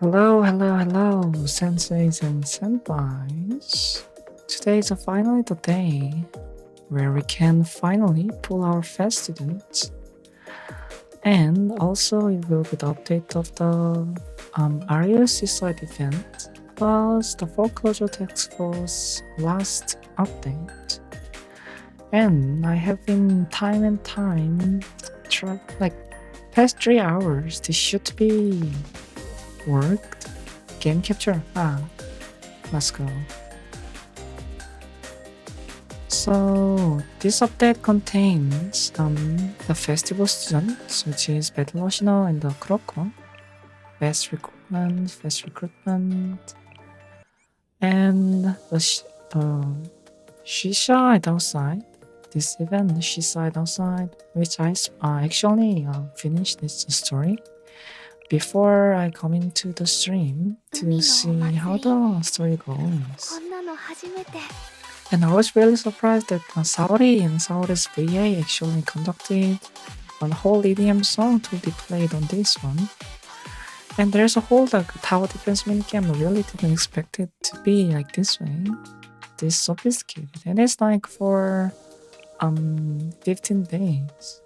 Hello, senseis and senpais. Today is finally the day where we can finally pull our FES students. And also it will be the update of the RUC side event, plus the foreclosure task force last update. And I have been time and time, past 3 hours, this should be worked. Game capture. Let's go. So this update contains the festival students, which is Battleshino and the Kuroko, fast recruitment, and the Shisha outside. This event, the Shisha outside, which I actually finished this story before I come into the stream to see how the story goes. And I was really surprised that Saori and Saori's VA actually conducted a whole EDM song to be played on this one. And there's a whole tower defense minigame. I really didn't expect it to be like this way. This sophisticated. And it's like for 15 days.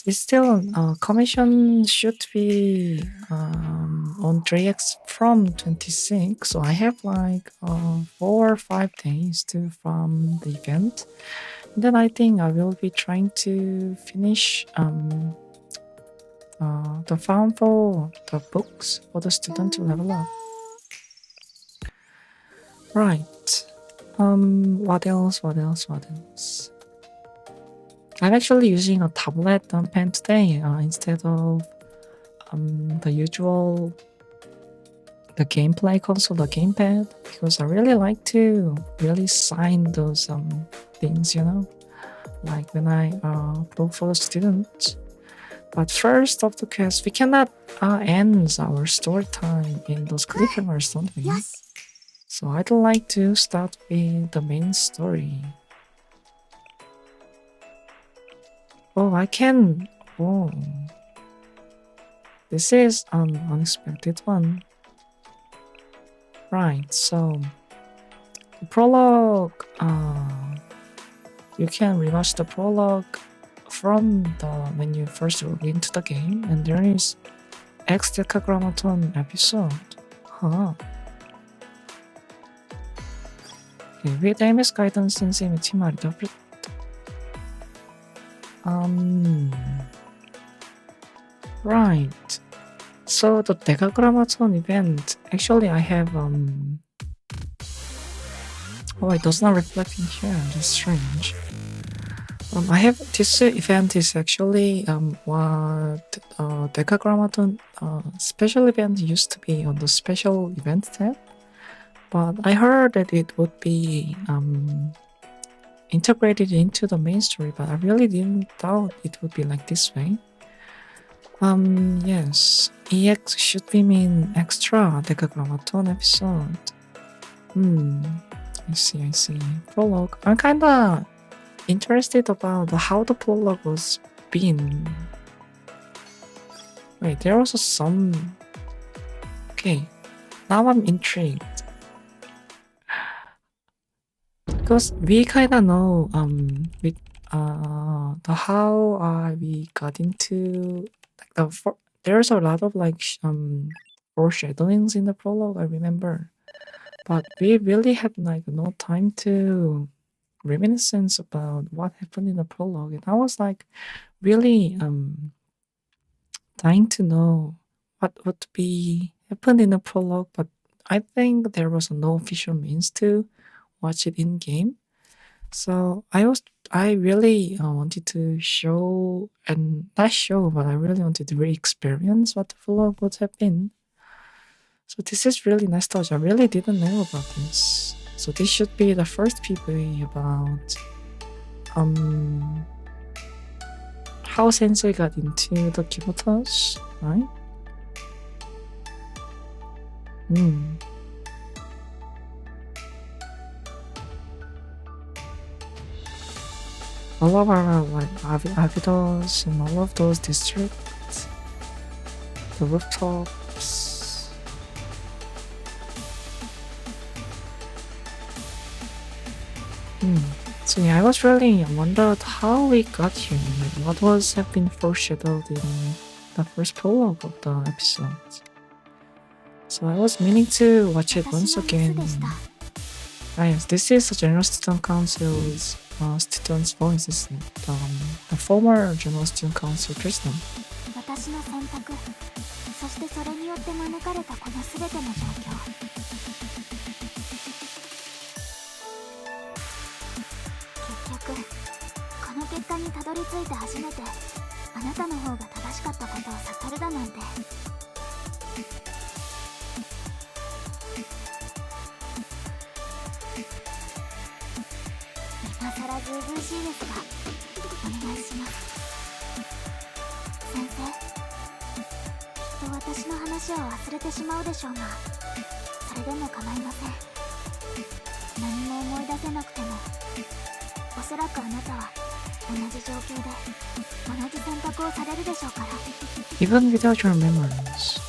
It's still commission should be on 3x from 26, so I have like 4 or 5 days to from the event. And then I think I will be trying to finish the farm for the books for the student to level up. Right. What else? I'm actually using a tablet pen today instead of the usual gameplay console, the gamepad, because I really like to really sign those things, you know, like when I go for the students. But first of the quest, we cannot end our story time in those cliffhangers, don't we? Yes. So I'd like to start with the main story. Oh, I can. Oh, this is an unexpected one. Right, so the prologue. You can rewatch the prologue from when you first log into the game, and there is X Decagrammaton episode. Huh. Okay, with MS guidance in team interpret. Right. So the Decagrammaton event, actually I have oh, it does not reflect in here. That's strange. I have this event is actually what Decagrammaton special event used to be on the special event tab, but I heard that it would be integrated into the main story, but I really didn't thought it would be like this way. Yes, EX should be mean extra Decagrammaton episode. I see. Prologue. I'm kinda interested about how the prologue was been. Wait, there was some. Okay, now I'm intrigued. Because we kinda know with the how we got into like there's a lot of like foreshadowings in the prologue, I remember, but we really had like no time to reminiscence about what happened in the prologue, and I was like really dying to know what would be happened in the prologue, but I think there was no official means to watch it in game. So I really wanted to show, and not show, but I really wanted to re-experience what the vlog would have been. So this is really nostalgia. I really didn't know about this. So this should be the first PV about how Sensei got into the Kibotas, right? All of our like Avidos and all of those districts, the rooftops. So yeah, I was really wondered how we got here. Like, what was have been foreshadowed in the first prologue of the episode. So I was meaning to watch it once again. Yes, this is the General Student Council's student's voice, isn't it? The former General Student Council president. 私の選択、そしてそれによって免れたこの全ての状況。結局、この結果にたどり着いて初めて、あなたの方が正しかったことを悟るだなんて。今さらずうずうしいですが、お願いします。先生。 私の話を忘れてしまうでしょうが、それでも構いません。何も思い出せなくても、おそらくあなたは同じ状況で同じ選択をされるでしょうから。Even without your memories.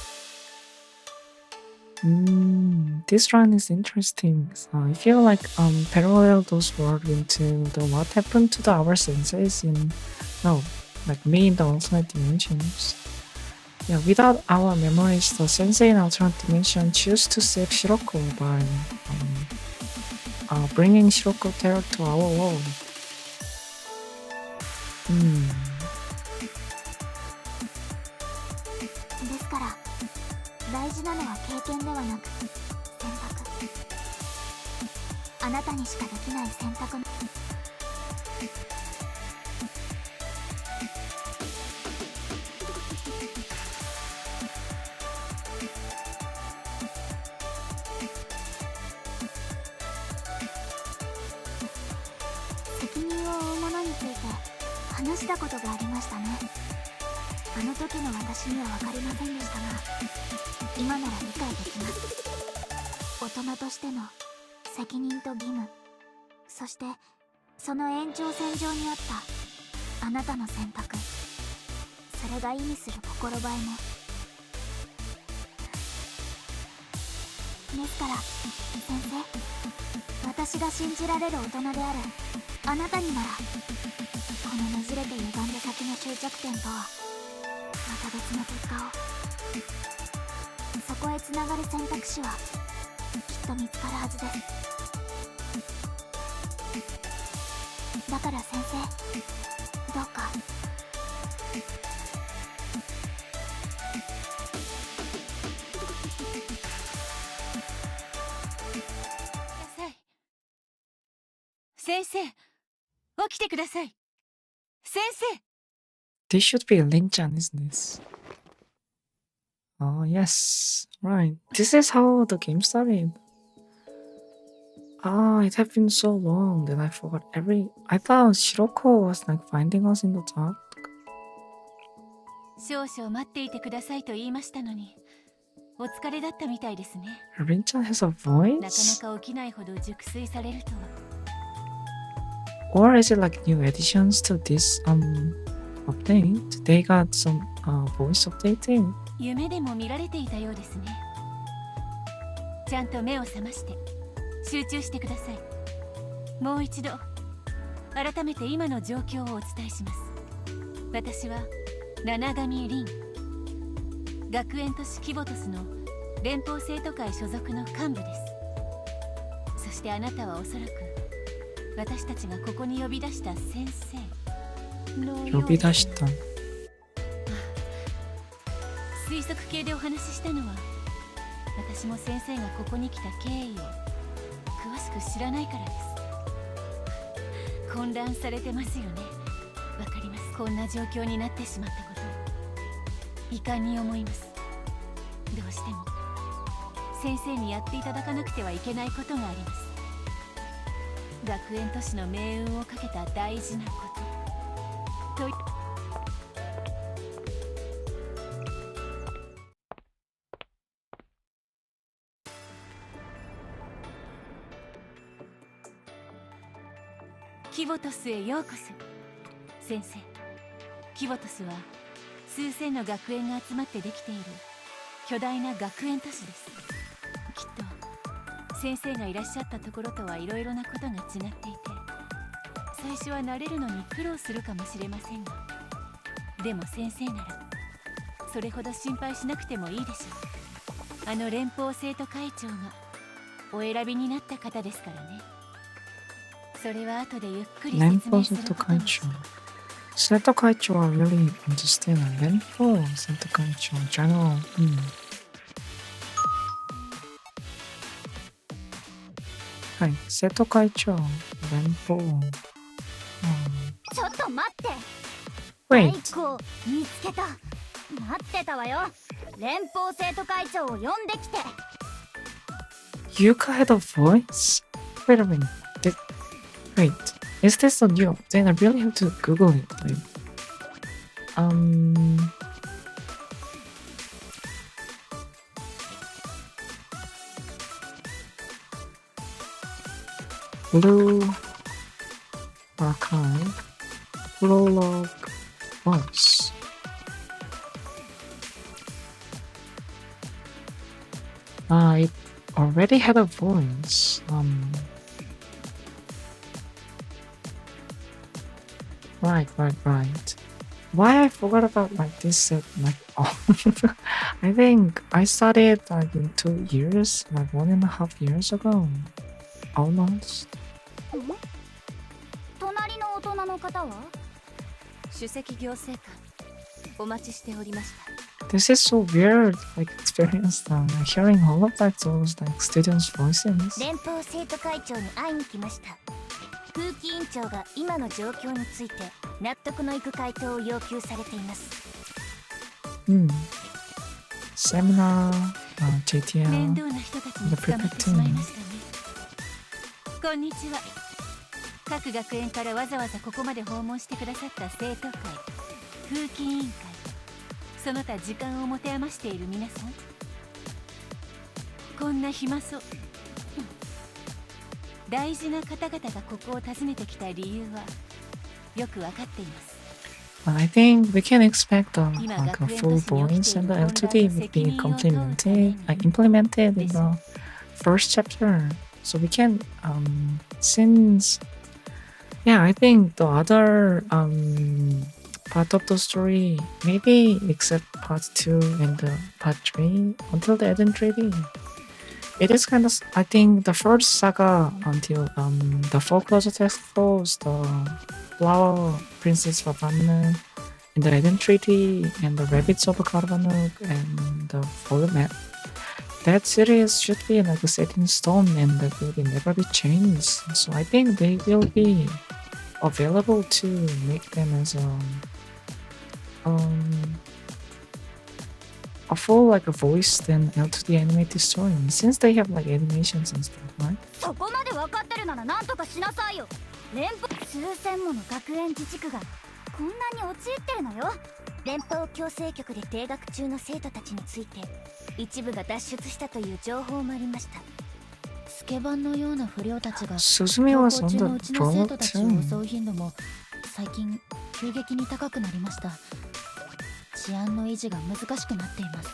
This run is interesting. I feel like parallel those words into the what happened to our senseis in like me in the alternate dimensions. Yeah, without our memories, the sensei in alternate dimension choose to save Shiroko by bringing Shiroko terror to our world. ですから、大事なのは経験ではなく選択。あなたにしかできない選択の。 責任を負うものについて話したことがありましたね。あの時の私には分かりませんでしたが、今なら理解できます。大人としての責任と義務、そしてその延長線上にあったあなたの選択、それが意味する心映えも。ですから先生、私が信じられる大人であるあなたになら、このねじれて歪んだ先の終着点とはまた別の結果を、そこへつながる選択肢はきっと見つかるはずです。だから先生、どうか。先生、起きてください。先生。 This should be a Lin-chan, isn't this? Oh yes, right. This is how the game started. It had been so long that I forgot I thought Shiroko was like finding us in the dark. 少々待っていてくださいと言いましたのに、お疲れだったみたいですね。 Lin-chan has a なか voice? なか起きないほど熟睡されるとは。 Or is it like new additions to this update? They got some voice updating. 夢でも見られていたようですね。ちゃんと目を覚まして集中してください。もう一度改めて今の状況をお伝えします。私は七神凛、学園都市キボトスの連邦生徒会所属の幹部です。そしてあなたはおそらく私たちがここに呼び出した先生のようです。呼び出した。推測系でお話ししたのは、私も先生がここに来た経緯を詳しく知らないからです。混乱されてますよね。わかります。こんな状況になってしまったことを遺憾に思います。どうしても先生にやっていただかなくてはいけないことがあります。学園都市の命運をかけた大事なことと。キボトスへようこそ。先生、キボトスは数千の学園が集まってできている巨大な学園都市です。きっと先生がいらっしゃったところとはいろいろなことが違っていて、最初は慣れるのに苦労するかもしれませんが、でも先生ならそれほど心配しなくてもいいでしょう。あの連邦生徒会長がお選びになった方ですからね。それは後でゆっくり説明することにしよう。生徒会長は really understand 連邦生徒会長 general。はい、生徒会長連邦。ちょっと待って。Wait。最高見つけた。待ってたわよ。連邦生徒会長を呼んできて。Yuka had a voice? Wait a minute. Wait, is this on you? Then I really have to Google it. Like, Blue Archive Prologue Voice. It already had a voice. Right. Why I forgot about like this set like I think I started like in 2 years, like 1.5 years ago. Almost. 隣の大人の方は？首席行政官お待ちしておりました。This is so weird, like experience hearing all of like those like students' voices. 連邦生徒会長に会いに来ました。風紀委員長が今の状況について納得のいく回答を要求されています。Seminar, JTL, 面倒な人たちに捕まってしまいましたね。こんにちは。各学園からわざわざここまで訪問してくださった生徒会、風紀委員会、その他時間を持て余している皆さん、こんな暇そう、大事な方々がここを訪ねてきた理由はよくわかっています。I think we can expect like a full voice and the L2D would be implemented in the first chapter. So we can since I think the other part of the story maybe except part 2 and part 3 until the Eden Treaty. It is kind of I think the first saga until the foreclosure task force, the Flower Princess Ravana, and the Eden Treaty, and the Rabbits of Karvanuk, and the Fallen Map. That series should be like a set in stone and that will never be changed. So I think they will be available to make them as a full like a voiced and L2D animated story since they have like animations and stuff, right? そこまで分かってるなら何とかしなさいよ。連邦数千もの学園自治区がこんなに陥ってるのよ。連邦矯正局で停学中の生徒たちについて一部が脱出したという情報もありました。スケバンのような不良たちが登校中のうちの生徒たちを襲う頻度も最近急激に高くなりました。治安の維持が難しくなっています。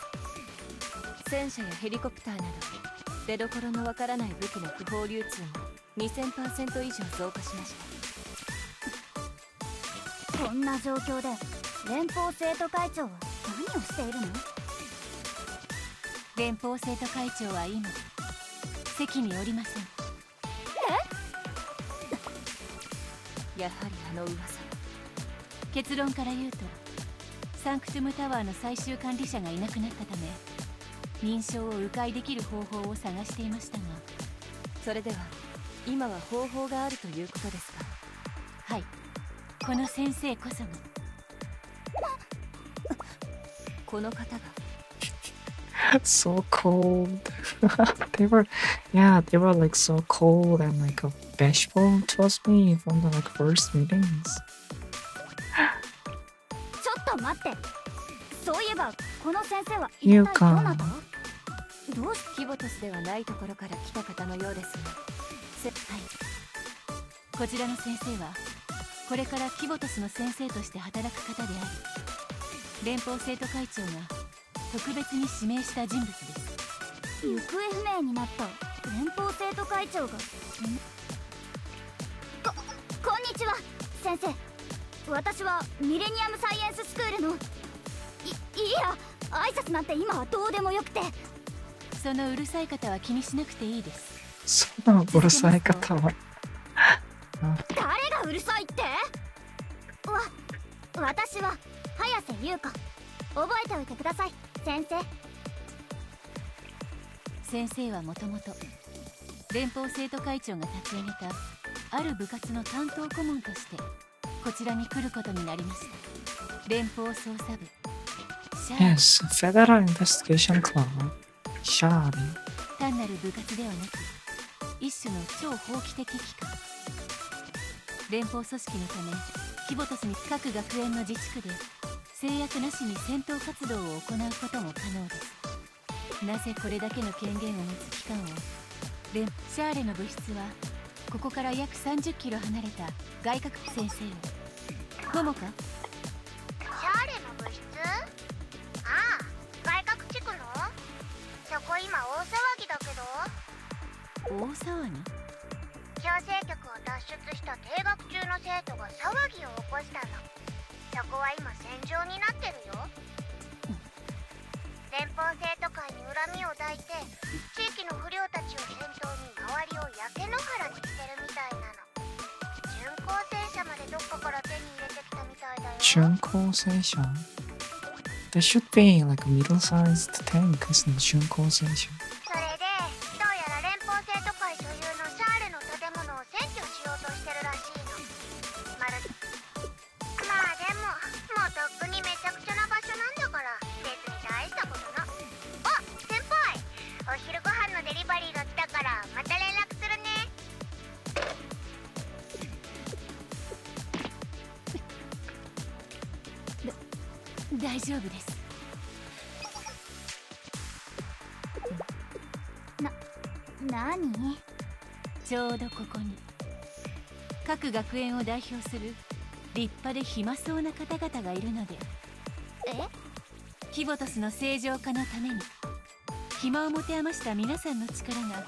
戦車やヘリコプターなど出どころのわからない武器の不法流通も 2000% 以上増加しました。こんな状況で連邦生徒会長は何をしているの？連邦生徒会長は今席におりません。やはりあの噂。結論から言うとサンクトゥムタワーの最終管理者がいなくなったため認証を迂回できる方法を探していましたが、それでは今は方法があるということですか？はい、この先生こそが。この方がSo cold. they were like so cold and like bashful towards me from the like first meetings. ちょっと待って。そういえばこの先生は一体どなた？どうしキボトスではないところから来た方のようですが、はい、こちらの先生はこれからキボトスの先生として働く方であり、連邦生徒会長が特別に指名した人物です。行方不明になった連邦生徒会長がこんにちは先生。私はミレニアムサイエンススクールのいや挨拶なんて今はどうでもよくて。そのうるさい方は気にしなくていいです。そのうるさい方は誰がうるさいって。私は早瀬優子。覚えておいてください先生。先生はもともと連邦生徒会長が立ち上げたある部活の担当顧問としてこちらに来ることになりました。連邦捜査部シャーリー。 Yes, Federal Investigation Club シャーリー。単なる部活ではなく一種の超法規的機関。連邦組織のためキボトスに各学園の自治区で制約なしに戦闘活動を行うことも可能です。なぜこれだけの権限を持つ機関をシャーレの部室はここから約30キロ離れた外角先生をモモか。シャーレの部室。ああ外角地区のそこ今大騒ぎだけど。大騒ぎ。強制局を脱出した停学中の生徒が騒ぎを起こしたの。そこは今戦場になってるよ。連邦生徒会に恨みを抱いて地域の不良たちを先頭に周りを焼け野原にしてるみたいなの。準高生車までどっかから手に入れてきたみたいだよ。準高生車 There should be like a middle-sized tank, isn't it? 準高生車。それでどうやら連邦生徒会所有のシャーレの建物を占拠しようとしてるらしいの。まあでももうとっくにめちゃくちゃな場所なんだから別に大したことな。あ、先輩お昼ご飯のデリバリーが来たからまた連絡するね。大丈夫です。何？ちょうどここに各学園を代表する立派で暇そうな方々がいるので、キボトスの正常化のために暇を持て余した皆さんの力が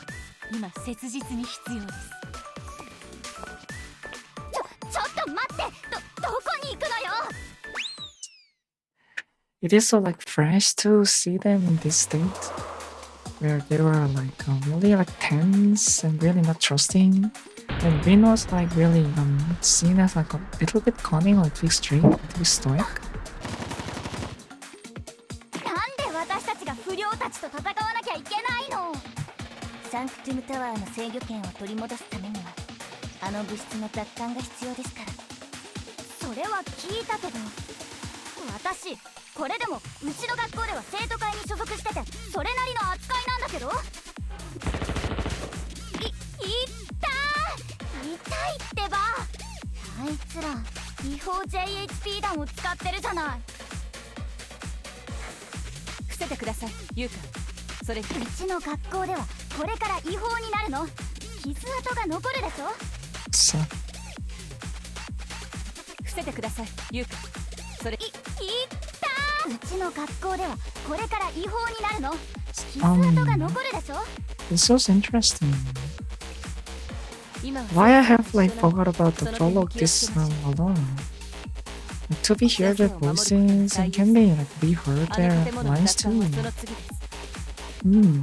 今切実に必要です。ちょっと待って。どこに行くのよ。It is so like fresh to see them in this state where they were like really like tense and really not trusting, and Vin was like really seen as like a little bit cunning, like to extreme, to be stoic. なんで私たちが不良たちと戦わなきゃいけないの。サンクトゥムタワーの制御権を取り戻すためにはあの物質の奪還が必要ですから。それは聞いたけど私これでもうちの学校では生徒会に所属しててそれなりの扱いなんだけど。痛いってば。あいつら違法 JHP 弾を使ってるじゃない。伏せてください優香。それうちの学校ではこれから違法になるの。傷跡が残るでしょ。So 伏せてください優香。それうちの学校ではこれから違法になるの。傷跡が残るでしょ。this was interesting. 今は Why I have like forgot about the prologue this alone. Like, to be heard their voices and can they like be heard あ their の建物の lines 奪還 too. はその次です。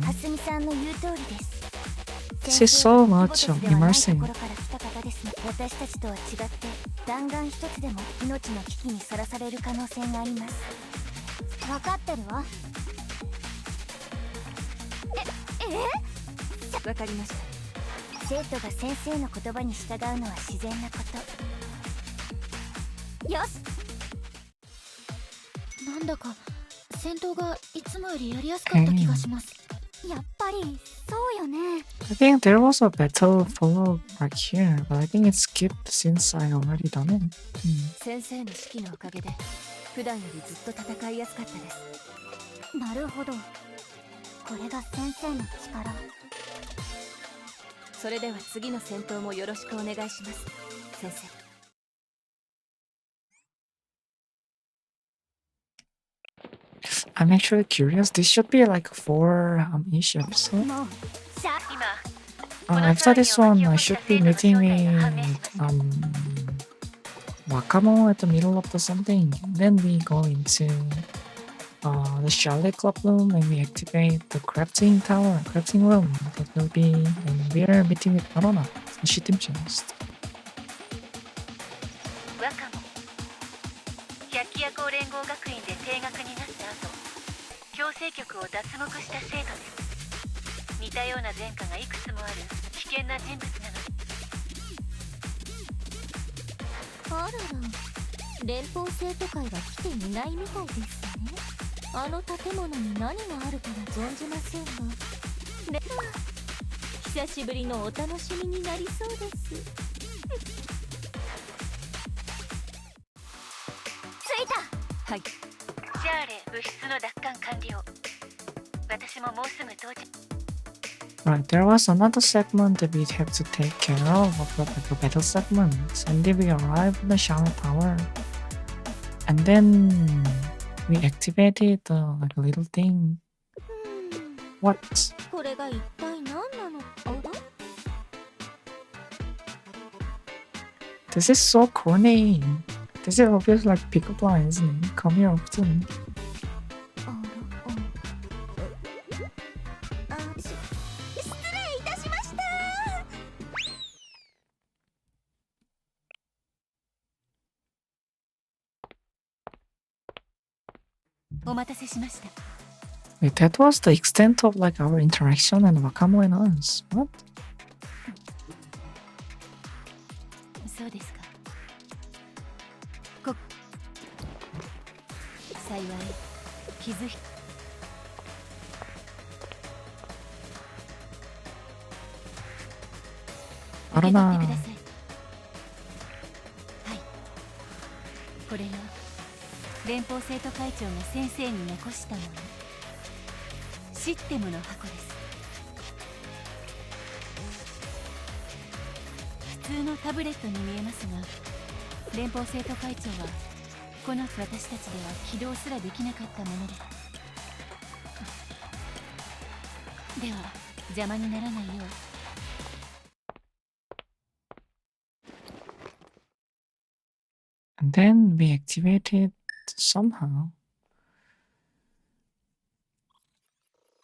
蓮見さんの言う通りです。 This is so much キボトスではないと immersing. ころから来た方ですね。私たちとは違って弾丸一つでも命の危機にさらされる可能性があります。分かってるわ。わかりました。生徒が先生の言葉に従うのは自然なこと。よし。なんだか戦闘がいつもよりやりやすかった気がします。やっぱりそうよね。 I think there was a battle prologue right here, but I think it skipped since I already done it. 先生の指揮のおかげで普段よりずっと戦いやすかったです。なるほど。これが先生の力。それでは次の戦闘もよろしくお願いします先生。I'm actually curious. This should be like 4-ish episode. もうシャAfter this one, I should be meeting with Wakamo at the middle of the something. Then we go into the Charlotte Club room and we activate the crafting tower, crafting room. That will be, and we are meeting with Arona, the shittim chest. 若者百鬼夜行連合学院で停学になった後強制局を脱獄した生徒です。似たような前科がいくつもある危険な人物なので。あらら、連邦生徒会が来ていないみたいですね。あの建物に何があるかは存じませんが、では久しぶりのお楽しみになりそうです。着いた。はい。シャーレ物質の奪還完了。私ももうすぐ到着。Right, there was another segment that we'd have to take care of like a battle segment, and then we arrived at the Charlotte Tower, and then we activated like a little thing. What? これが一体何なの？あら？ This is so corny. This is obviously like pickup line, isn't it? Come here often. お待たせしました。 Wait, that was the extent of like our interaction and Wakamo and us. What? そうですか。幸い気づいあらな。受け取ってください。はい。これが連邦生徒会長が先生に残したもの。システムの箱です。普通のタブレットに見えますが、連邦生徒会長はこの私たちでは起動すらできなかったものです。では邪魔にならないよう。And then we activated somehow.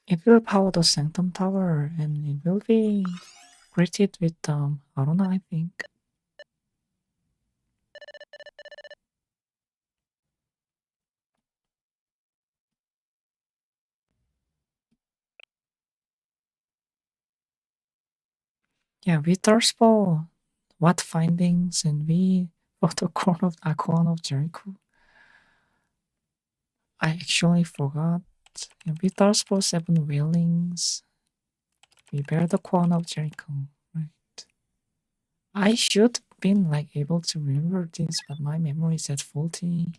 It will power the Sanctum Tower and it will be greeted with Arona, I think. Yeah, we thirst for what findings and we for the corn of Jericho. I actually forgot. Yeah, we thirst for 7 wheelings. We bear the corn of Jericho, right? I should have been like able to remember this, but my memory is at faulty.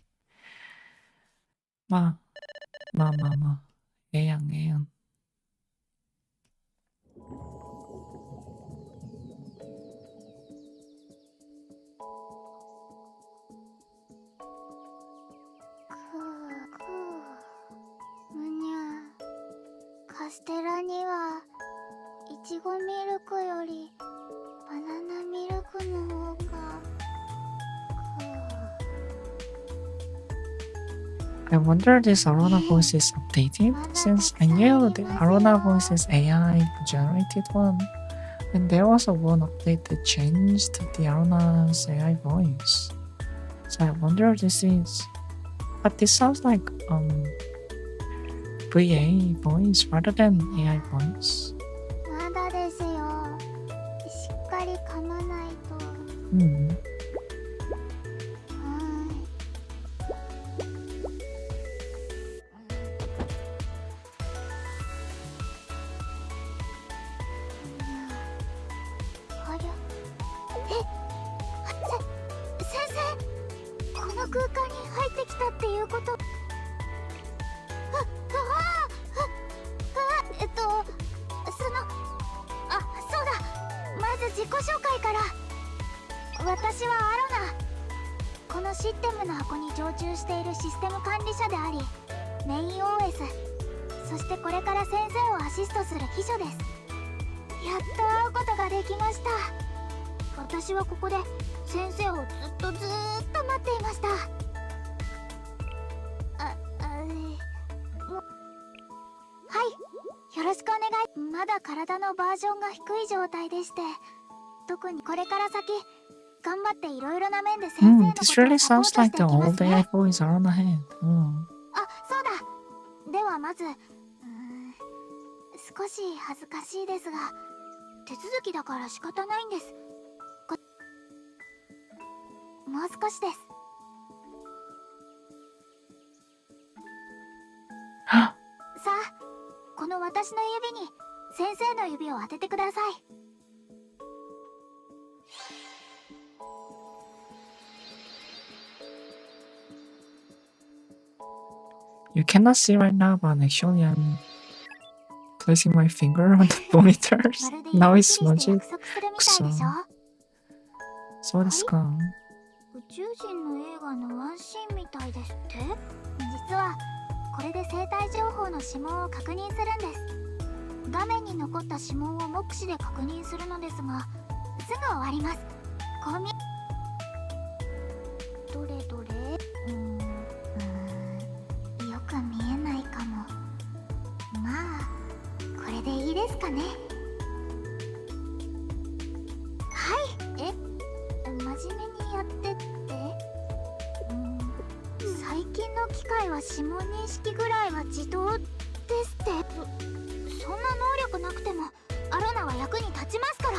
Ma. Ayan. カステラにはいちごミルクよりバナナミルクの方が。I wonder this Arona voice is updated since I knew the Arona voice is AI generated one, and there was a one update that changed the Arona's AI voice. So I wonder this is, but this sounds like VA voice rather than AI voice. まだですよ。しっかり噛まないと。先生、この空間に入ってきたっていうこと。そうだ、まず自己紹介から。私はアロナ。このシステムの箱に常駐しているシステム管理者であり、メイン OS、 そしてこれから先生をアシストする秘書です。やっと会うことができました。私はここで先生をずっと待っていました。はい、よろしくお願い。まだ体のバージョンが低い状態でして、特にこれから先頑張っていろいろな面で先生のことを This サポ really ートしてい sounds き like the ま old すね。 AI voice are on the hand. あ、そうだ。ではまず少し恥ずかしいですが、手続きだから仕方ないんです。もう少しです。さあ、この私の指に先生の指を当ててください。You cannot see right now, but actually I'm placing my finger on the monitors. まるで Now 指 it's 切りして smudgy. 約束するみたいでしょ。そうですか。宇宙人の映画のワンシーンみたいですって。実はこれで生体情報の指紋を確認するんです。画面に残った指紋を目視で確認するのですが、すぐ終わります。こう見どれどれ、よく見えないかも。まあこれでいいですかね。はい。真面目にやってって。最近の機械は指紋認識ぐらいは自動ですって。そんな能力なくてもアロナは役に立ちますから。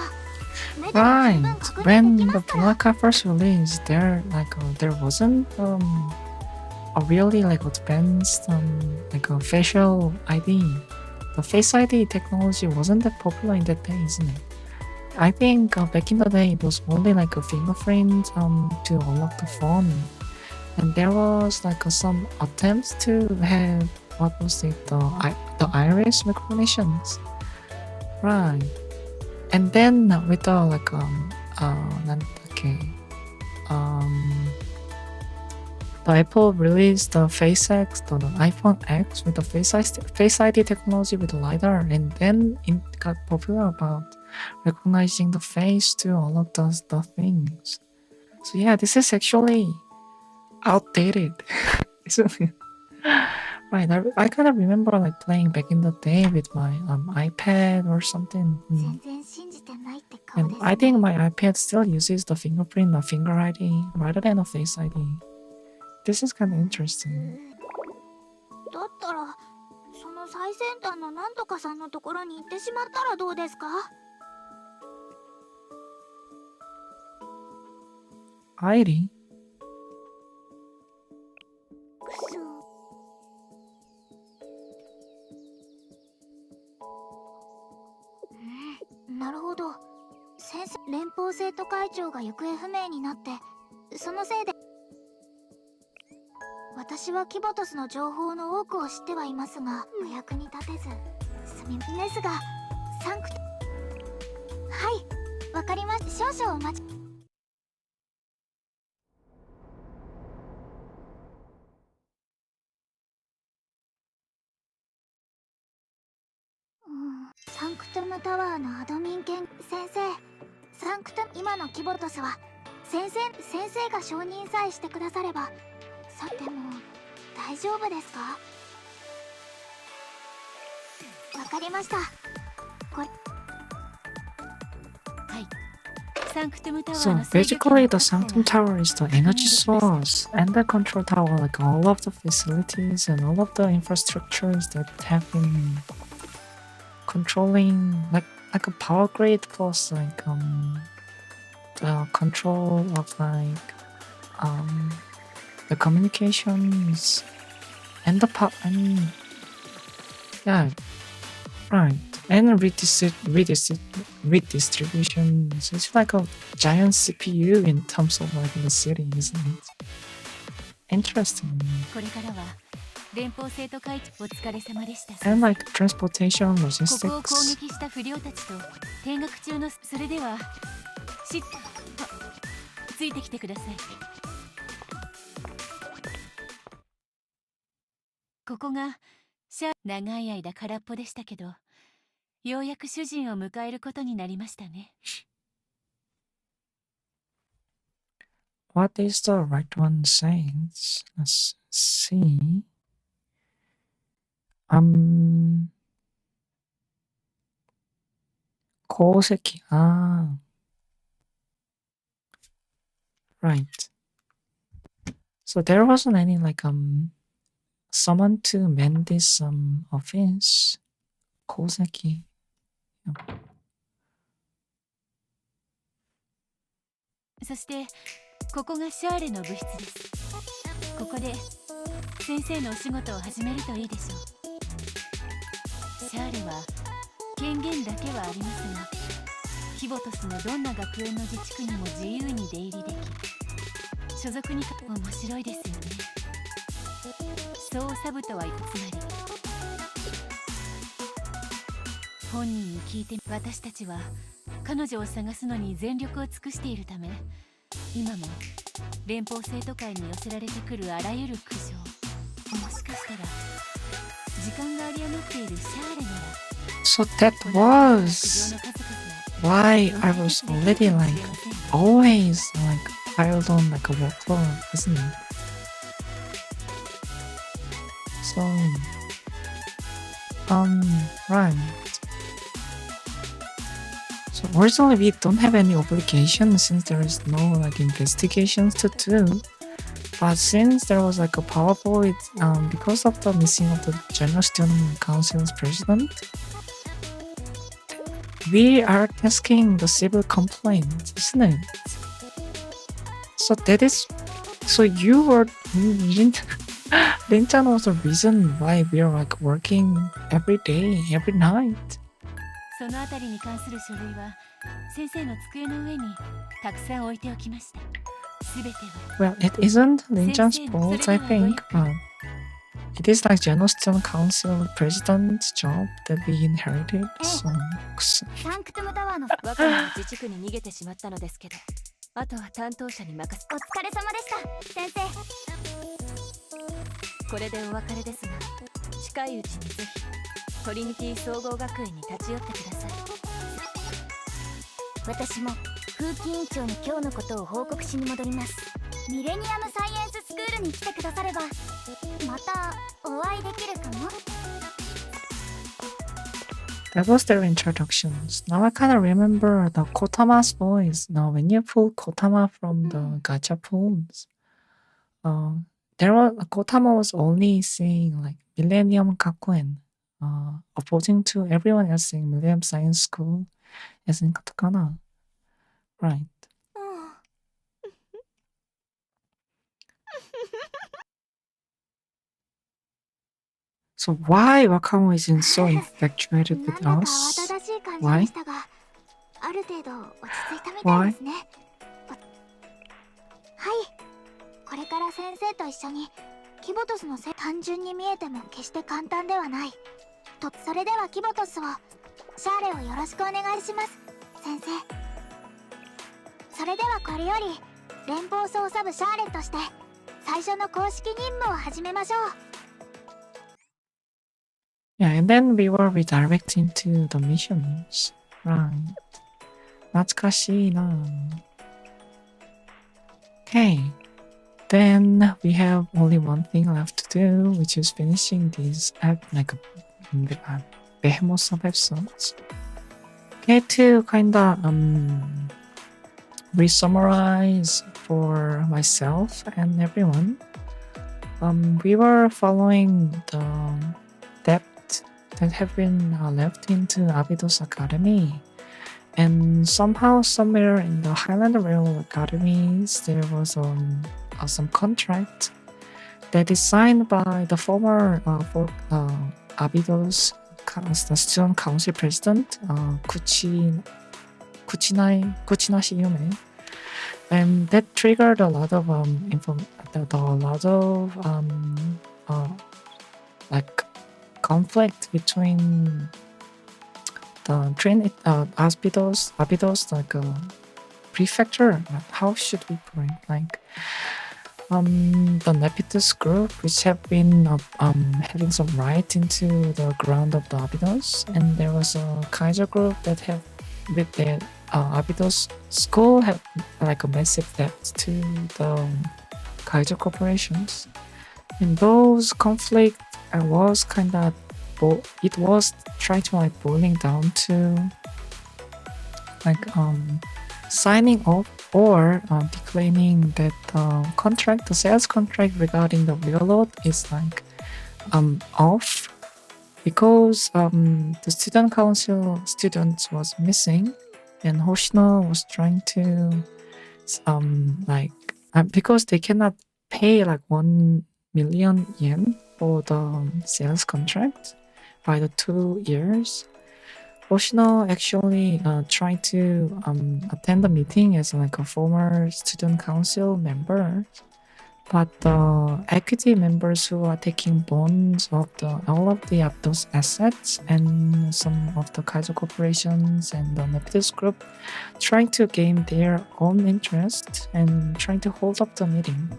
目で十分 Right. 確認 When できま the すから。 Bluesky first released, there wasn't a really advanced facial ID. The Face ID technology wasn't that popular in that day, isn't it? I think back in the day it was only a fingerprint to unlock the phone, and there was some attempts to have what was it the iris recognitions, right? And then with the なんだっけ the Apple released the Face X, the iPhone X with the Face ID technology with the LiDAR, and then it got popular about recognizing the face to unlock the things. So yeah, this is actually outdated, isn't it? Right, I kind of remember playing back in the day with my iPad or something. 全然信じてないって顔 And です I think ね。 my iPad still uses the fingerprint, the finger ID, rather than a Face ID. This is kind of interesting. だったらその最先端のなんとかさんのところに行ってしまったらどうですか。 ID? くそ。なるほど。先生、連邦生徒会長が行方不明になって、そのせいで私はキボトスの情報の多くを知ってはいますが、お役に立てずすみですが、サンクト、はい、わかりました。少々お待ち。サンクトムタワーのアドミン兼先生、サンクト今のキボトスは先生が承認さえしてくだされば。さても大丈夫ですか。わかりました。これはい。サンクトムタワー So の制御 basically, 権 the を持って Sanctum Tower is the energy source, and the control tower, all of the facilities and all of the infrastructures that have been controlling, like a power grid plus the control of the communications and the power and yeah, right, and redistributions. It's like a giant CPU in terms of the city, isn't it? Interesting. これからは連邦生徒会長お疲れ様でした。 And transportation, ここを攻 logistics. 撃した不良たちと見学中のそれではついてきてください。ここが長い間空っぽでしたけど、ようやく主人を迎えることになりましたね。What is the right one saying? Let's see. 功績. Right. So there wasn't any like someone to mend this offense. 功績. Yeah. そしてここがシャーレの部室です。ここで先生のお仕事を始めるといいでしょう。シャーレは権限だけはありますが、キボトスのどんな学園の自治区にも自由に出入りでき、所属に面白いですよね。そうサブとはつまり本人に聞いて、私たちは彼女を探すのに全力を尽くしているため、今も連邦生徒会に寄せられてくるあらゆる苦情、もしかしたら時間が有り余っているシャーレなら、 So that was why I was already like always like piled on like a workload, isn't it? So right. So originally we don't have any obligation since there is no like investigations to do. But since there was like a powerful, because of the missing of the General Student Council's president, we are tasking the civil complaint, isn't it? So that is, so you were, Rin-chan was the reason why we are like working every day, every night. そのあたりに関する書類は先生の机の上にたくさん置いておきました。すべては Well, it isn't Rin-chan's fault, I think, but it is like General Student Council president's job that we inherited. So, サンクトムタワーの若菜の自治区に逃げてしまったのですけど、あとは担当者に任せ。お疲れ様でした先生。これでお別れですが、近いうちにぜひトリニティ総合学園に立ち寄ってください。私も風紀委員長に今日のことを報告しに戻ります。ミレニアムサイエンススクールに来てくださればまたお会いできるかも。 that was their introductions. Now I kind of remember the Kotama's voice. Now when you pull Kotama from the gacha pools, Kotama was only saying like Millennium Gakuen, opposing to everyone else saying Millennium Science School as in katakana. Right. So why Wakamo isn't so infatuated with なんだか us? 慌ただしい感じでしたが、ある程度落ち着いたみたいですね。はい、これから先生と一緒にキボトスの単純に見えても決して簡単ではないと。それではキボトスをシャーレをよろしくお願いします先生。それではこれより連邦捜査部シャーレとして最初の公式任務を始めましょう。 Yeah, and then we were redirected into the missions. Right. Natsukashi na. Okay. Then we have only one thing left to do, which is finishing these behemoth of episodes. Okay, to kinda re-summarize for myself and everyone. We were following the depth that have been left into Abydos Academy, and somehow somewhere in the Highland Railroad Academies there was some contract that is signed by the former Abydos the student council president Kuchinashi Yume, and that triggered a lot of like conflict between the Abydos like prefecture. How should we put it? Like the Nepitus group, which have been having some right into the ground of the Abydos, and there was a Kaiser group that have with the Abydos school have like a massive debt to the Kaiser corporations, and those conflict was kind of it was trying to like boiling down to like signing off or declining that contract, the sales contract regarding the real load is like off because the student council students was missing, and Hoshino was trying to like because they cannot pay like 1 million yen for the sales contract by the 2 years. Hoshino actually tried to attend the meeting as like a former student council member, but the equity members who are taking bonds of all of those assets and some of the Kaiser corporations and the Nepitus group trying to gain their own interest and trying to hold up the meeting.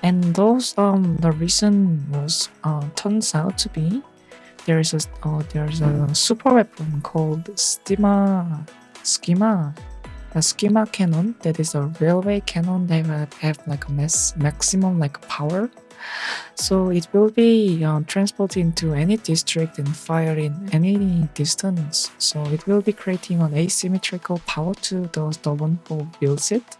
And those the reason was turns out to be there's a super weapon called schema cannon that is a railway cannon that have like a maximum like power. So it will be transported into any district and fired in any distance. So it will be creating an asymmetrical power to the one who builds it.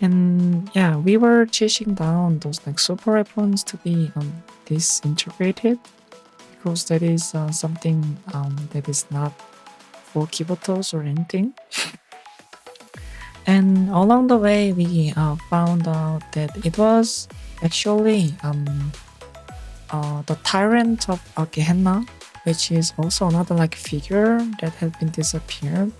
And yeah, we were chasing down those like super weapons to be disintegrated, because that is something that is not for Kibotos or anything. And along the way, we found out that it was actually the tyrant of Gehenna, which is also another like figure that had been disappeared.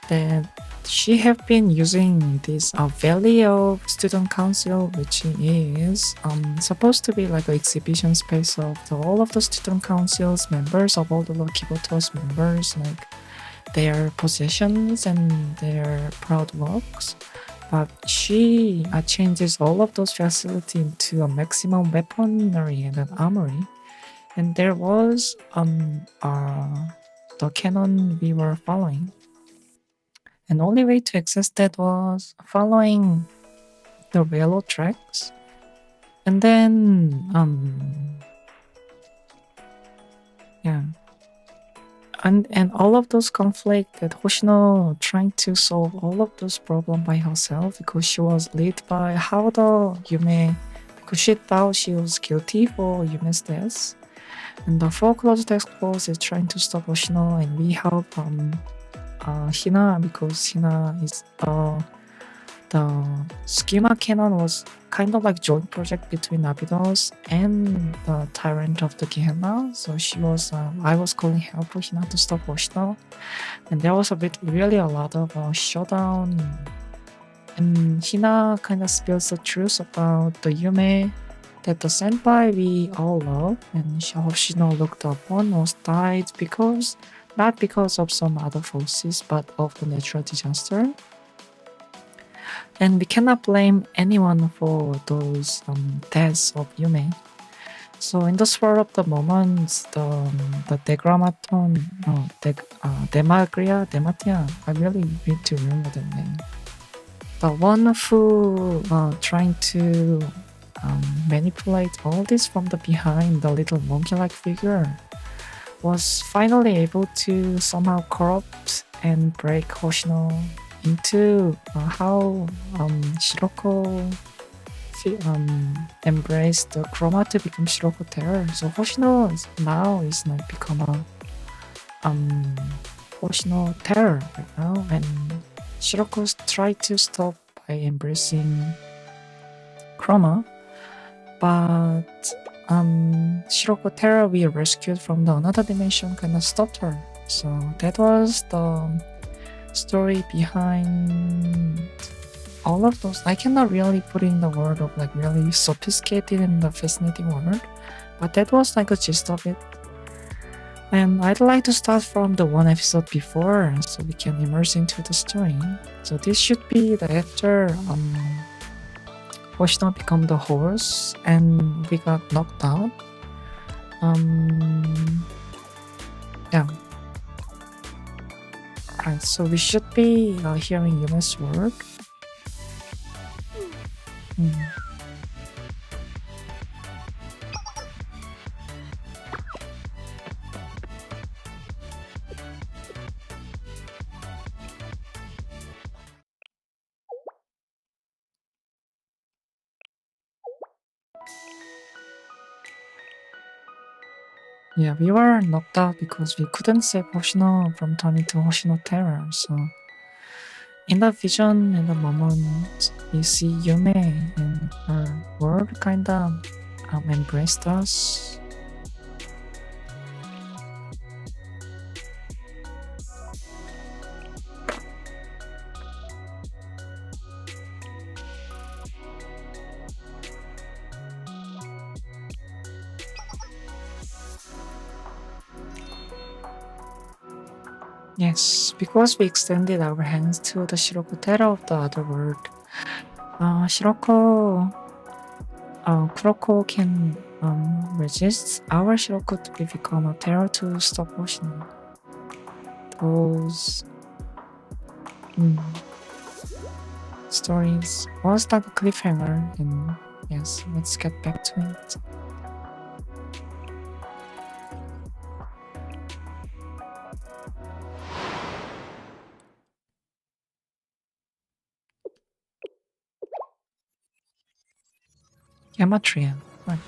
That she have been using this Valley of Student Council, which is supposed to be like an exhibition space of all of the student councils members, of all the Kibotos members, like their possessions and their proud works. But she changes all of those facilities into a maximum weaponry and an armory. And there was the cannon we were following. And only way to access that was following the railroad tracks. And then, yeah. And all of those conflict that Hoshino trying to solve all of those problems by herself, because she was led by Haruda Yume, because she thought she was guilty for Yume's death. And the foreclosure task force is trying to stop Hoshino, and we help Hina, because Hina is the schema cannon was kind of like joint project between Abydos and the tyrant of the Gehenna. So she was I was calling help for Hina to stop Hoshino, and there was really a lot of showdown, and Hina kind of spills the truth about the Yume that the senpai we all love and Hoshino looked upon was died because not because of some other forces, but of the natural disaster. And we cannot blame anyone for those deaths of Yume. So in the spur of the moment, the Degramaton, Dematia, I really need to remember the name. The one who trying to manipulate all this from the behind, the little monkey-like figure, was finally able to somehow corrupt and break Hoshino into how Shiroko embraced the Chroma to become Shiroko Terror. So Hoshino now is like become a Hoshino Terror right now, and Shiroko tried to stop by embracing Chroma, but Shiroko Terror we rescued from the another dimension kind of stopped her. So that was the story behind all of those. I cannot really put in the word of like really sophisticated and the fascinating word, but that was like a gist of it. And I'd like to start from the one episode before so we can immerse into the story. So this should be the after Hoshino become the horse and we got knocked out. Yeah. Right, so we should be hearing Yume's work. Yeah, we were knocked out because we couldn't save Hoshino from turning to Hoshino Terror. So, in the vision, in the moment, you see Yume and her world kinda embraced us. Yes, because we extended our hands to the Shiroko terror of the other world. Kuroko can resist our Shiroko to become a terror to stop Hoshino. Those stories was like a cliffhanger, and yes, let's get back to it. Gematria, right.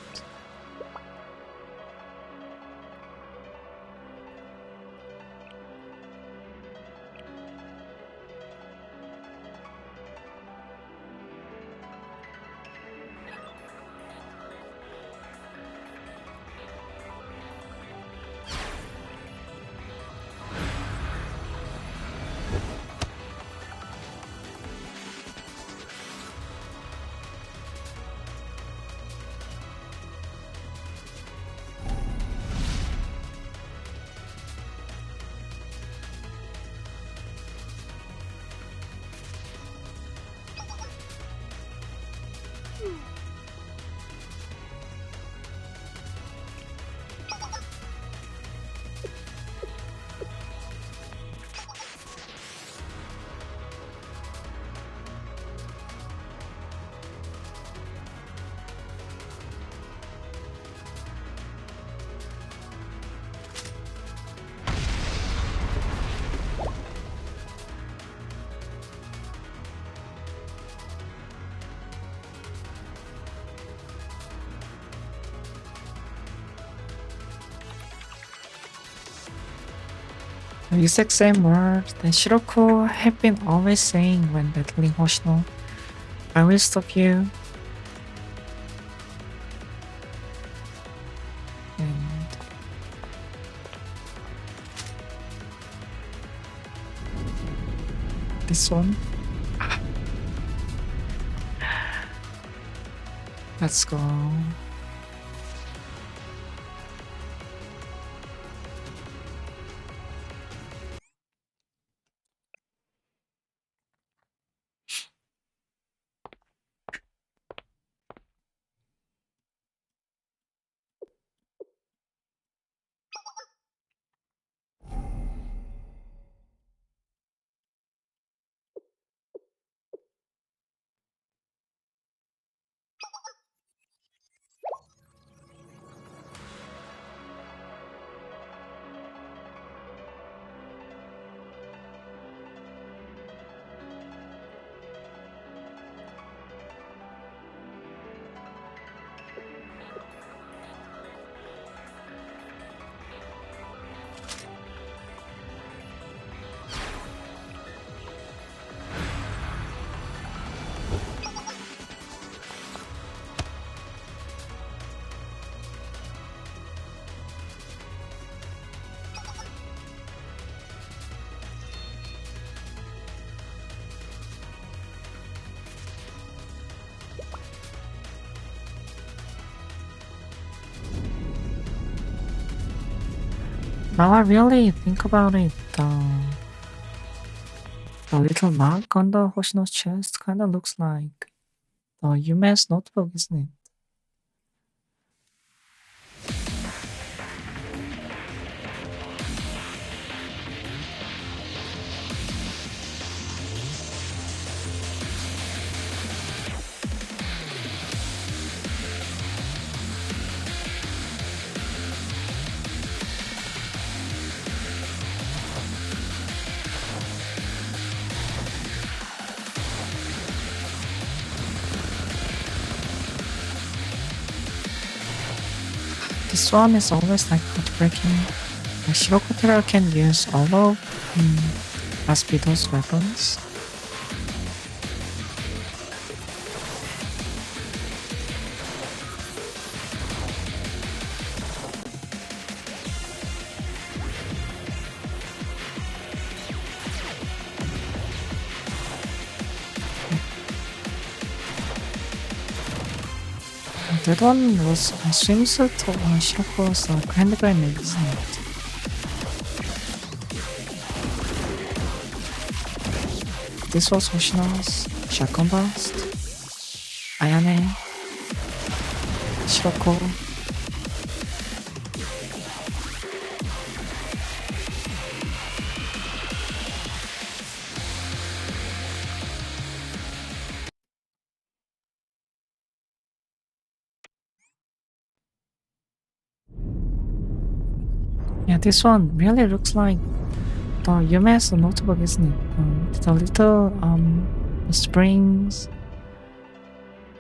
The exact same words that Shiroko had been always saying when battling Hoshino. I will stop you. And this one. Let's go. Now I really think about it, the little mark on the Hoshino's chest kinda looks like the Yume's notebook, isn't it? This one is always like heartbreaking. Shirokotero can use all of Aspido's weapons. That one was a swimsuit of Shiroko's grand grenade, isn't it? This was Hoshino's shotgun blast. Ayane, Shiroko. Yeah, this one really looks like the Yume's notebook, isn't it? The little springs.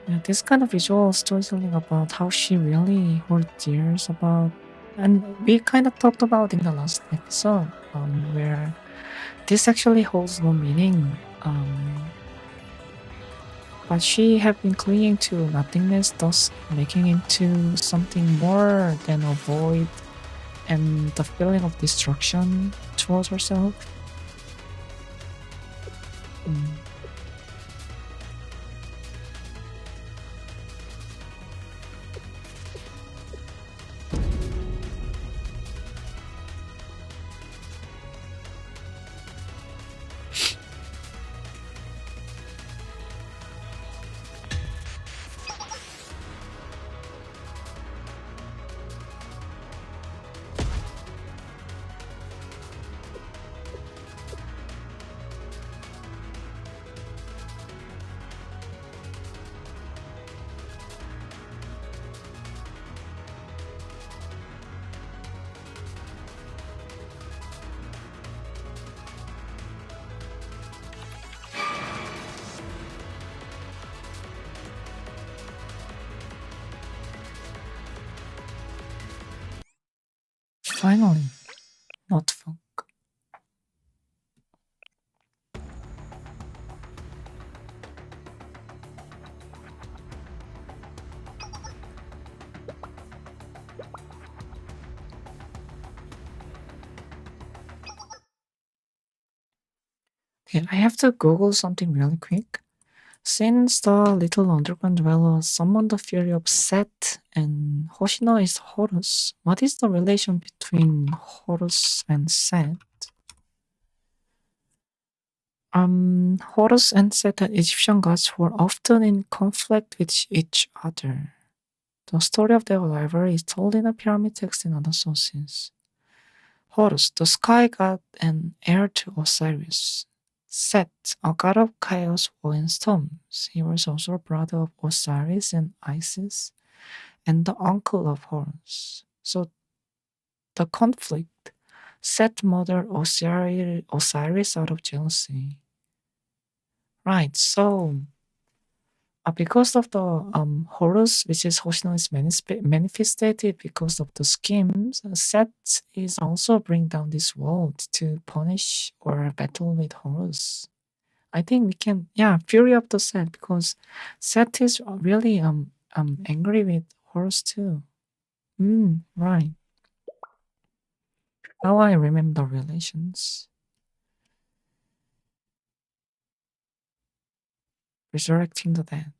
Yeah, this kind of visual storytelling about how she really holds tears about, and we kind of talked about in the last episode, where this actually holds no meaning. But she had been clinging to nothingness, thus making into something more than a void and the feeling of destruction towards herself. Finally, not funk. Okay, I have to Google something really quick. Since the little underground dweller summoned the fury of Set and Hoshino is Horus, what is the relation between Horus and Set? Horus and Set are Egyptian gods who were often in conflict with each other. The story of their rivalry is told in a pyramid text in other sources. Horus, the sky god and heir to Osiris. Set, a god of chaos, war, and storms. He was also a brother of Osiris and Isis, and the uncle of Horus. So the conflict, Set murdered Osiris out of jealousy. Right, so because of the Horus, which is Hoshino, is manifested because of the schemes, Set is also bring down this world to punish or battle with Horus. I think we can, yeah, fury of the Set, because Set is really angry with Horus too. Right. Now I remember the relations. Resurrecting the dead.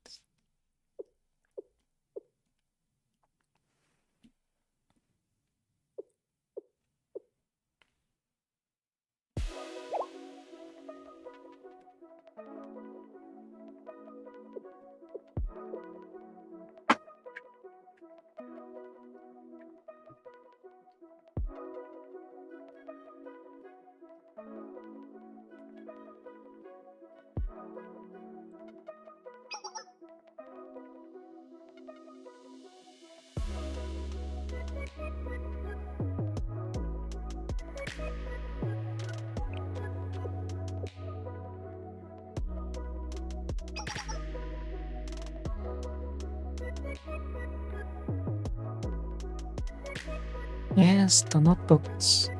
Yes, the notebooks.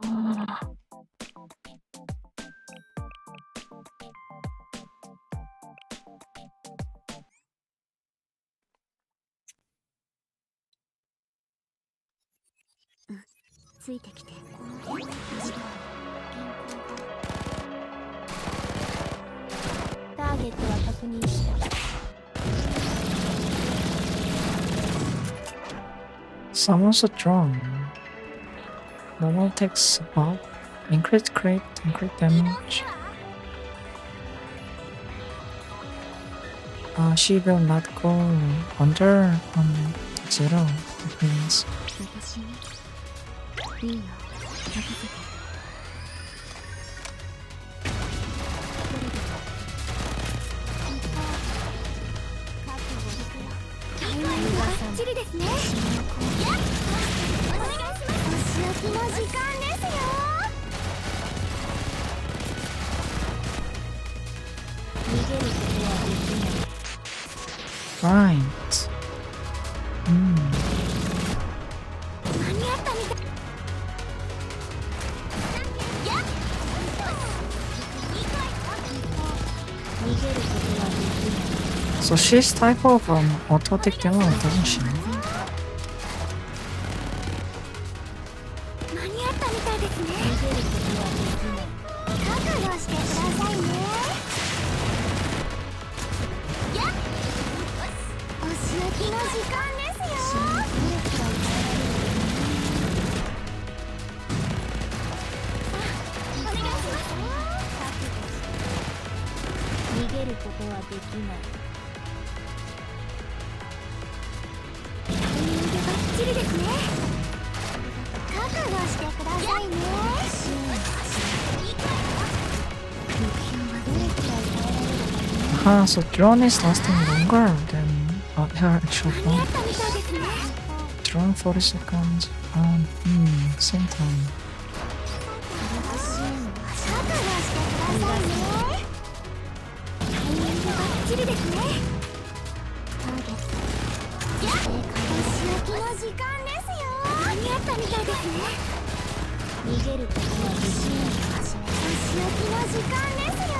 Mm. ついてきて。この辺確かターゲットは確認した。 Someone's strong. Normal takes up. Increase crit damage. She will not go under on 0. That means 私にいいよ任せて。タイミングバッチリですね。お願いします。お仕置きの時間ですよ。逃げることはできない。 right. 間に合ったみたい。逃げることはできない。 So she's type of automatic demo, doesn't she? 間に合ったみたいですね。逃げることはできない。覚悟してくださいね。お仕置きの時間ですよ。お願いします。逃げることはできない。タイミングバッチリですね。覚悟してくださいね。目標はどれくらい耐えられるかね。 So drone is lasting longer than her actual 間に合 phone. ったみたいですね。 Drone 40 seconds. Same time. 覚悟してくださいね。ちりですね。ターゲット正解。お仕置きの時間ですよ。間に合ったみたいですね。逃げることは自信を始め。お仕置きの時間ですよ。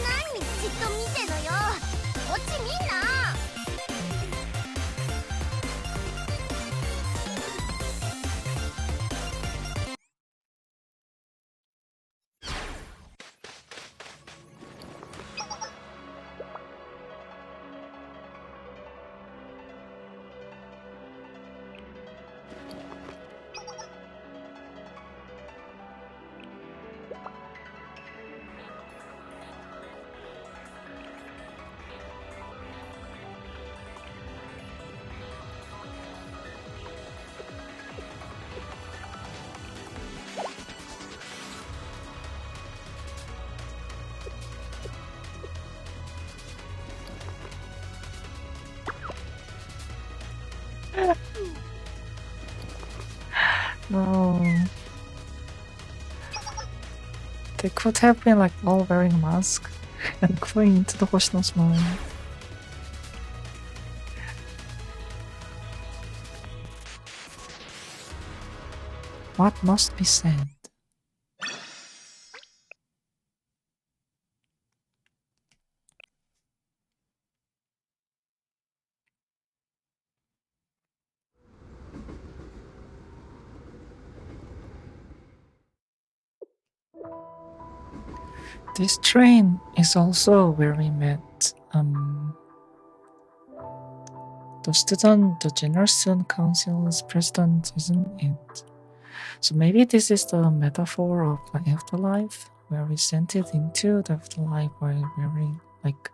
何じっと見てんのよ。こっち見んな。No. They could have been like all wearing a mask and going into the Hoshino's mind. What must be said? This train is also where we met the General Student Council's president, isn't it? So maybe this is the metaphor of the afterlife, where we sent it into the afterlife while wearing, like,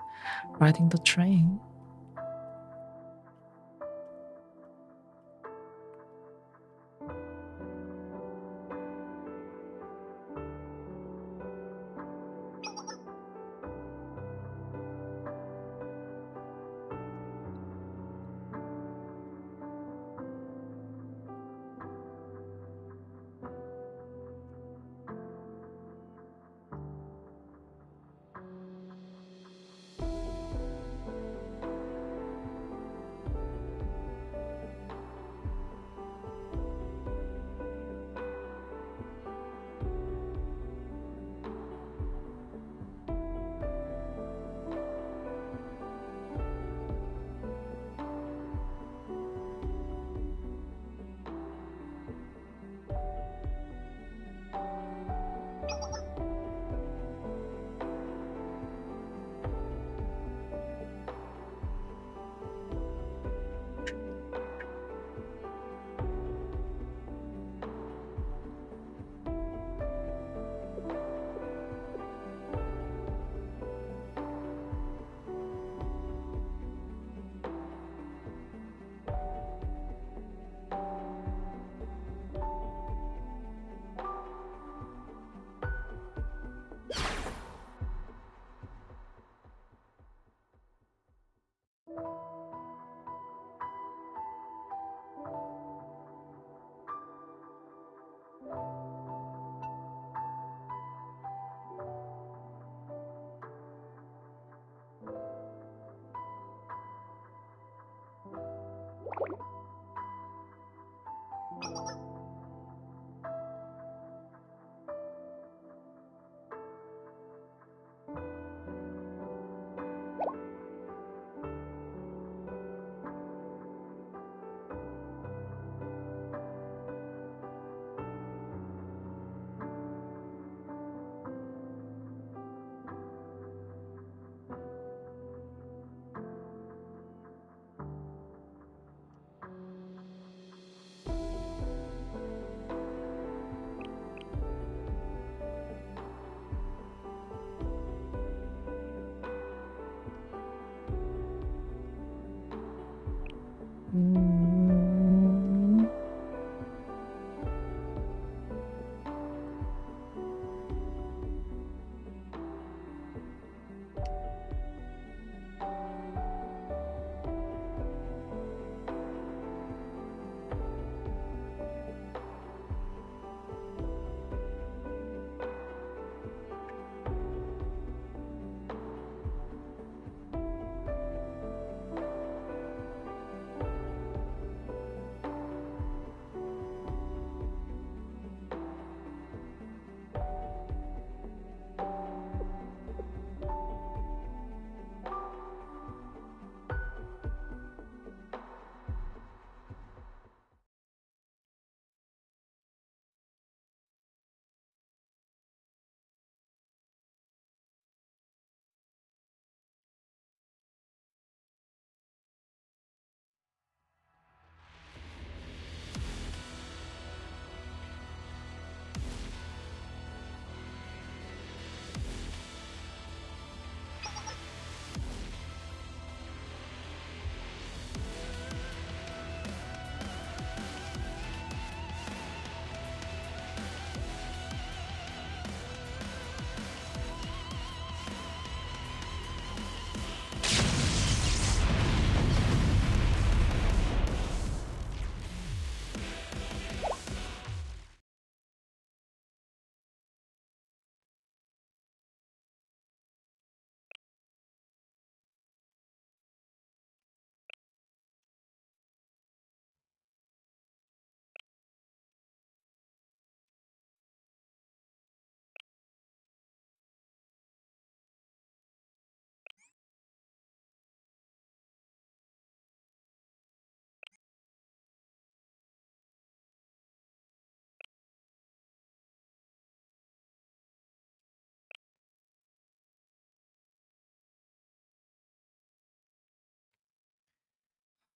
riding the train.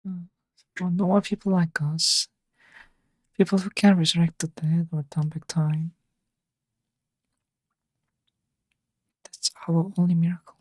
For normal people like us, people who can resurrect the dead or turn back time, that's our only miracle.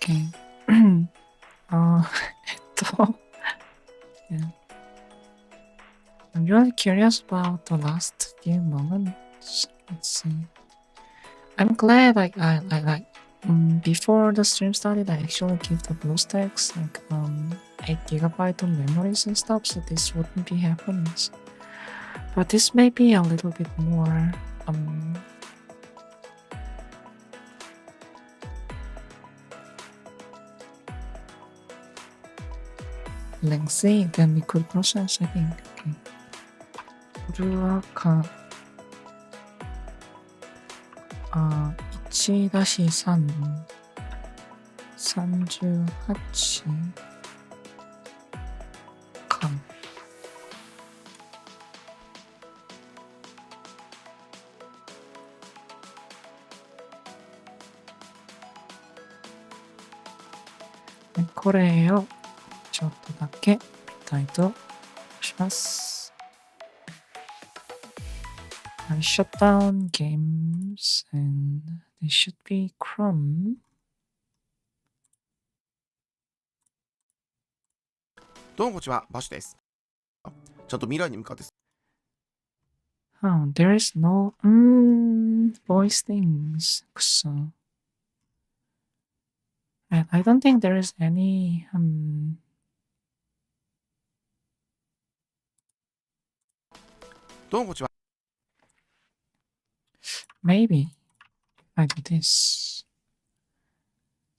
Okay. Yeah. I'm really curious about the last few moments. Let's see. I'm glad I before the stream started I actually gave the BlueStacks like 8 GB of memories and stuff, so this wouldn't be happening. But this may be a little bit more lengthy than we could process, I think. Okay. 루아카 1-3 산주 하치 칸ね、これをちょっとだけ見たいとします。I shut down games and they should be Chrome. どうもこんにちは、バッシュです。ちゃんと未来に向かって。Oh, there is no voice things. So I don't think there is any どうもこんにちは。 Maybe I do this.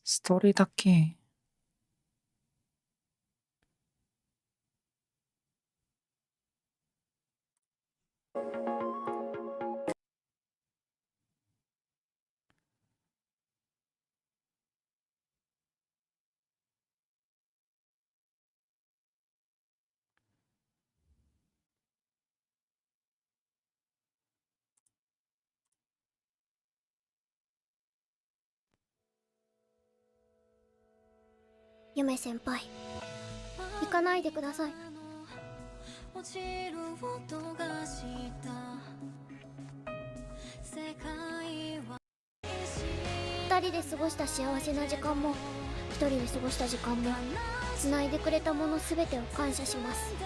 스토리だけゆめ先輩、行かないでください。2人で過ごした幸せな時間も1人で過ごした時間も繋いでくれたもの全てを感謝します。わ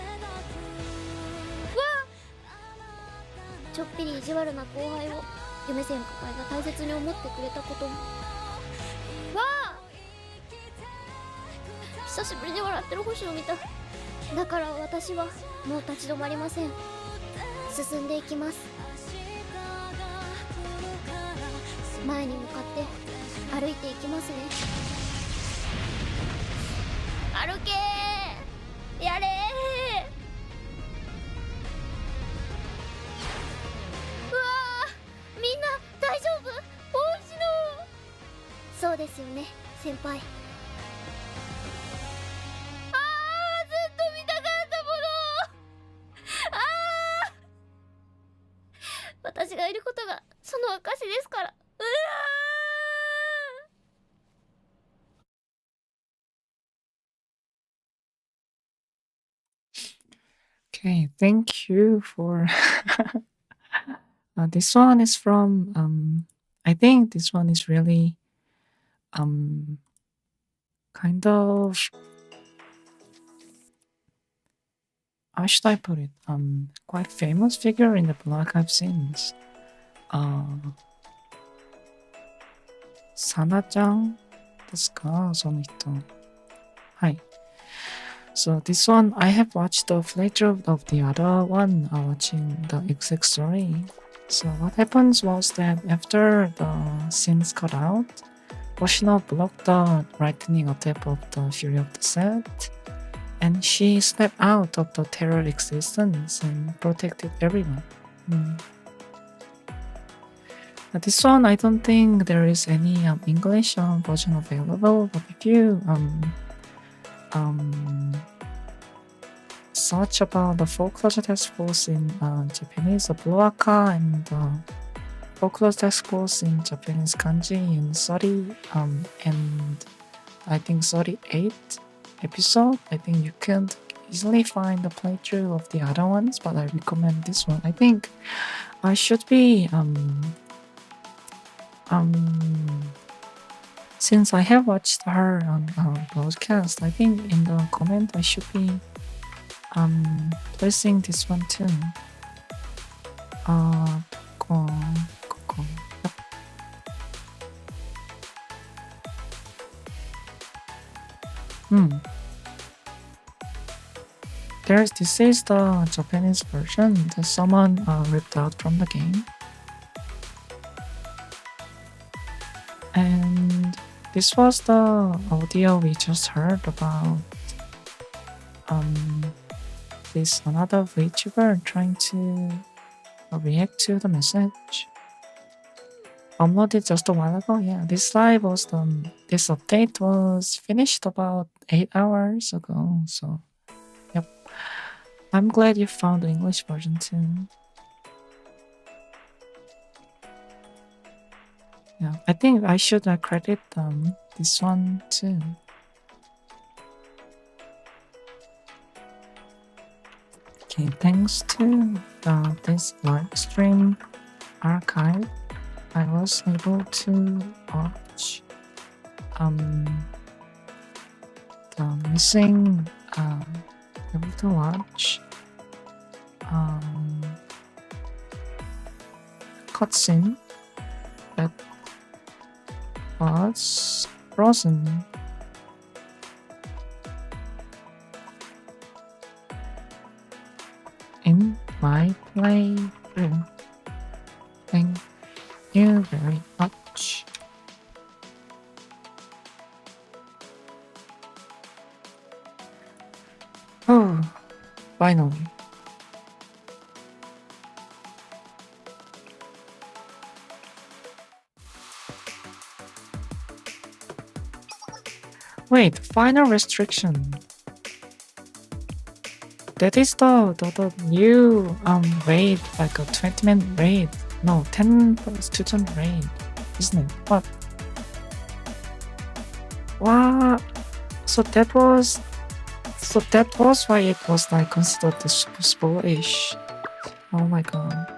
あ、ちょっぴり意地悪な後輩をゆめ先輩が大切に思ってくれたことも。わあ、久しぶりに笑ってる星を見た。だから私はもう立ち止まりません。進んでいきます。前に向かって歩いていきますね。歩けー、やれー。うわー、みんな大丈夫？大石の。そうですよね、先輩。私がいることがその証ですから。うわー。Okay, thank you for this one is from I think this one is really kind of, how should I put it? Quite famous figure in the Black I've seen. Sana-chan desu ka? その人。はい。So this one, I have watched the playthrough of the other one, watching the exact story. So what happens was that after the scenes cut out, Hoshino blocked the lightning attack of the Fury of the Set, and she stepped out of the terror existence and protected everyone. This one, I don't think there is any English version available, but if you search about the folklore task force in Japanese, Bluaka, and folklore task force in Japanese kanji in 30 and I think 38 episode, I think you can easily find the playthrough of the other ones, but I recommend this one. I think I should be Since I have watched her on our broadcast, I think in the comment I should be placing this one too. Go. Yep. This is the Japanese version that someone ripped out from the game. And this was the audio we just heard about this another VTuber trying to react to the message. Uploaded just a while ago. Yeah, this live was done. This update was finished about 8 hours ago. So, yep. I'm glad you found the English version too. Yeah, I think I should credit this one too. Okay, thanks to this live stream archive, I was able to watch the missing able to watch cutscene that was frozen. In my playthrough. Thank you very much. Oh, finally. Wait, final restriction. That is the new raid, like a 20-man raid. No, 10 student raid, isn't it? What? What? So that was why it was like considered the super spoilish. Oh my god.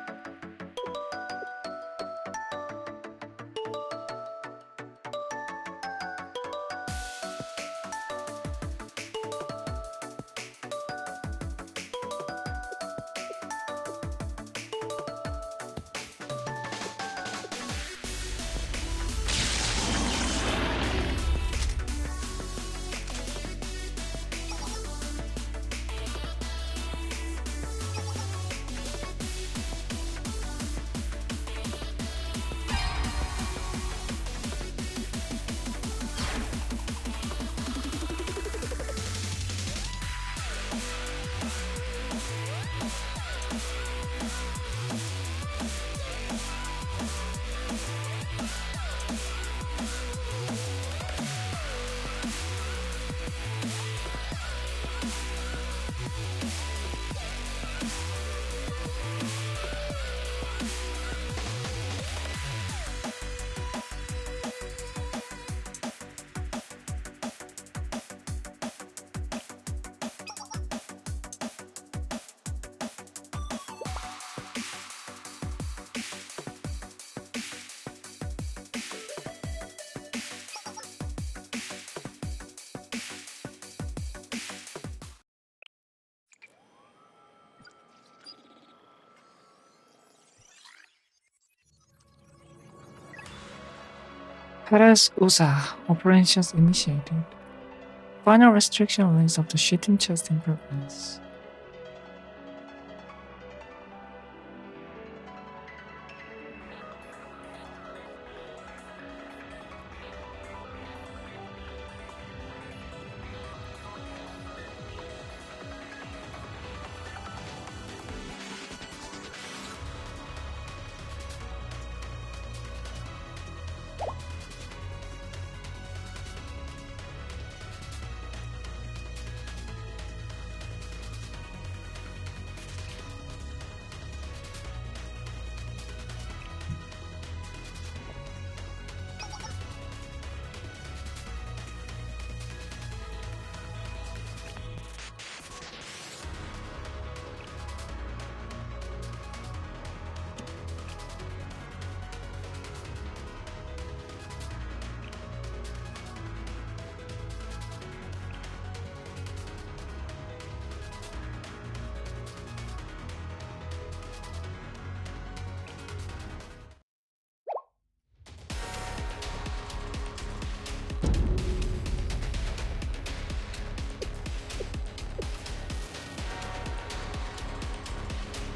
Paras USA operations initiated. Final restriction release of the shooting chest in progress.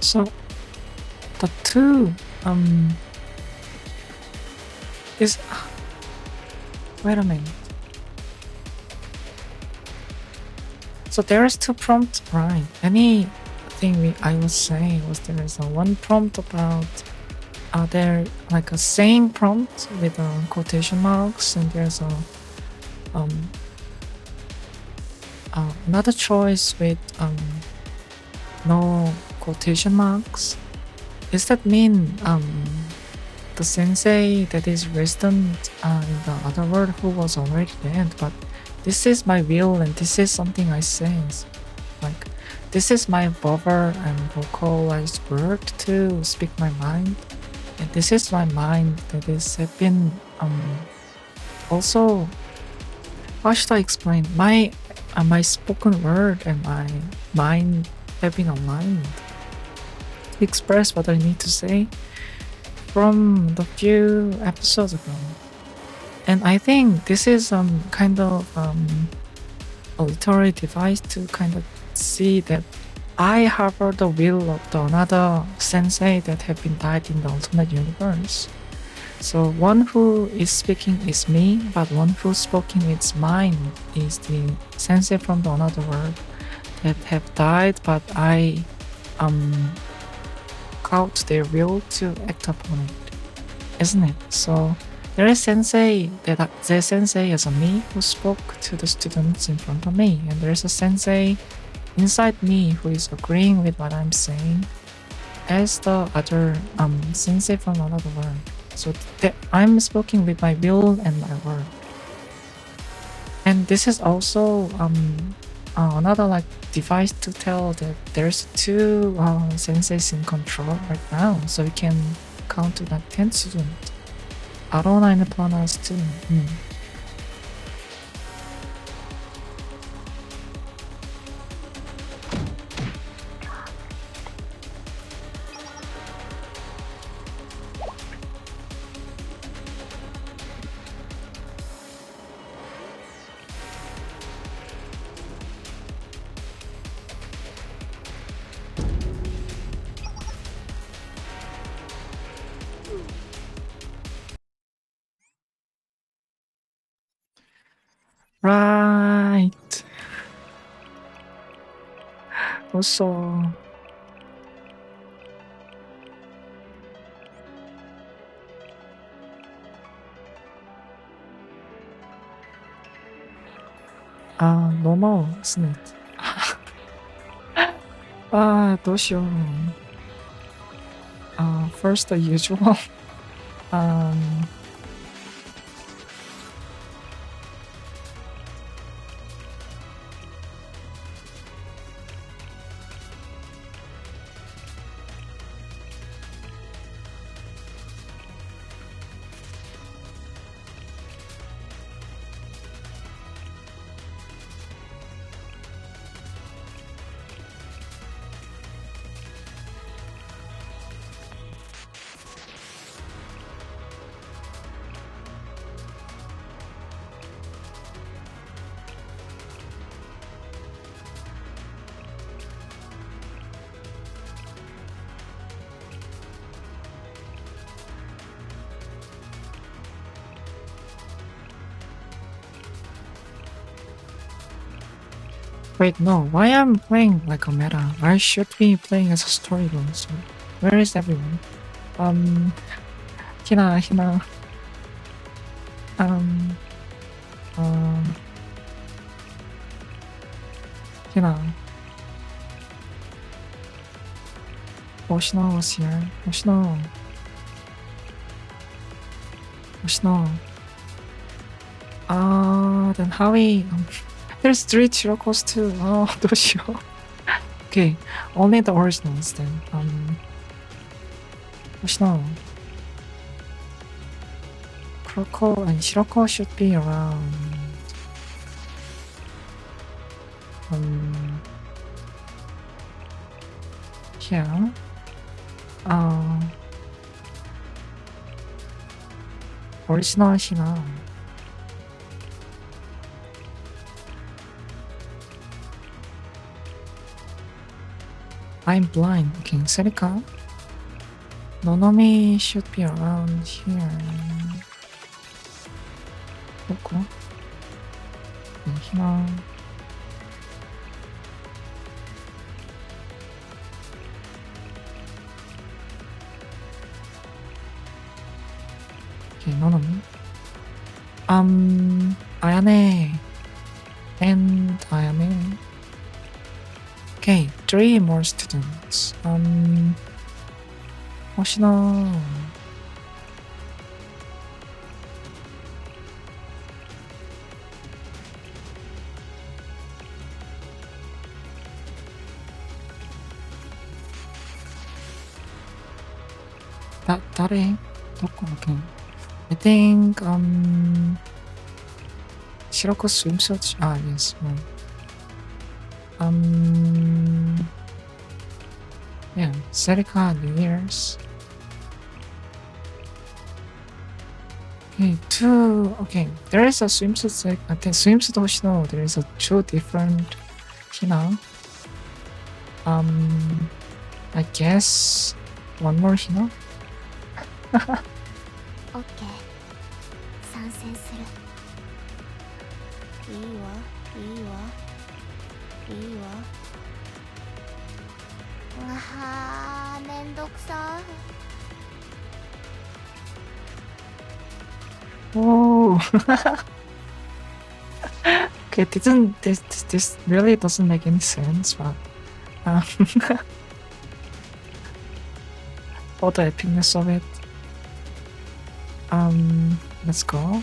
So the two is wait a minute. So there's two prompts, right? Anything I was saying was there is a one prompt about there like a saying prompt with quotation marks, and there's a another choice with no quotation marks. Does that mean the sensei that is resident in the other world who was already dead, but this is my will and this is something I sense. Like, this is my verbal and vocalized word to speak my mind. And this is my mind that is have been also, how should I explain? My spoken word and my mind have been aligned to express what I need to say from the few episodes ago. And I think this is kind of a literary device to kind of see that I harbor the will of the another sensei that have been died in the alternate universe. So one who is speaking is me, but one who's speaking is mine is the sensei from the another world that have died, but I caught their will to act upon it, isn't it? So there is sensei that the sensei is a me who spoke to the students in front of me, and there's a sensei inside me who is agreeing with what I'm saying as the other sensei from another world. So I'm speaking with my will and my word. And this is also another like device to tell that there's two senseis in control right now, so we can count to like 10 students. Arona and Planas too. Right. Also, normal, isn't it? どうしよう。First the usual. Wait, no, why I'm playing like a meta? I should be playing as a storyline, so where is everyone? Hina, Hina. Hoshino was here. Hoshino. Then Howie. There's 3 Chirocos too. Oh, どうしよう. Okay, only the originals then. Hoshino. Kuroko and Shiroko should be around. Here. Original Shina. I'm blind. Okay, Serika. Nonomi should be around here. Coco. And Hina. Okay, Nonomi. Ayane. And Ayane. Okay, 3 more students. Hoshino. Dare? Doko? Okay. I think, Shiroko swimsuit? Ah, yes, right. Yeah, Serika, New Year's. Okay, okay, there is a swimsuit, I think swimsuit Hoshino, there is a 2 different Hina. I guess 1 more Hina? オッケー参戦する。いいわいいわいいわ。あはーめんどくさ。 Oh. Okay, this really doesn't make any sense, but for the epicness of it. Let's go.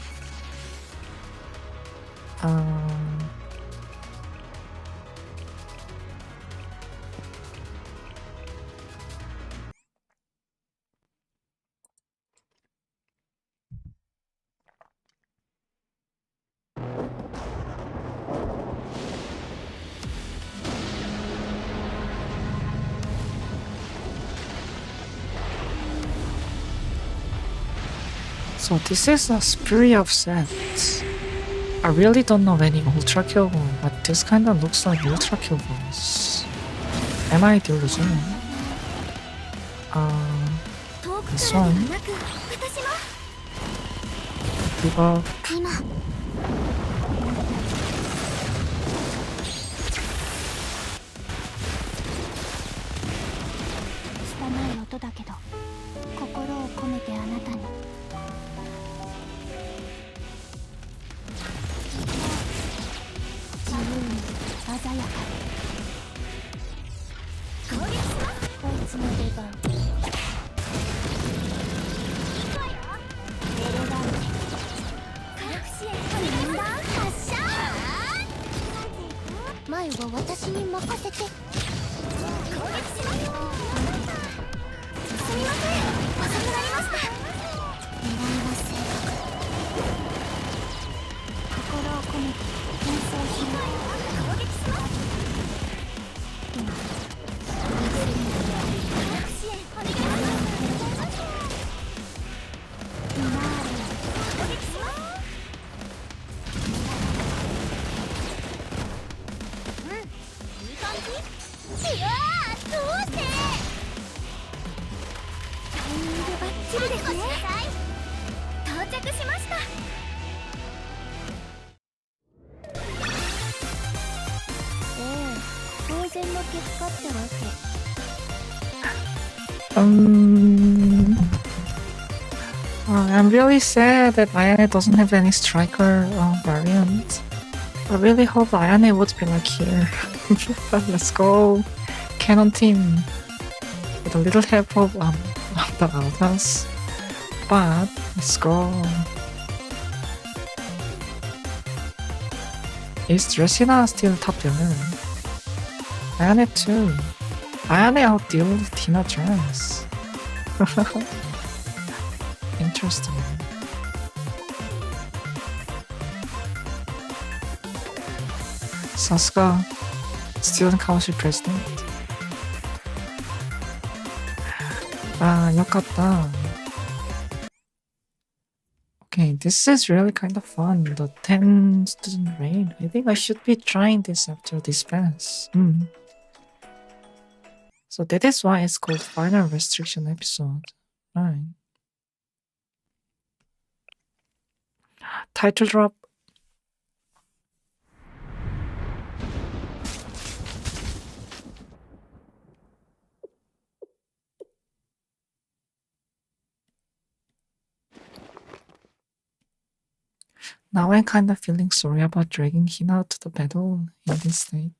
So this is a spree of sets. I really don't know any ultra kill ball, but this kinda looks like ultra kill balls. Am I delusional? This one. Debuff. 拙い音だけど心を込めてあなたに。自由に鮮やかに。こいつの出番。エレガンテ。分断発射。前は私に任せて。攻撃します。すみません、遅くなりました。狙いは正確。心を込めて転送する。攻撃します。支援お願いします。フィナーレ攻撃します。いい感じ。いやー、どうして。タイミングバッチリですね。到着しました。当然の結果ってわけ。I'm really sad that Ayane doesn't have any striker variant. I really hope Ayane would be like here. But let's go. Cannon team. With a little help of the others. But let's go. Is Dressina still top villain? Ayane too. Ayane outdueled Tina Dress. Interesting. Sasuke, student council president. Yokata. Okay, this is really kind of fun. The 10 student raid. I think I should be trying this after this pass. So that is why it's called final restriction episode, right? Title drop. Now I'm kind of feeling sorry about dragging Hina to the battle in this state.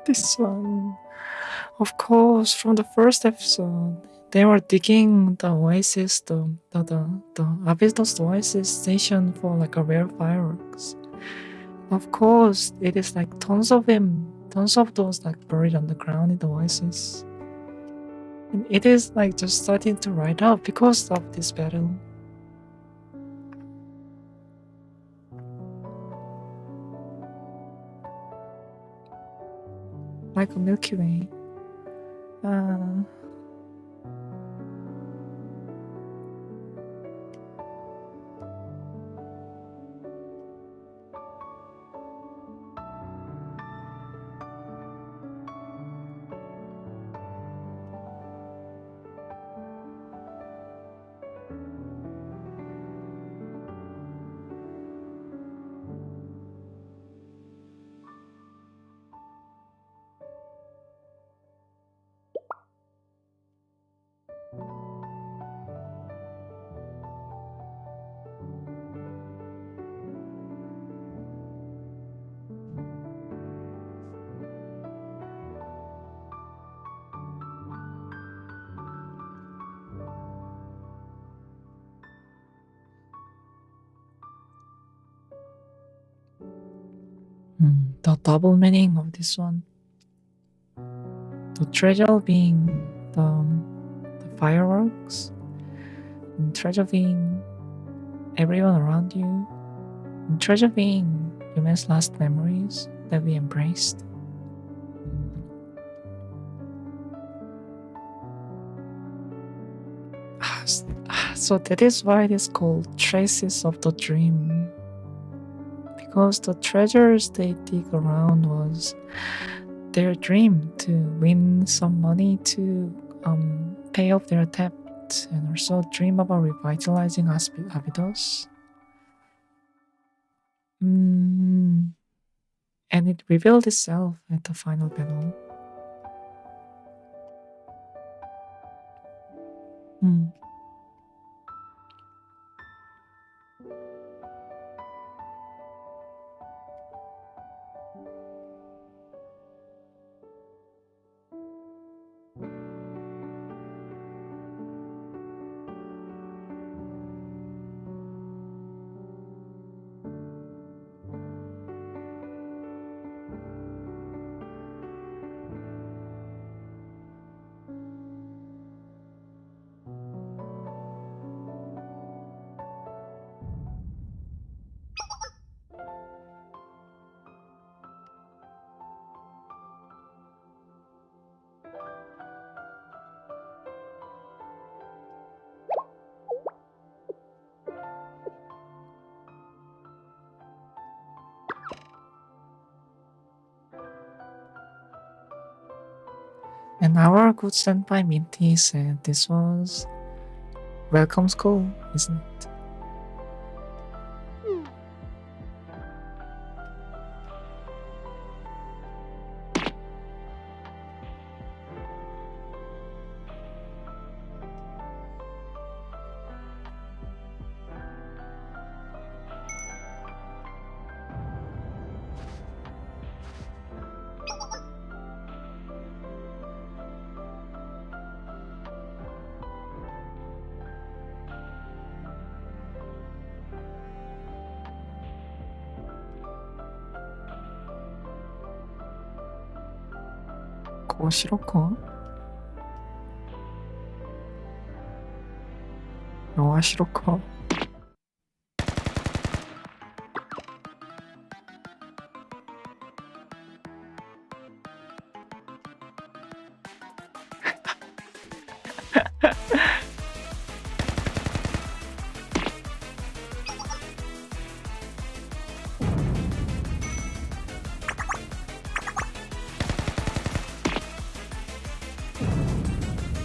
This one. Of course, from the first episode, they were digging the oasis, the Abydos oasis station for like a rare fireworks. Of course, it is like tons of those like buried underground in the oasis. And it is like just starting to rise up because of this battle. Like a Milky Way. The double meaning of this one. The treasure being the fireworks, and treasure being everyone around you, and treasure being humans' last memories that we embraced. So that is why it is called Traces of the Dream. Because the treasures they dig around was their dream to win some money to pay off their debt and also dream about revitalizing Abydos. And it revealed itself at the final battle. And our good senpai Minty said this was welcome school, isn't it? 고시로코 요아시로코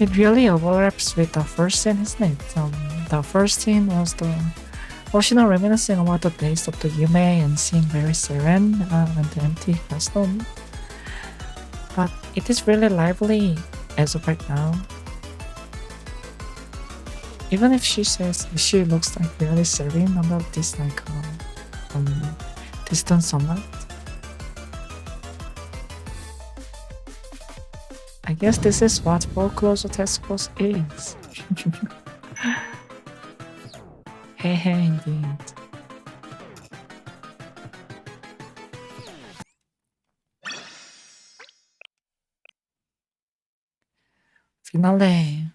It really overlaps with the first scene, isn't it? The first scene was the Oshino reminiscing about the days of the Yume and seeing very serene and the empty classroom. But it is really lively as of right now. Even if she says she looks like really serene about this distant sunlight. I guess this is what foreclosure task force is. Hey, indeed. Finale.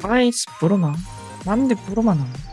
Why is Buruma? 난데 Buruma 나와?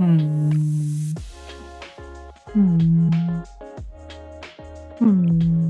Hmm. Hmm. Hmm.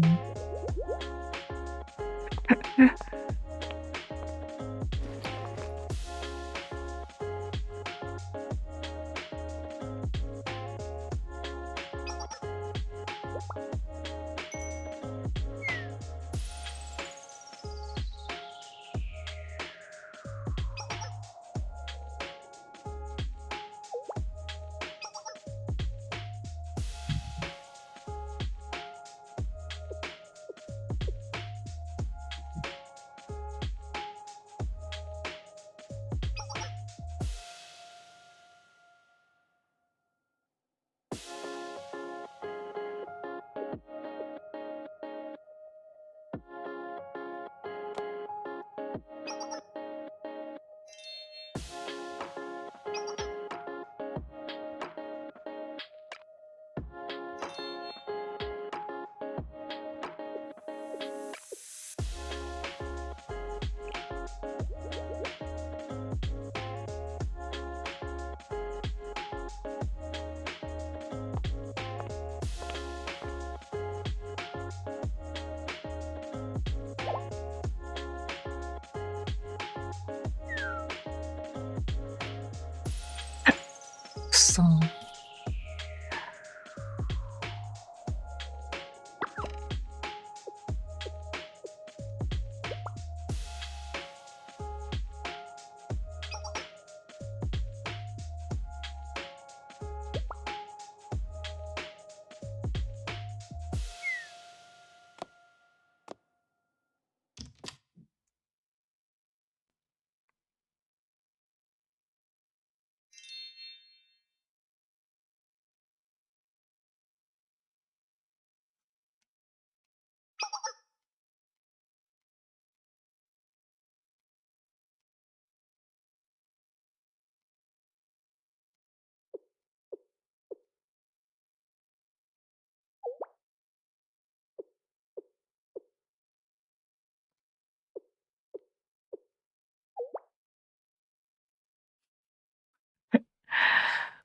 없어.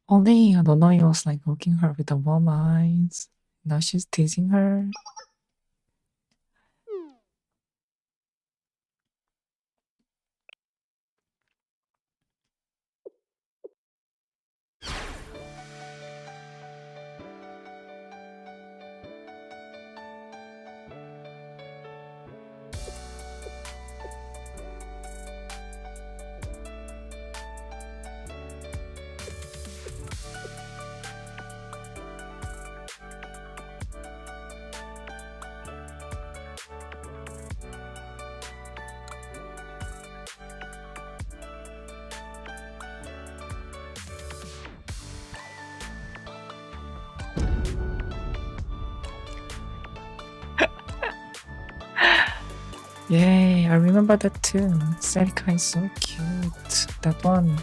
Only Nonoi was like looking her with the warm eyes. Now she's teasing her. Yay, I remember that too. Serika is so cute. That one.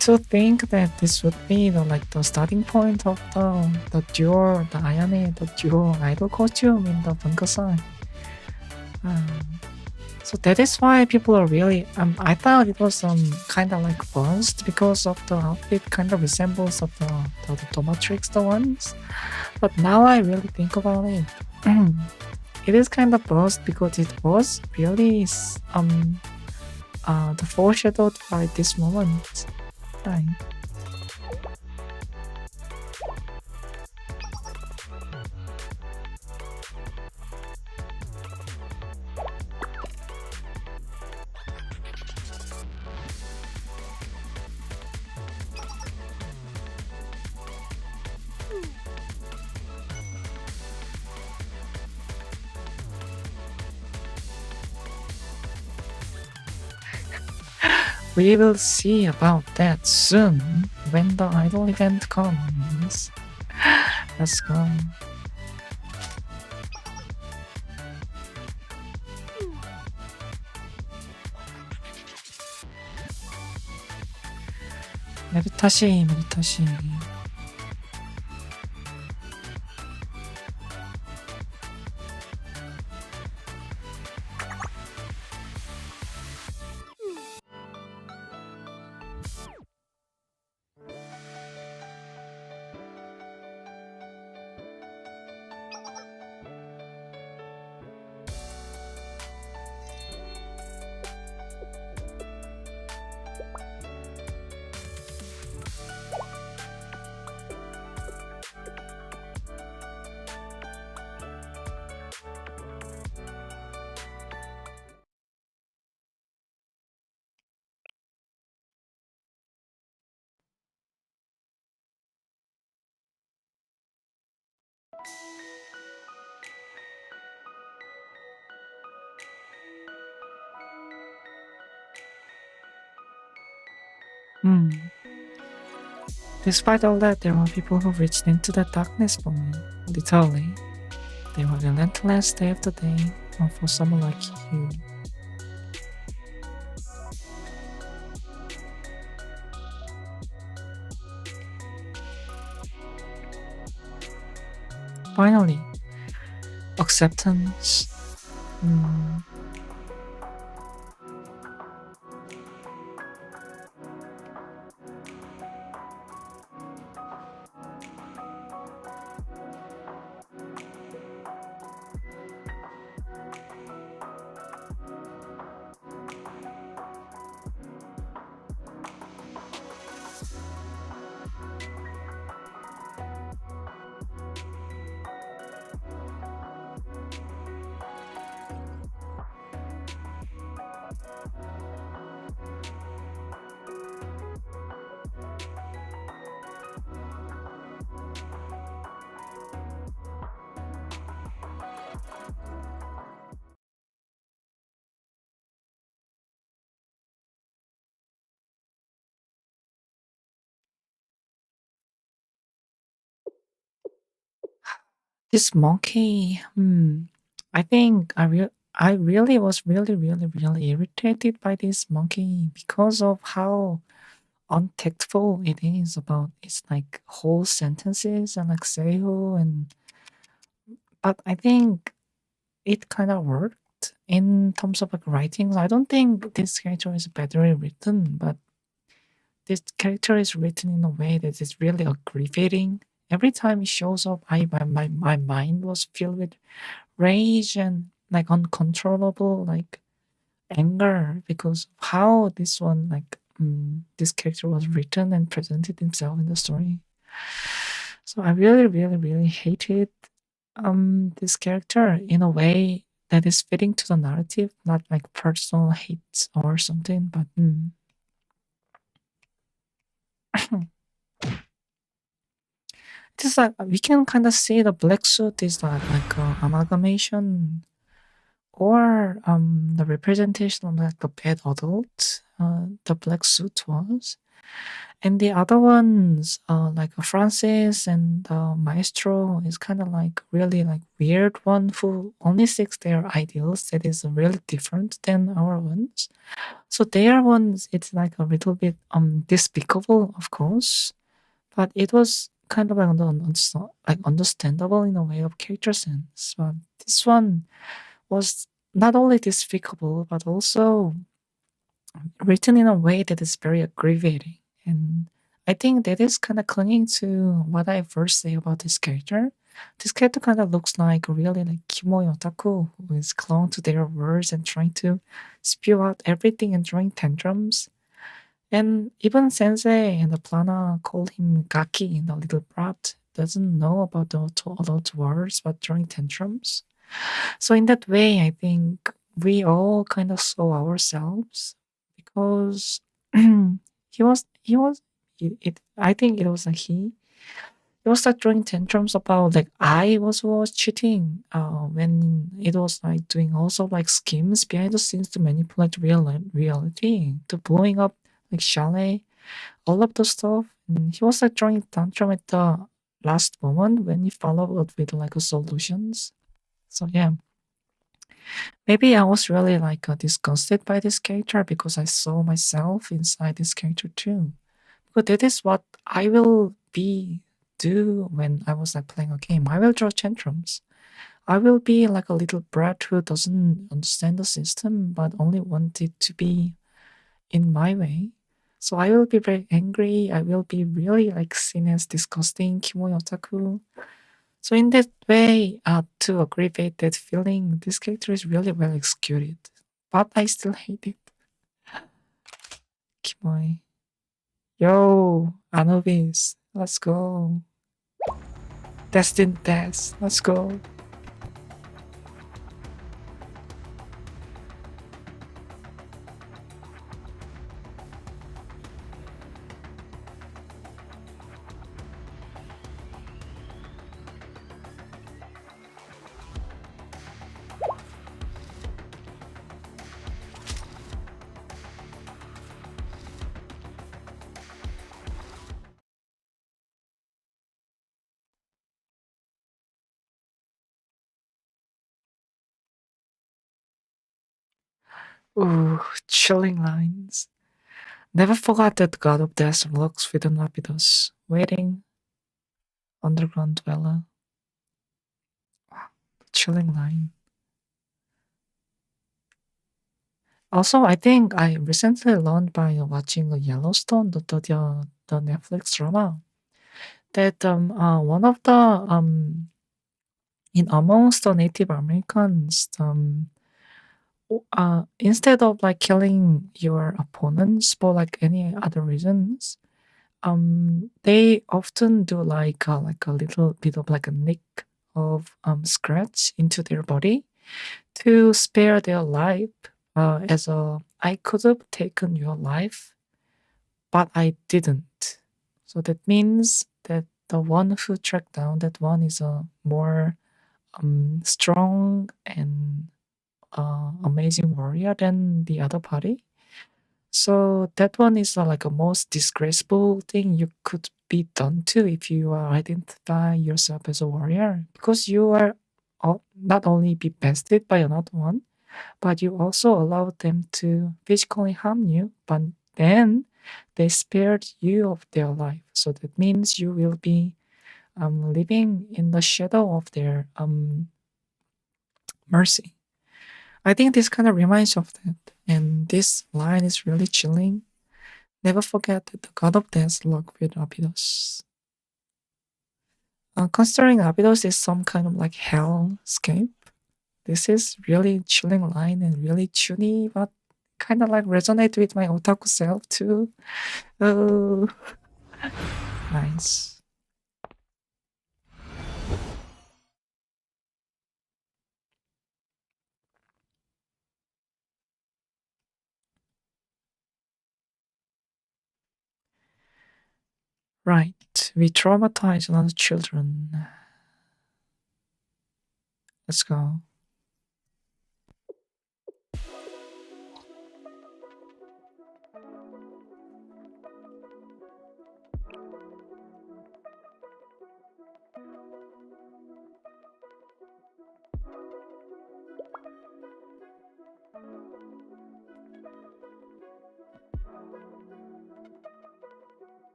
To think that this would be the starting point of the dual, the Ayane, the dual idol costume in the Bunkusai. So that is why people are really I thought it was kind of like burst because of the outfit kind of resembles of the domatrix the ones. But now I really think about it. It is kind of burst because it was really the foreshadowed by this moment. Right. We will see about that soon when the idol event comes. Let's go. 메리타시. Despite all that, there were people who reached into the darkness for me. Literally. They were relentless day after day, or for someone like you. Finally, acceptance. This monkey, I think I really was really irritated by this monkey because of how untactful it is about its like whole sentences and like seiho and but I think it kind of worked in terms of like writings. I don't think this character is badly written, but this character is written in a way that is really aggravating. Every time he shows up, my mind was filled with rage and like uncontrollable like anger because of how this one like this character was written and presented himself in the story. So I really hated this character in a way that is fitting to the narrative, not like personal hate or something, but just like we can kind of see the black suit is like a amalgamation or the representation of like the bad adult the black suit was. And the other ones, like Francis and Maestro, is kind of like really like weird one who only seeks their ideals that is really different than our ones. So their ones, it's like a little bit despicable, of course, but it was kind of like, like understandable in a way of character sense. But this one was not only despicable but also written in a way that is very aggravating. And I think that is kind of clinging to what I first say about this character. This character kind of looks like really like Kimoy Otaku who is clung to their words and trying to spew out everything and throwing tantrums. And even Sensei and the Plana call him Gaki, the little brat, doesn't know about the adult words but throwing tantrums. So in that way, I think we all kind of saw ourselves because he was I think it was like he was like throwing tantrums about like I was cheating when it was like doing also like schemes behind the scenes to manipulate reality to blowing up like chalet, all of the stuff. And he was like throwing tantrum at the last moment when he followed up with like a solutions. So yeah, maybe I was really like disgusted by this character because I saw myself inside this character too. But that is what I will be do when I was like playing a game. I will draw tantrums. I will be like a little brat who doesn't understand the system but only want it to be in my way. So I will be very angry. I will be really like seen as disgusting Kimoy otaku. So in that way, to aggravate that feeling, this character is really well executed. But I still hate it. Kimoy. Yo, Anubis, let's go. Destined Death, let's go. Ooh, chilling lines. Never forgot that God of Death lurks within Lapidus, waiting, underground dweller. Chilling line. Also, I think I recently learned by watching Yellowstone, the Netflix drama, that one of the in amongst the Native Americans, instead of like killing your opponents for like any other reasons, they often do like a little bit of like a nick of scratch into their body to spare their life. As a I could have taken your life, but I didn't. So that means that the one who tracked down that one is a more strong and amazing warrior than the other party. So that one is like a most disgraceful thing you could be done to if you identify yourself as a warrior, because you are not only be bested by another one, but you also allow them to physically harm you, but then they spared you of their life. So that means you will be living in the shadow of their mercy. I think this kind of reminds of that. And this line is really chilling. Never forget that the god of death locked with Abydos. Considering Abydos is some kind of like hellscape, this is really chilling line and really tuney, but kind of like resonate with my otaku self too. Oh, nice. Right, we traumatize another children. Let's go.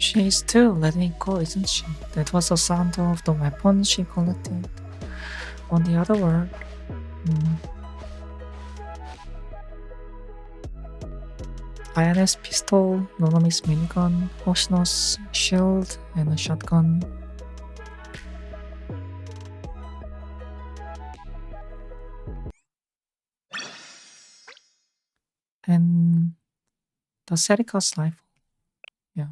She's still letting it go, isn't she? That was the sound of the weapon she collected. On the other word, INS pistol, Nonomi's minigun, Hoshino's shield, and a shotgun. And the SACHIKO's rifle. Yeah.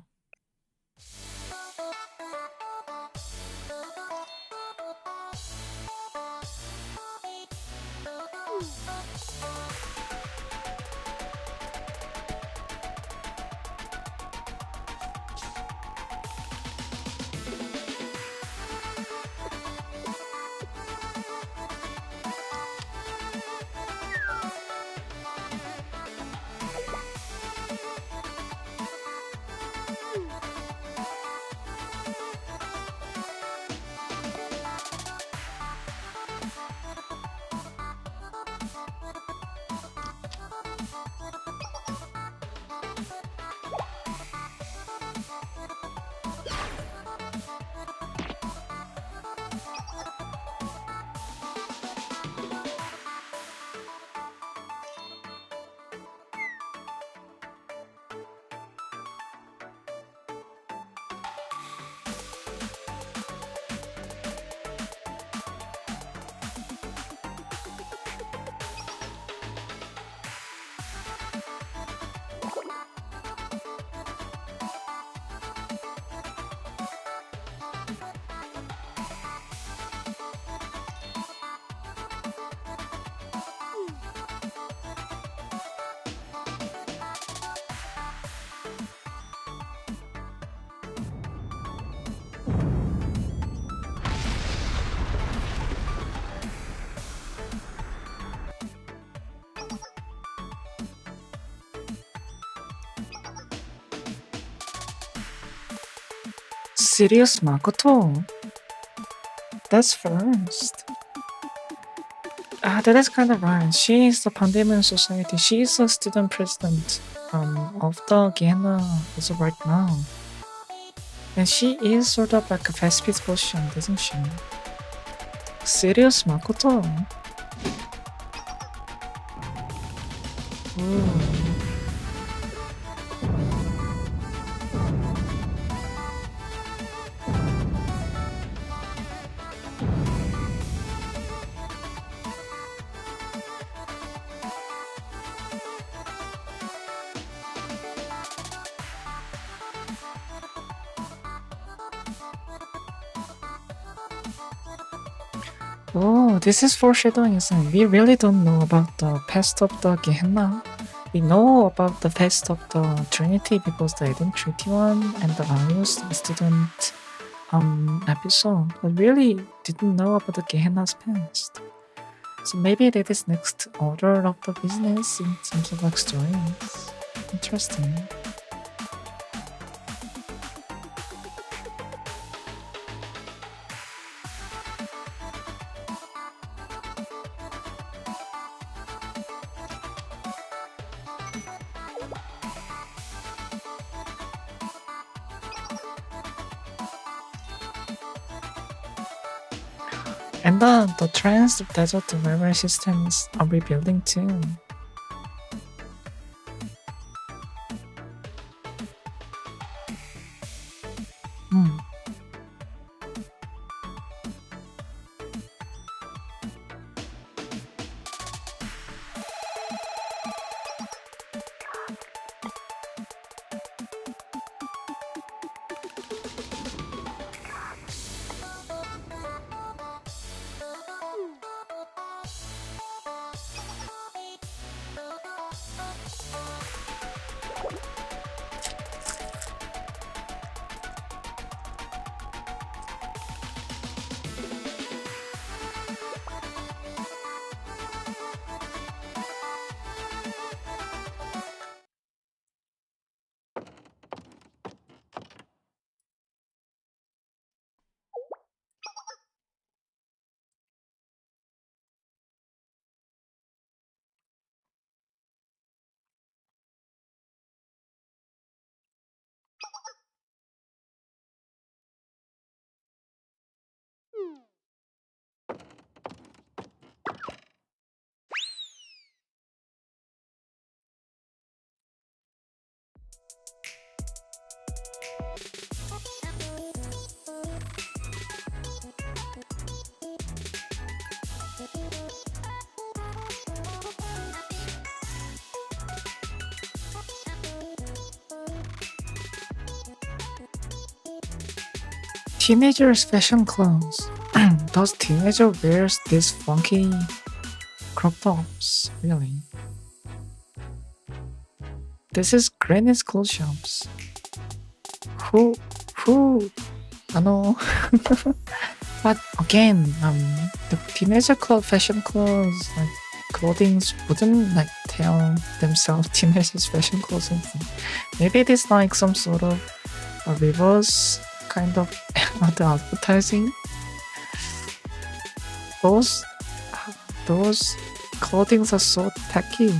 Serious Makoto? That's first. That is kind of right. She is the Pandemic Society. She is the student president of the Gehenna as of right now. And she is sort of like a fast-paced position, doesn't she? Serious Makoto? Ooh. Oh, this is foreshadowing, isn't it? We really don't know about the past of the Gehenna. We know about the past of the Trinity because the Eden Treaty one and the various student episode, but really didn't know about the Gehenna's past. So maybe that is next order of the business in terms of like stories. Interesting. And the trans desert delivery systems are rebuilding too. Hmm. Teenagers' fashion clothes. Does teenager wears these funky crop tops? Really? This is Granny's clothes shops. Who? I know. But again, the teenager fashion clothes, like clothings, wouldn't like tell themselves teenagers fashion clothes. Maybe it is like some sort of a reverse kind of the advertising. Those clothings are so tacky.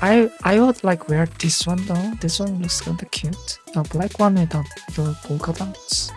I would like wear this one though. This one looks kinda cute. The black one with the polka dots.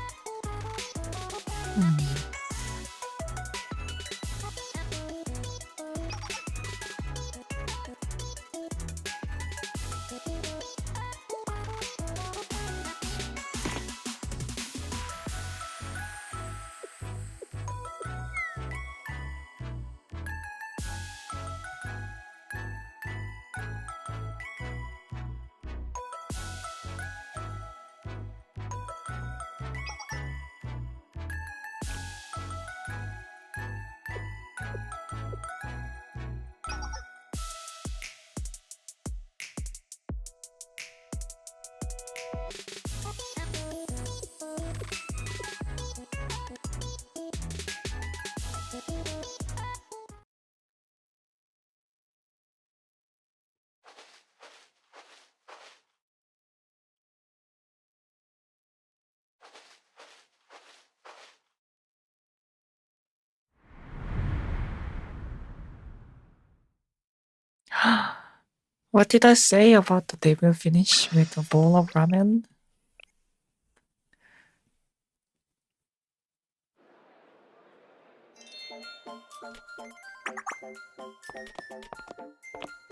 What did I say about the they will finish with a bowl of ramen?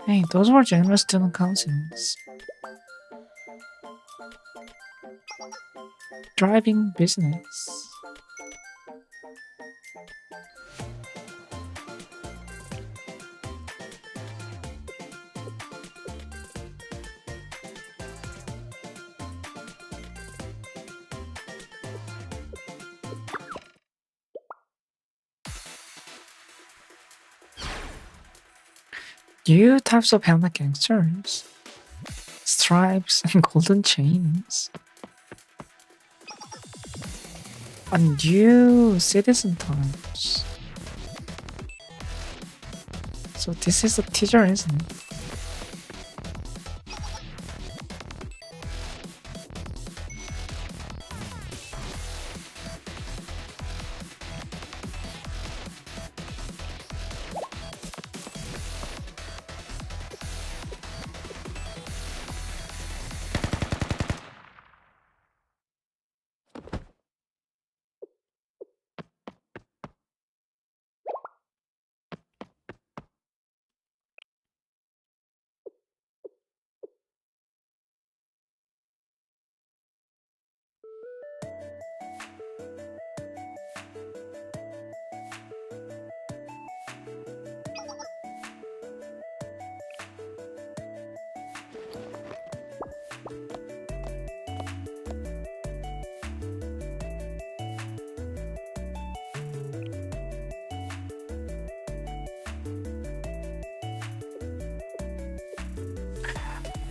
Hey, those were generous student councils. Driving business. New types of henna gangsters. Stripes and golden chains. A new citizen types. So this is a teaser, isn't it?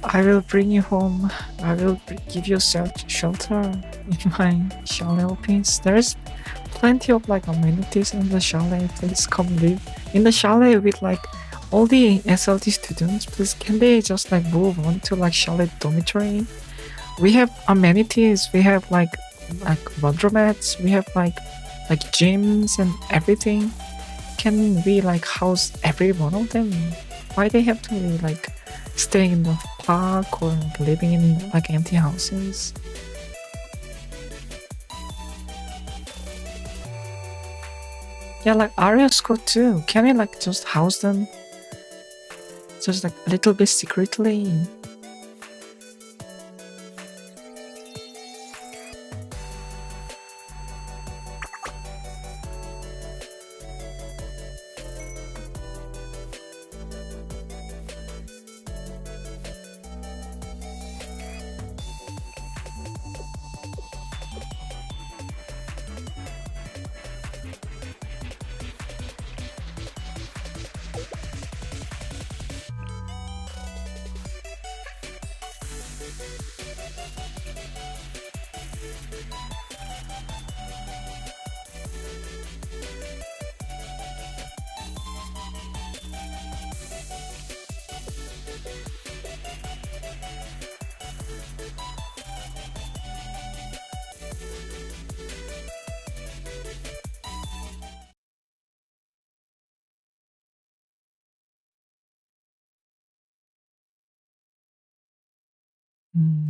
I will bring you home. I will give you shelter in my chalet office. There's plenty of like amenities in the chalet. Please come live in the chalet with like all the SLT students. Please, can they just like move on to like chalet dormitory? We have amenities. We have like laundromats. We have like gyms and everything. Can we like house every one of them? Why they have to like stay in the park or living in like empty houses? Yeah, like Aria School too. Can we like just house them just like a little bit secretly?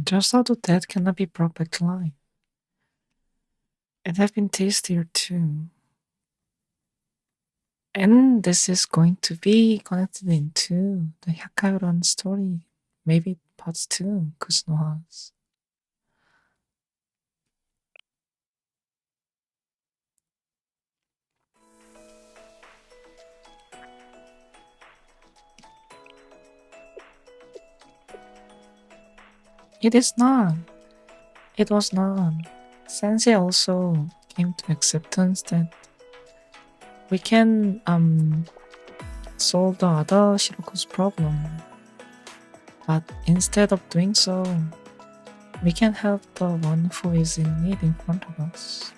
Just how the dead cannot be brought back to life. It have been tastier too. And this is going to be connected into the Hyakairon story. Maybe parts 2, Kusunoha's. It is not. It was not. Sensei also came to acceptance that we can solve the other Shiroko's problem. But instead of doing so, we can help the one who is in need in front of us.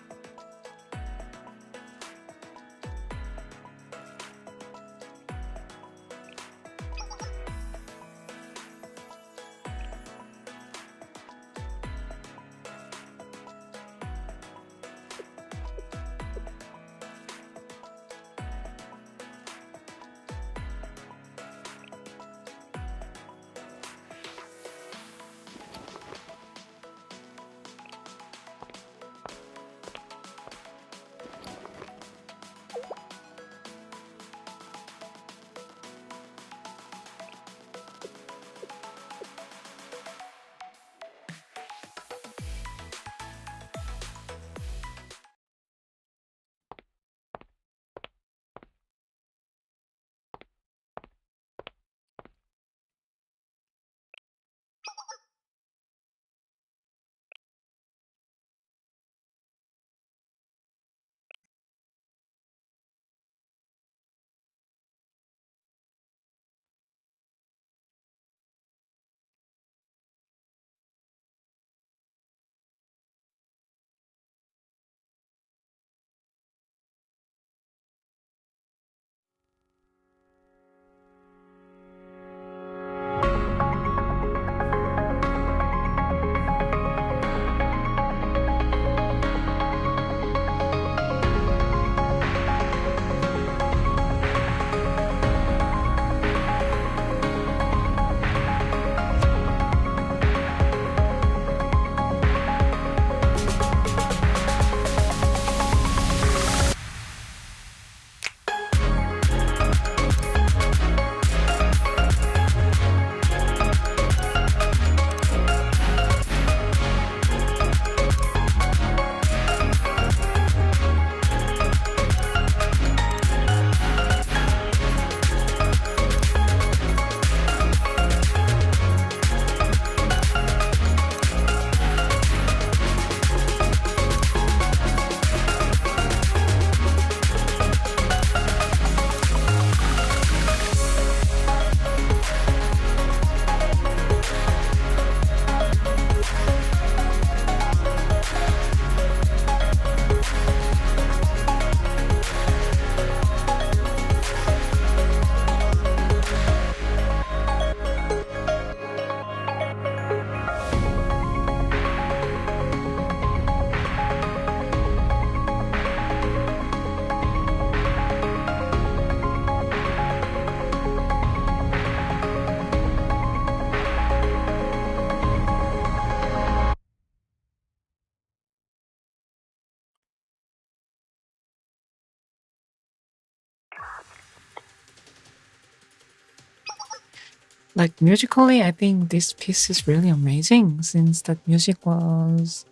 like musically, I think this piece is really amazing since that music was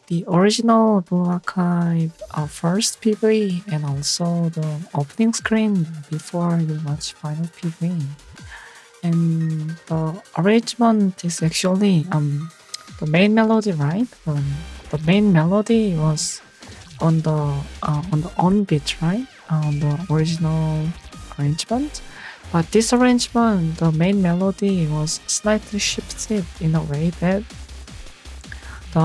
the original Blue Archive first PV and also the opening screen before you watch final PV. And the arrangement is actually the main melody, right? The main melody was on the on beat, right? On the original arrangement. But this arrangement, the main melody was slightly shifted in a way that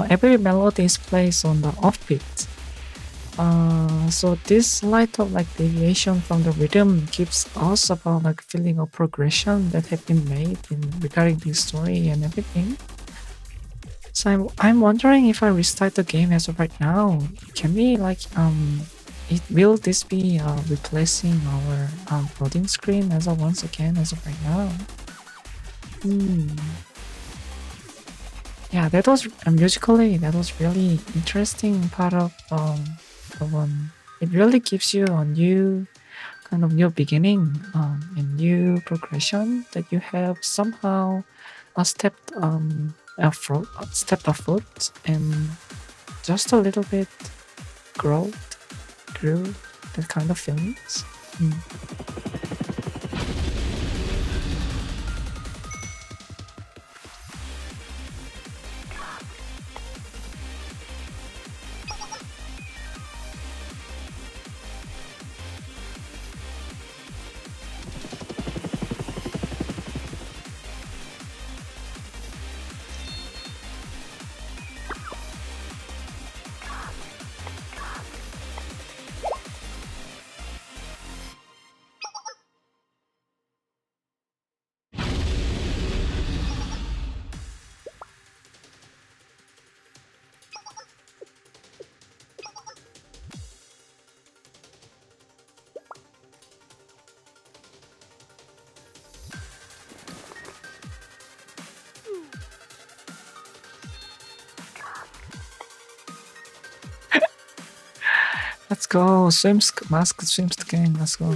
every melody is placed on the offbeat. So this slight of like deviation from the rhythm gives us about like feeling of progression that have been made in regarding this story and everything. So I'm wondering if I restart the game as of right now, can we like will this be replacing our loading screen as of once again as of right now? Yeah, that was musically that was really interesting part of the one. It really gives you a new kind of new beginning and new progression that you have somehow stepped a foot and just a little bit grew that kind of feelings. Let's go, mask swimsk game, let's go.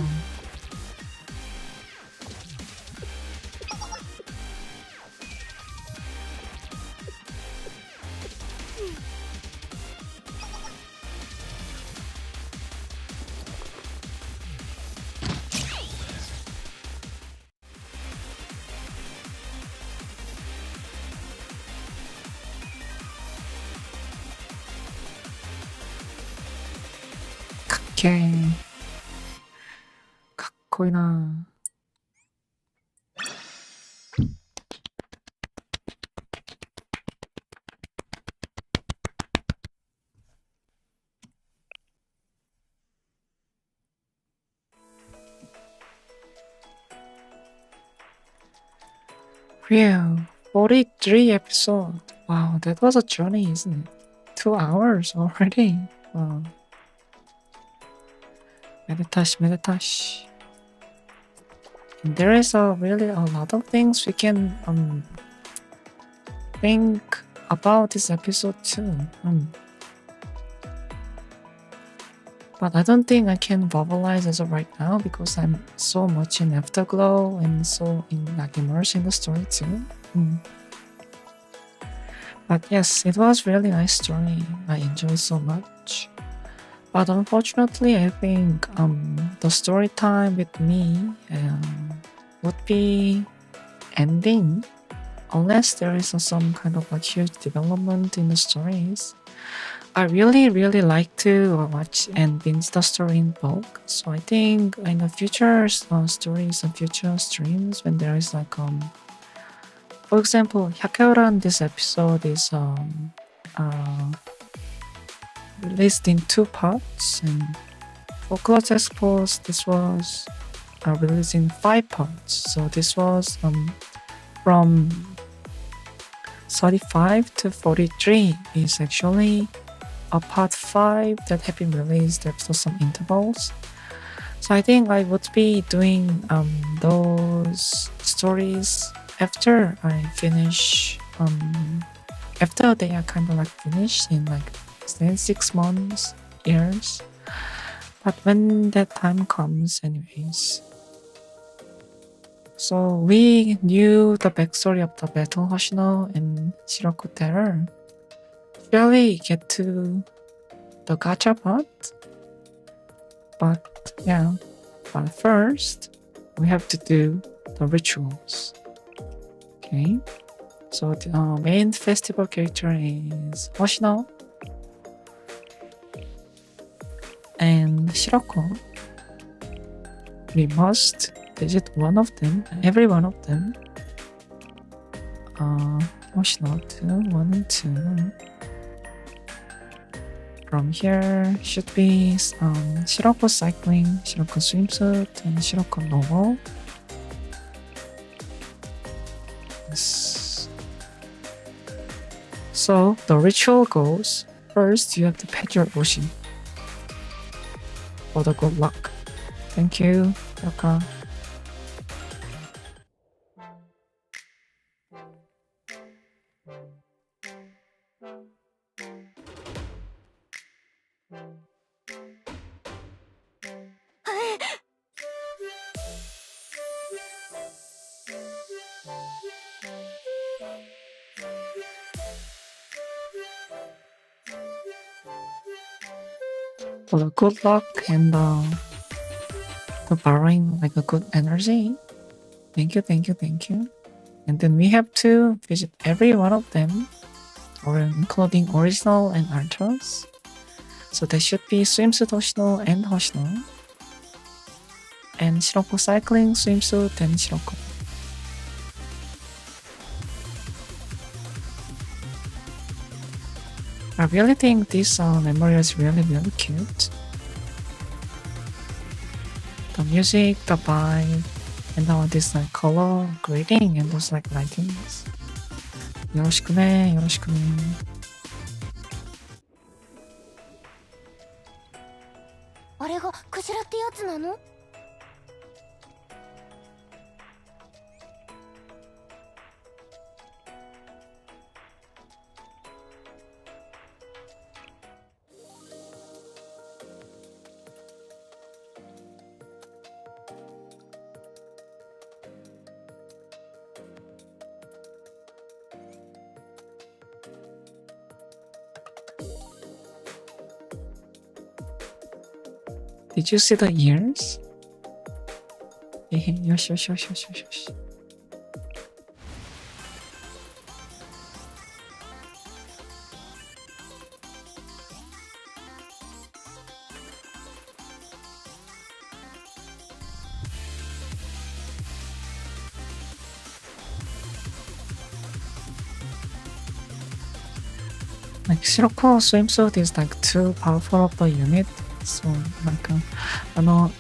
Okay. かっこいいな。Phew, 43 episode. Wow, that was a journey, isn't it? 2 hours already. Wow. Meditash. And there is really a lot of things we can think about this episode too. But I don't think I can verbalize as of right now because I'm so much in afterglow and so like immersed in the story too. But yes, it was really nice story. I enjoyed so much. But unfortunately, I think the story time with me would be ending unless there is some kind of like huge development in the stories. I really like to watch and binge the story in bulk. So I think in the future stories and future streams when there is like for example, Hyakuran this episode is released in 2 parts, and for Close Expos this was released in 5 parts. So this was from 35 to 43 is actually a part 5 that have been released after some intervals. So I think I would be doing those stories after I finish after they are kind of like finished in like 6 months, years. But when that time comes anyways. So we knew the backstory of the battle Hoshino and Shiroko Terror. Shall we get to the gacha part? But yeah, but first we have to do the rituals. Okay, so the main festival character is Hoshino and Shiroko. We must visit one of them, every one of them. Hoshino 2, 1 and 2. From here should be Shiroko cycling, Shiroko swimsuit, and Shiroko normal. Yes. So the ritual goes, first you have to pet your Oshi for the good luck. Thank you, Yoka. For the good luck and the borrowing like a good energy. Thank you, thank you, thank you. And then we have to visit every one of them, or including original and alters. So there should be swimsuit Hoshino and Hoshino, and Shiroko cycling, swimsuit, and Shiroko. I really think this memorial is really cute. The music, the vibe, and all this like color grading and those like lightings. 요로시쿠네, 요로시쿠네.あれがクジラってやつなの？Did you see the ears? Yosh, yosh, yosh, yosh, yosh, yosh. Like Shiroko swimsuit is like too powerful of the unit. So なんか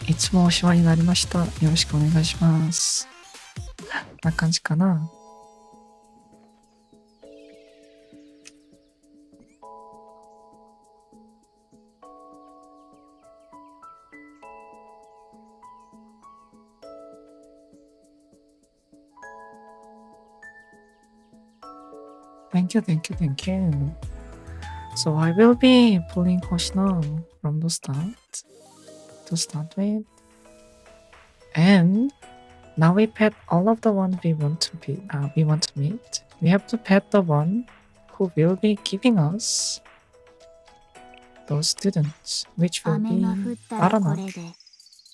いつもお世話になりました。よろしくお願いします。な感じかな。Thank you, thank you, thank you. So I will be pulling Hoshino from the start to start with. And now we pet all of the ones we want to meet. We have to pet the one who will be giving us those students, which will 雨 be が降ったらこ Arana. れで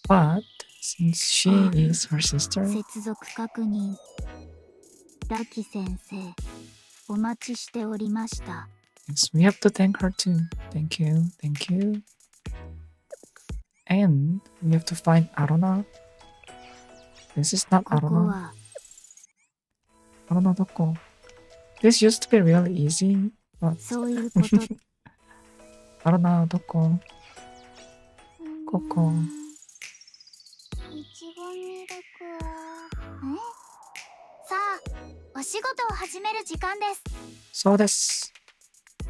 But since she is her sister, 接続確認。ラキ先生、お待ちしておりました。 yes, we have to thank her too. Thank you, thank you. And we have to find Arana. This is not ここ Arana. は Arana doko. This used to be really easy, but そういうことで Arana doko. ここ。一番ミルクはさあ、お仕事を始める時間です。そうです。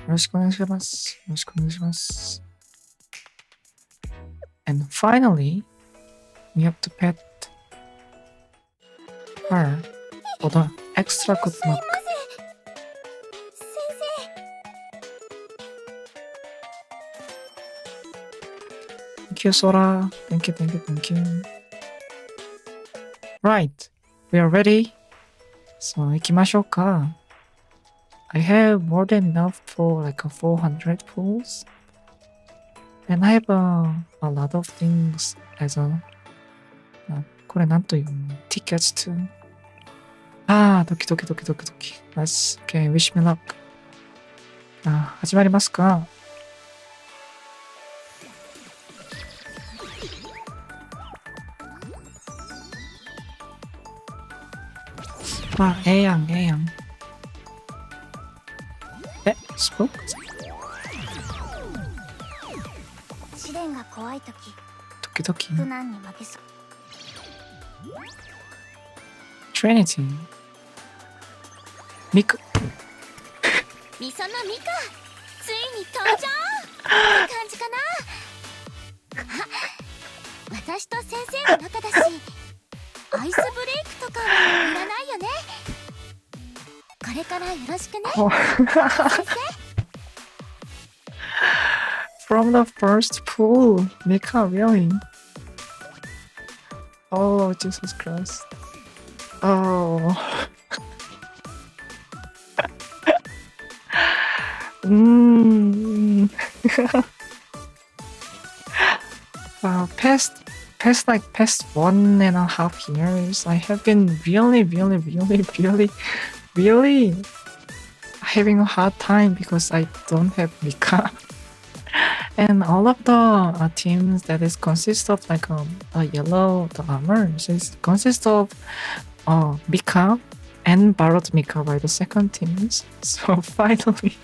よろしくお願いします。よろしくお願いします。And finally, we have to pet her for the extra good luck. 先 Thank you, Sora. Thank you, thank you, thank you. Right. We are ready. So 行きましょうか。I have more than enough for like 400 pools. And I have a lot of things as a これなんというの Tickets to ドキドキドキドキドキ Let's okay, wish me luck. 始まりますか。ええやん、ええやん。スポーク試練が怖い時、時々。苦難に負けそう。Trinity。ミク。みそのミカ、ついに登場って感じかな。私と先生の仲だし、アイスブレイクとかはいらないよね。これからよろしくね。先生。From the first pool, Mika, really? Oh, Jesus Christ. Oh. Wow, past 1.5 years, I have been really having a hard time because I don't have Mika. And all of the teams that is consist of like yellow the armors is consist of Mika and borrowed Mika by the second teams. So finally,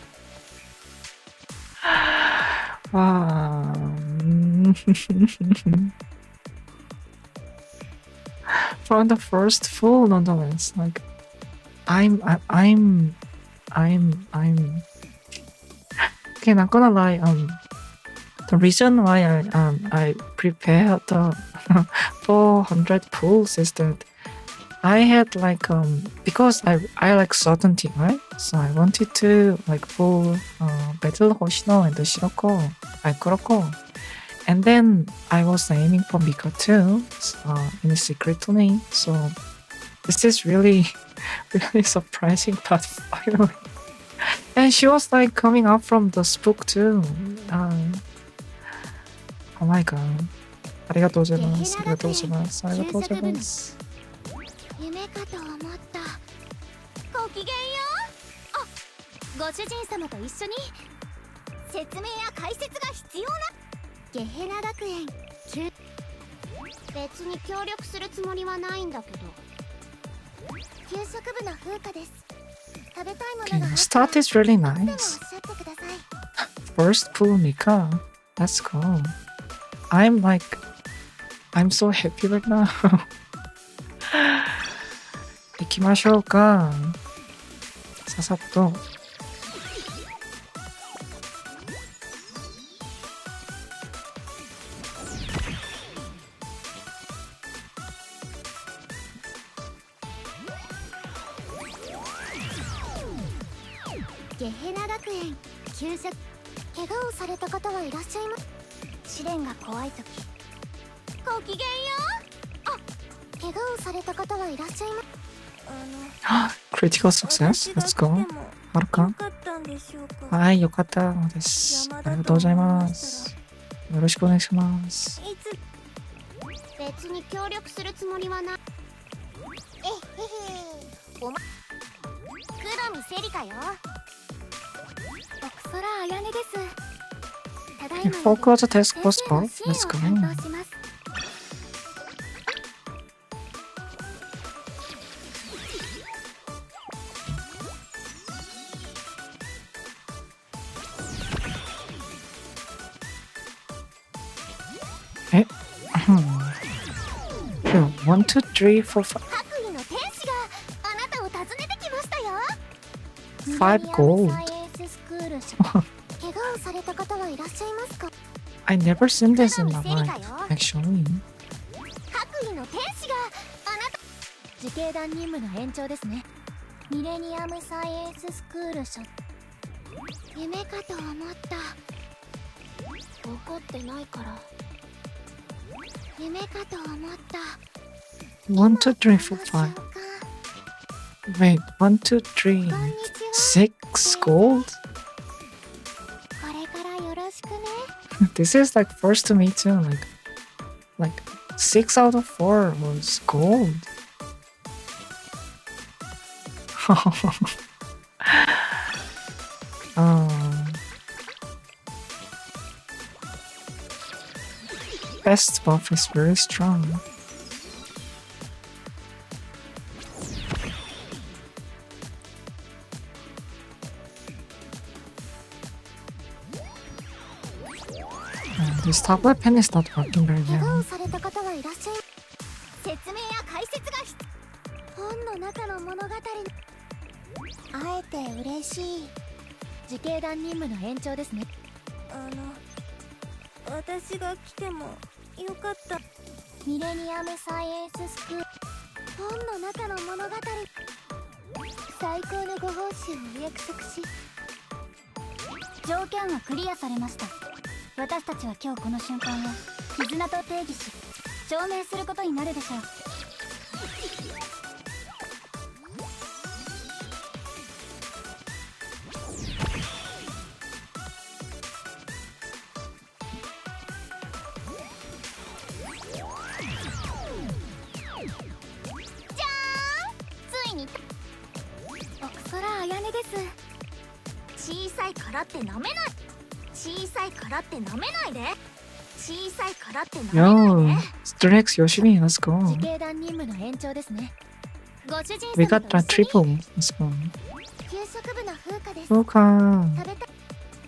from the first full nonetheless, like I'm okay, not gonna lie, the reason why I prepared the 400 pools is that I had like because I like certainty, right? So I wanted to like pull battle Hoshino and the Shiroko, Kuroko, and then I was aiming for Mika too, in a secretly. So this is really surprising, but finally. And she was like coming up from the spook too. Oh my god. ありがとうございます。ありがとうございます。ありがとうございます。夢かと思った。ごきげんよう。ご主人様と一緒に説明や解説が必要なゲヘナ学園。別に協力するつもりはないんだけど。給食部の風花です。食べたいものがあったら Start is really 何でもおっ nice. しゃってください。 First pool Mika. Let's go. I'm so happy right now. 行きましょうか。ささっと。ゲヘナ学園給食。怪我をされた方はいらっしゃいます。試練が怖い時、ごきげんよう。怪我をされた方はいらっしゃいます。Critical success. Let's go. あるか。かったんでしょうか。はい、よかったです。ありがとうございます。よろしくお願いします。いつ別に協力するつもりはない。おま黒見セリカよ。奥空あやねです。ただいま Focus task force part. 先生の Let's 支 go. 援を担当します。1, 2, 3, 4, 5. 白衣の天使があなたを訪ねてきましたよ。 5 gold. サイエンススクール怪我をされた方はいらっしゃいますか。 I never seen this in my life, actually. 白衣の天使があなた自警団任務の延長ですね。ミレニアムサイエンススクール所夢かと思った。怒ってないから夢かと思った。1, 2, 3, 4, 5. この瞬間 Wait, 1, 2, 3, 6 gold? これからよろしくね。 This is like first to me too. Like 6 out of 4 was gold. Best buff is very strong. This top left pen is not working very 怪我 well. をされた方はいらっしゃい。説明や解説が本の中の物語。会えて嬉しい。自警団任務の延長ですね。私が来てもよかった。ミレニアムサイエンススクール。本の中の物語。最高のご報酬をお約束し。条件はクリアされました。私たちは今日この瞬間を絆と定義し証明することになるでしょう。ついに奥空あやねです。小さいからってなめない。小さいからってなめないで。小さいからってなめない Yo, で。 Strex Yoshimi, let's go. 自警団任務の延長ですね。ご主人 We 様 got と a 一緒に triple. Let's go. 給食部の風花です。 Luka. 食べた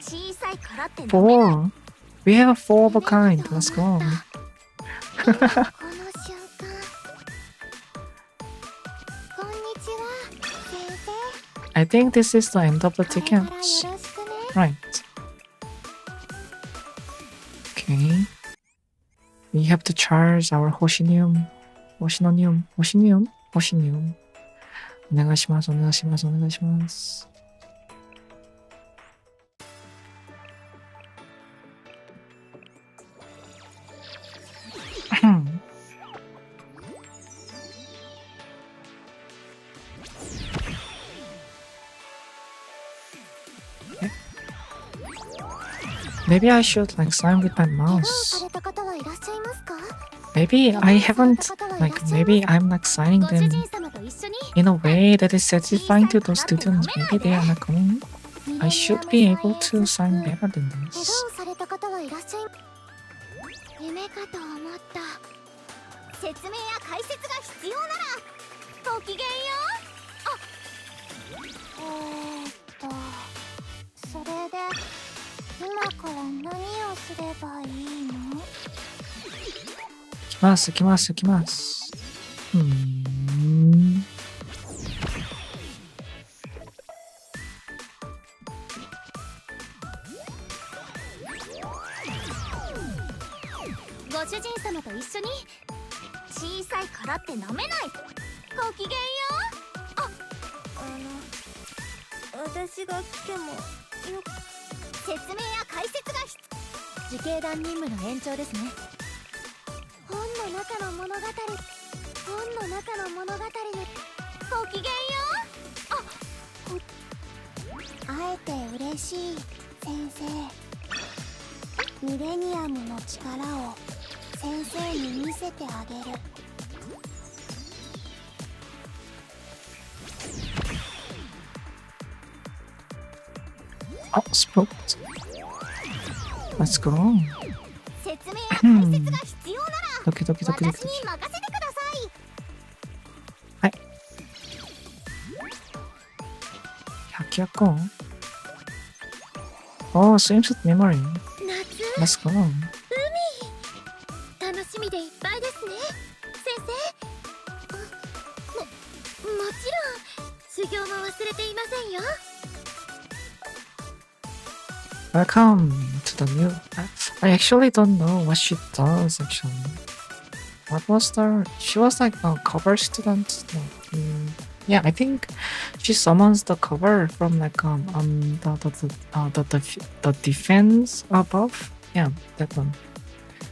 小さいからってなめない。 4. We have a 4 of a kind. Let's go. この瞬間。こんにちは先生。 I think this is the end of the これからよ tickets. ろしくね。 Right. Okay. We have to charge our Hoshinium. Hoshinonium. Hoshinium? Hoshinium. お願いします。お願いします。お願いします。Maybe I should like sign with my 怪我を mouse. された方はいらっしゃいますか。 Maybe I haven't like maybe I'm like signing ご主 them 人様と一緒に in a way that is satisfying to those students. Maybe they are not coming. I should be able to sign better than 怪 this. 我をされた方はいらっしゃい。夢かと思った。説明や解説が必要ならごきげんよう。それで今から何をすればいいの。来ます来ます来ます。ご主人様と一緒に小さいからってなめない。ごきげんよう。私が来ても説明や解説が自警団任務の延長ですね。本の中の物語。本の中の物語。ごきげんよう。会えて嬉しい先生。ミレニアムの力を先生に見せてあげる。Oh, spooked. Let's go. 説明や解説が必要ならドキドキドキドキ私に任せてください。はい。100個 Oh, swimsuit memory. 夏 Let's go. 楽しみでいっぱいですね先生。もちろん修行も忘れていませんよ。 Welcome to the new. I actually don't know what she does. Actually, what was the? She was like a cover student. No. Yeah, I think she summons the cover from like the defense above. Yeah, that one.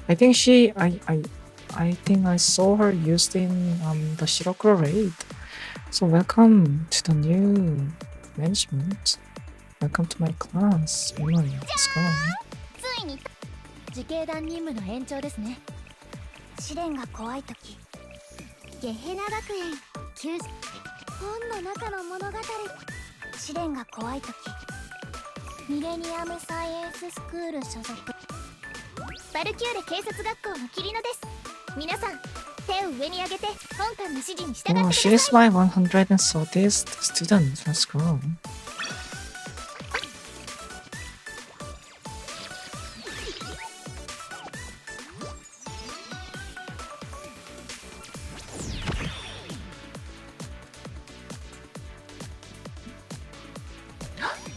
I think I think I saw her used in the Shirokuro raid. So welcome to the new management. Welcome to my class. Emily, let's go. ついに自警団任務の延長ですね。試練が怖い時ゲヘナ学園9本の中の物語試練が怖い時ミレニアムサイエンススクール所属。バルキューレ警察学校のキリノです。皆さん手を上に上げて本館の指示に従ってく Oh, だ she さ is い。 my 130th student. Let's go.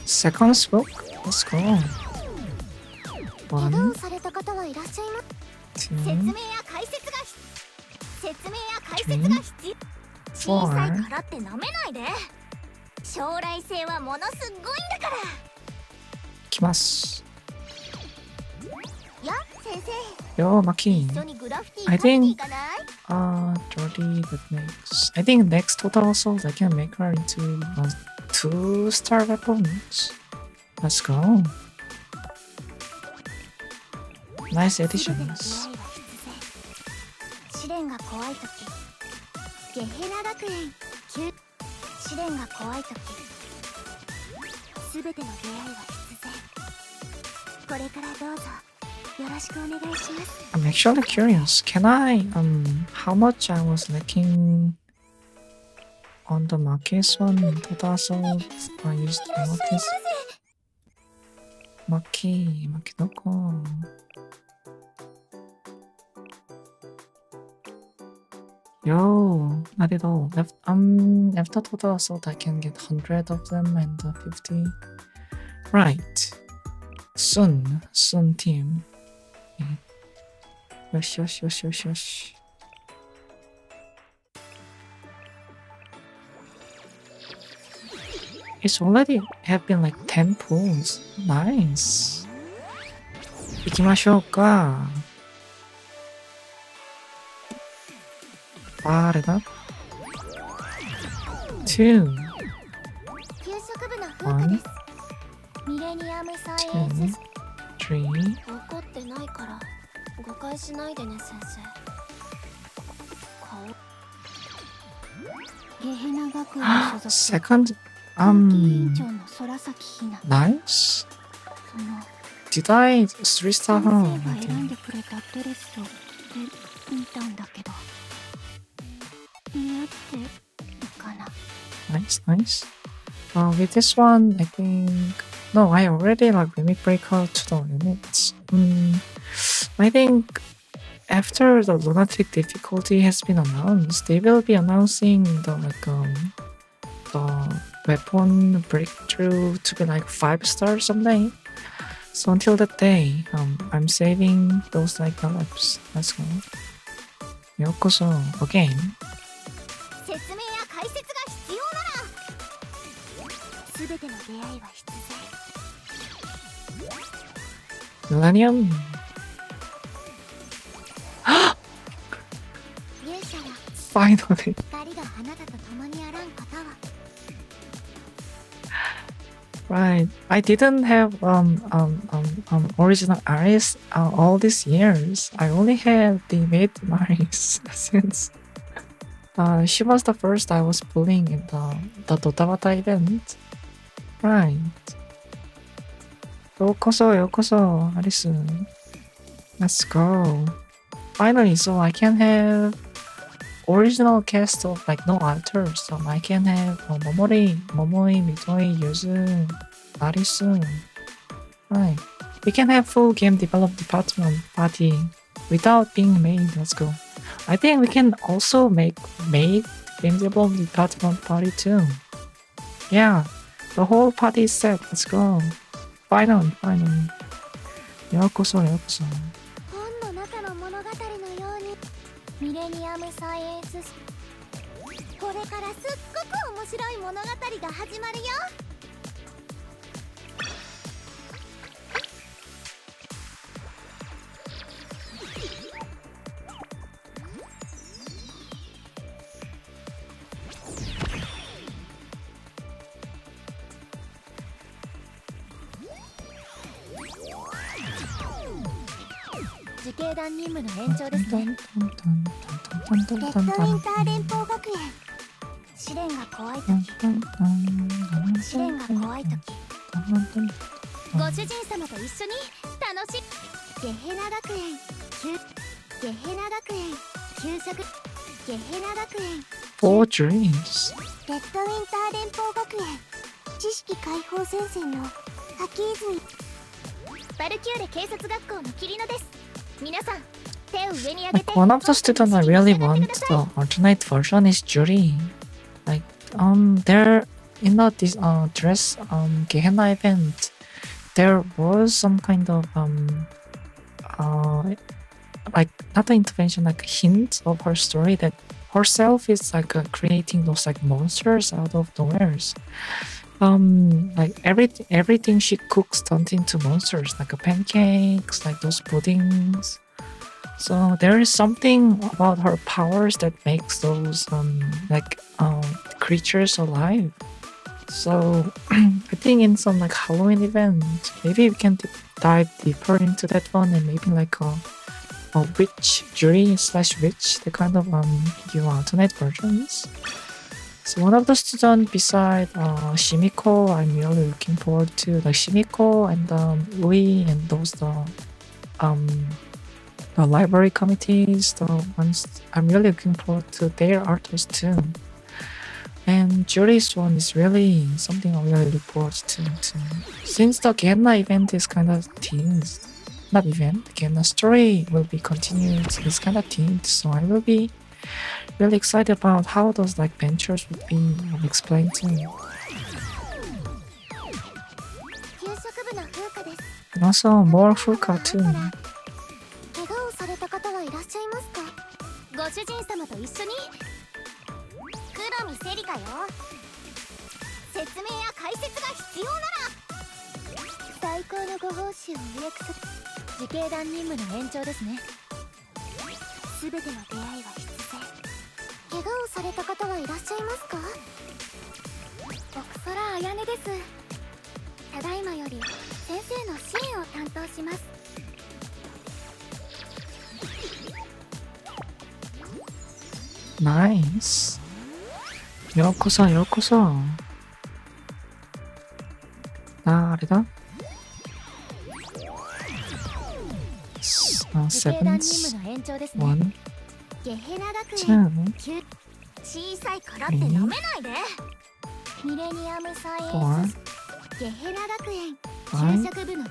Second spoke. Let's go. 怪我 One, をされた方はいらっしゃいます。 two, 説明や解説が必要。小さい four. からってなめないで。将来性はものすごいんだから。 Kimasu. や先生 Yo, Maki. 一緒にグラフィティ I 描いて think いかない？ 30 that makes. I think next total assault I can make her into 2-star weapons. Let's go. Nice 全ての出会い additions. は必然。試練が怖い時ゲヘナ学園9試練が怖い時全ての出会いは必然。これからどうぞよろしくお願いします。 I'm actually curious. Can I how much I was lacking on the Marquis one total assault I used Marquis Maki doko. Yo, not at all. After total assault I can get 100 of them and 50. Right. Soon team. Yosh. It's already have been like 10 pulls. Nice. 行きましょうか。誰だ ?2 給食部の風花です。ミレニアムサイエンス 3怒ってないから誤解しないでね先生。顔ゲヘナ学園所属 Second 空気委員長の空崎ひな。 Nice. その Did I 3-star 先 her? 生が選んでくれたドレスを着てみたんだけど似合ってるかな。 Nice. With this one, I think no, I already like limit breaker to the limits. I think after the lunatic difficulty has been announced, they will be announcing the the weapon breakthrough to be like 5-star someday. So until that day, I'm saving those like gallops. Let's go. Yokoso again. 説明や解説が必要なら全ての出会いは必然。 Millennium. 勇者や Finally. 二人があなたと共にあらん方は Right. I didn't have original Aris all these years. I only had the mid Maris since she was the first I was pulling in the Dotabata event. Right. Yokoso, Aris. Let's go. Finally, so I can have original cast of like no alters. So I can have Momoi, Mitoi, Yuzu, Arisu. Right. We can have full game development department party without being made. Let's go. I think we can also make game development department party too. Yeah. The whole party is set. Let's go. Finally. Yokoso. 本の中の物語のようにミレニアムサイエンスこれからすっごく面白い物語が始まるよ。自警団任務の延長ですね。レッドウィンター連邦学園。試練が怖い時、試練が怖い時、ご主人様と一緒に楽しい。ゲヘナ学園、ゲヘナ学園、給食、ゲヘナ学園、 Four dreams. レッドウィンター連邦学園、知識解放戦線の秋泉。バルキューレ警察学校のキリノです。皆さん手を上に上げて。 Like one of the students I really want the alternate version is Jury. Like there in the this dress Gehenna event, there was some kind of like not an intervention, like a hint of her story that herself is like creating those like monsters out of nowhere. Like everything she cooks turns into monsters, like pancakes, like those puddings. So there is something about her powers that makes those creatures alive. So I think in some like Halloween event, maybe we can dive deeper into that one, and maybe like a witch jury / witch, the kind of alternate versions. So one of the students beside Shimiko, I'm really looking forward to, like Shimiko and Ui and those the library committees, the ones I'm really looking forward to their artists too. And Jury's one is really something I really look forward to too. Since the Gehenna event is kind of teased, not event, Gehenna story will be continued, it's kind of themed, so I will be really excited about how those like ventures would be explained to me. 給食部の風花です。 And also more full cartoon. 怪我をされた方はいらっしゃいますか？ご主人様と一緒に。黒見セリカよ。説明や解説が必要なら最高のご奉仕をお約束。自警団任務の延長ですね。すべての出会いは必然。怪我をされた方はいらっしゃいますか？奥空彩音です。ただいまより先生の支援を担当します。 Nice. 요코서 요코서. 나리다. 自警団任 Sevens. 務の延長ですね。 One, ゲヘナ学園、 two, 小さいからって舐めないで。ミレニアムサイエ four, ンス、ゲヘナ学園、 five. 給食部の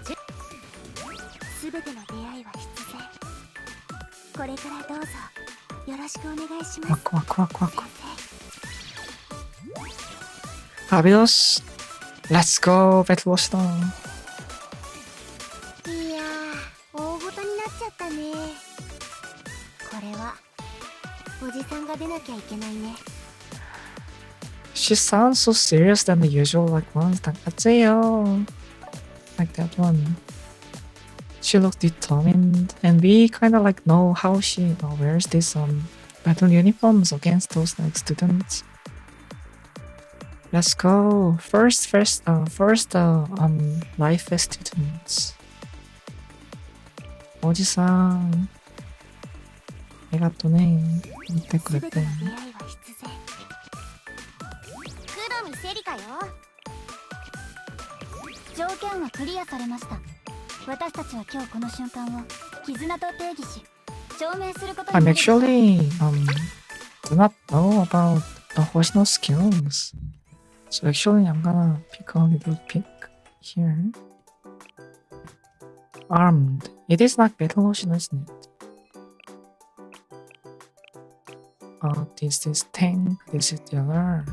すべての出会いは必然。これからどうぞよろしくお願いします。 와쿠 와쿠 와쿠 와쿠. Fabulous. Let's go. Battle Wash다. いやー、大ごとになっちゃったね。これはおじさんが出なきゃいけないね。 She sounds so serious than the usual like ones. 닦았어요. Like that one. She looks determined, and we kind of like know how she wears these battle uniforms against those like students. Let's go. First life FES students. 오지상. 내가 또네. 이때 すべて 그랬대. の出会いは必然。黒見セリカよ。条件はクリアされました。私たちは今日この瞬間を絆と定義し、証明すること I'm になる。 actually do not know about the Hoshino skills. So actually I'm gonna pick a little pick here. Armed. It is like battle Hoshino, isn't it? This is tank, this is the other.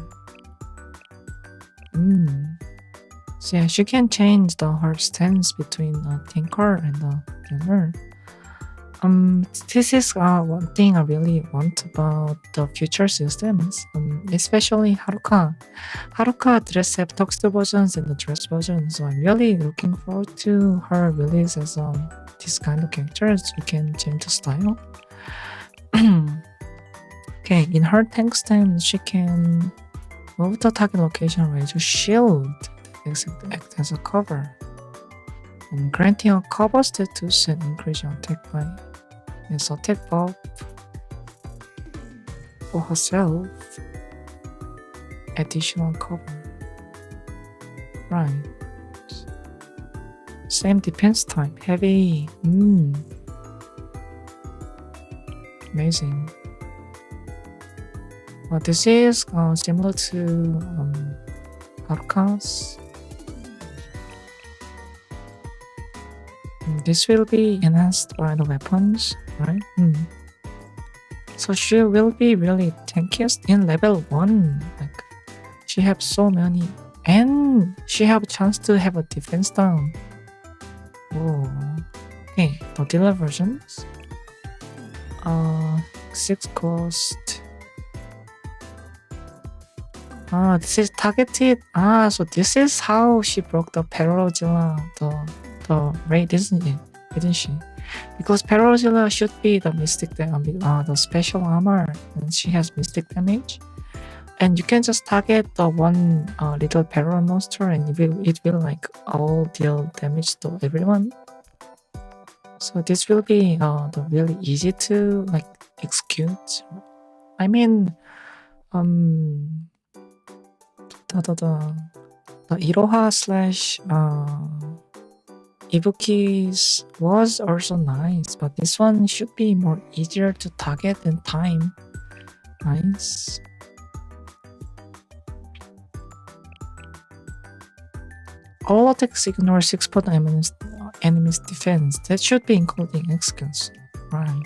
So yeah, she can change her stance between a tanker and the other. This is one thing I really want about the future systems, especially Haruka. Haruka dress have tuxedo versions and the dress version, so I'm really looking forward to her release as this kind of characters. You can change the style. Okay, in her tank stance, she can move the target location range to shield that act as a cover, and granting a cover status and increasing attack by is a tip up for herself. Additional cover. Right. Same defense type. Heavy. Amazing. This is similar to Haruka's. This will be enhanced by the weapons, right? So she will be really tankiest in level 1. Like, she have so many, and she have a chance to have a defense down. Oh, okay. The dealer versions. 6 cost. This is targeted. So this is how she broke the Perorozilla, the raid, isn't she? Because Perorozilla should be the mystic the special armor, and she has mystic damage. And you can just target the one little Peror monster, and it will like all deal damage to everyone. So this will be the really easy to like execute. I mean, the Iroha slash Ibuki's was also nice, but this one should be more easier to target than time. Nice. All attacks ignore 6% enemy's defense. That should be including executes. Right.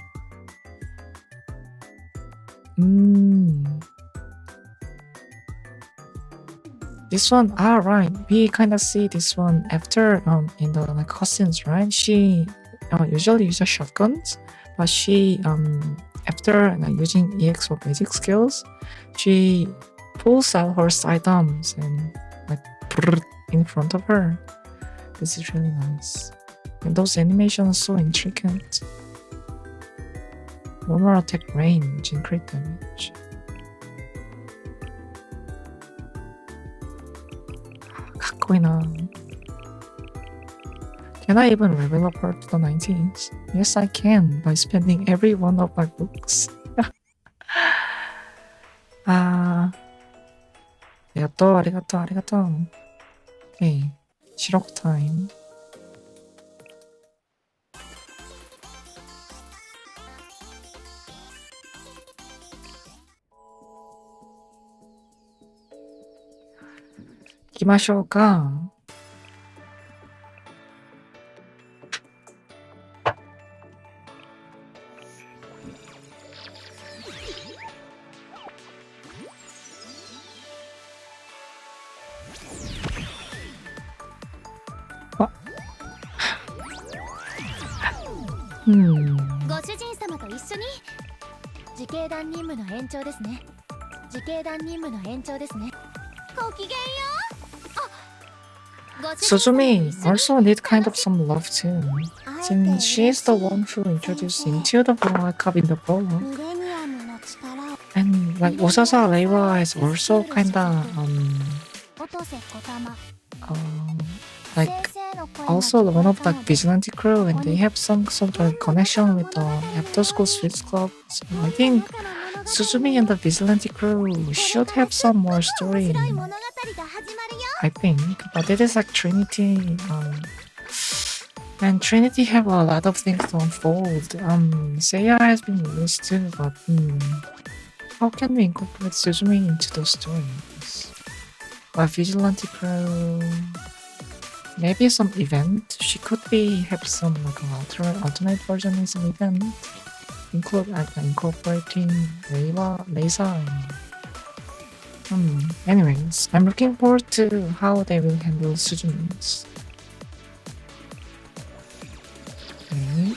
This one, right. We kind of see this one after in the like cutscenes, right? She usually uses shotguns, but she after like using EX or basic skills, she pulls out her sidearms and like in front of her. This is really nice. And those animations are so intricate. One more attack range and crit damage. Can I even level up her to the 90s? Yes, I can, by spending every one of my books. Arigato. Okay, Shiroko time. Ikimashouka. What? ご主人様と一緒に自警団任務の延長ですね。ごきげんよう。Suzumi also need kind of some love too, since she is the one who introduced into the World Cup in the prologue. And like Osasa Reiwa is also kinda like also one of the vigilante crew, and they have some sort of connection with the after school Swiss club. So I think Suzumi and the vigilante crew should have some more story. I think, but it is like Trinity, and Trinity have a lot of things to unfold. Seiya has been released too, but how can we incorporate Suzumi into those stories? A vigilante crew, maybe some event. She could have some like an alternate version in some event, incorporating Leisa. Anyways, I'm looking forward to how they will handle Suzumi's. Okay.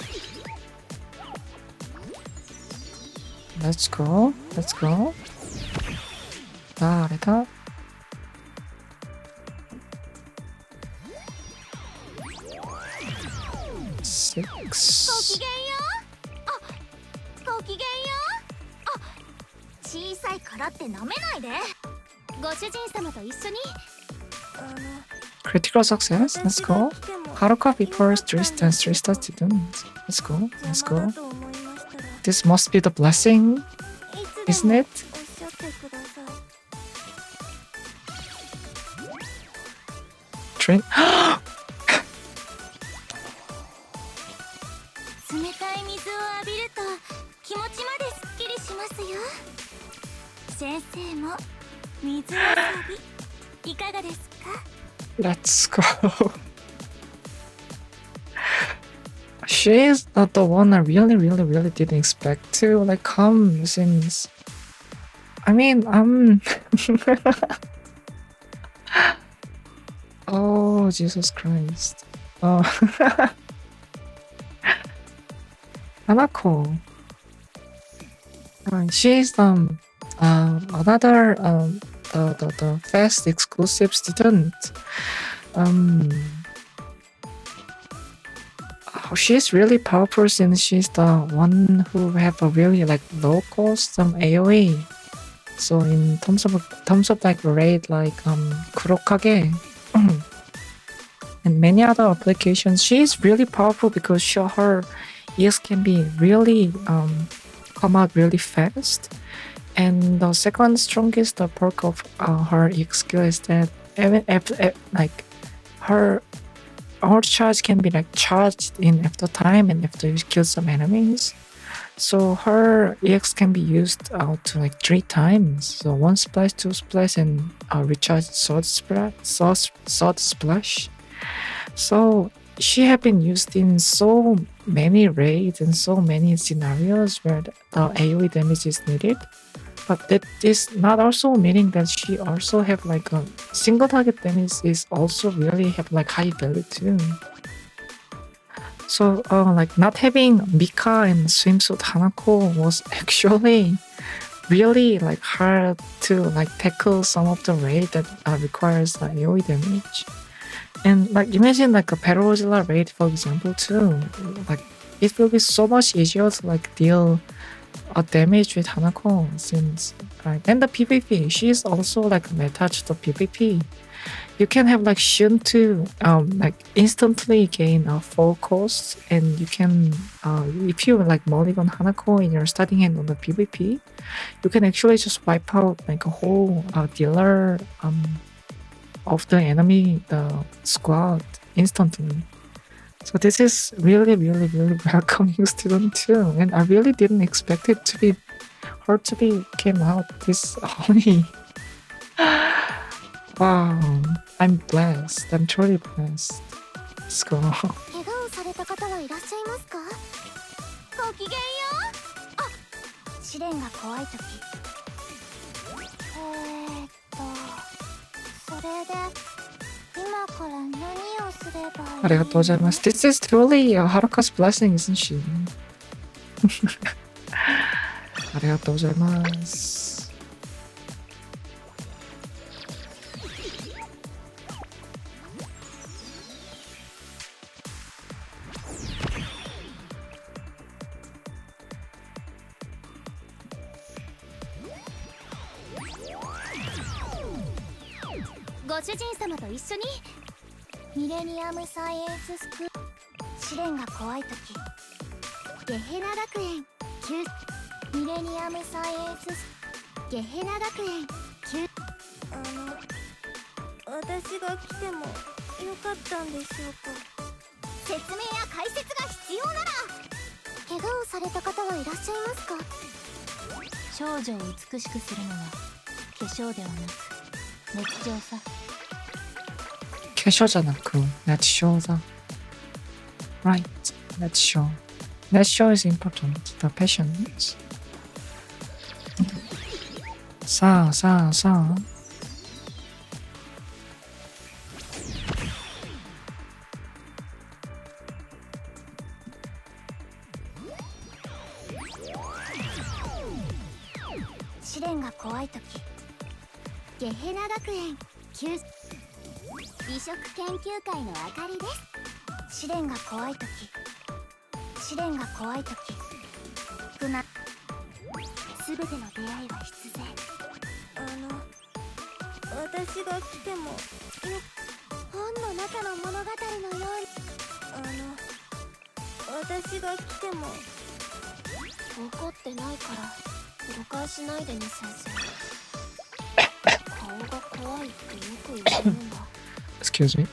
Let's go. Let 6. ごきげんよう。小さいからって舐めないで。ご主人様と一緒に Critical success. Let's go. Haruka prefers 3 star students. Let's go. this must be the blessing, いつで isn't も it? おっしゃってください。 Train. 冷たい水を浴びると気持ちまですっきりしますよ。先生も水遊びいかがですか？ Let's go. She is not the one I really didn't expect to like come since. I mean, Oh, Jesus Christ. Oh. Hanako. She's another the FES exclusive student. She's really powerful since she's the one who have a really like low cost AoE. So in terms of like raid like Kurokage and many other applications, she's really powerful because her EX can be really come out really fast. And the second strongest perk of her EX skill is that even like her charge can be like charged in after time and after you kill some enemies. So her EX can be used out to like 3 times. So 1 splash, 2 splash, and recharge sword splash. So she have been used in so many raids and so many scenarios where the AoE damage is needed. But that is not also meaning that she also have like a single target damage is also really have like high value too. So like not having Mika and swimsuit Hanako was actually really like hard to like tackle some of the raid that requires AoE damage. And like imagine like a Perozilla raid for example too. Like it will be so much easier to like deal damage with Hanako since and the PvP, she is also like meta to the PvP. You can have like Shun to like instantly gain a full cost, and you can if you like mulligan Hanako in your starting hand on the PvP, you can actually just wipe out like a whole dealer of the enemy squad instantly. So this is really welcoming student too, and I really didn't expect it to be her to be came out this early. Wow, I'm blessed. I'm truly blessed. Let's go. 怪我をされた方はいらっしゃいますか？ごきげんよう。あ、試練が怖い時。それで今から何をすればいい？ありがとうございます。This is truly Haruka's blessing, isn't she? ありがとうございます。ご主人様と一緒にミレニアムサイエンススクール試練が怖い時ゲヘナ学園ミレニアムサイエンスゲヘナ学園私が来てもよかったんでしょうか？説明や解説が必要なら怪我をされた方はいらっしゃいますか？少女を美しくするのは化粧ではなく熱情さ。 캐셔잖아 그 Let's show다. Right, let's show. Let's show is important. The passion is. 사. 시련가怖い時ゲヘナ学園美食研究会のあかりです。試練が怖い時全ての出会いは必然。私が来ても本の中の物語のように私が来ても怒ってないから誤解しないでね先生。顔が怖いってよく言われるんだ。Excuse me.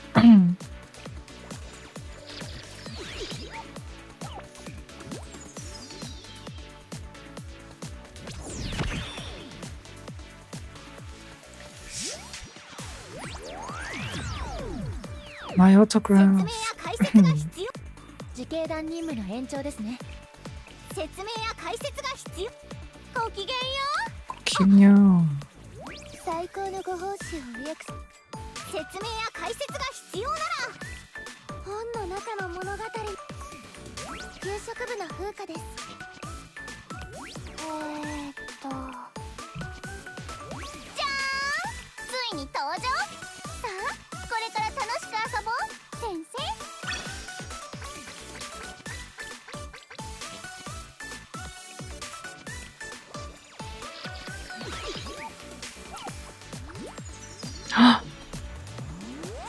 My 説 autograph. 明や解説が必要自警団任務の延長ですね。説明や解説が必要ごきげんよ Kinyo. 最高のご奉仕を約束。う説明や解説が必要なら本の中の物語。給食部の風花です。じゃーんついに登場。さあこれから楽しく遊ぼう先生。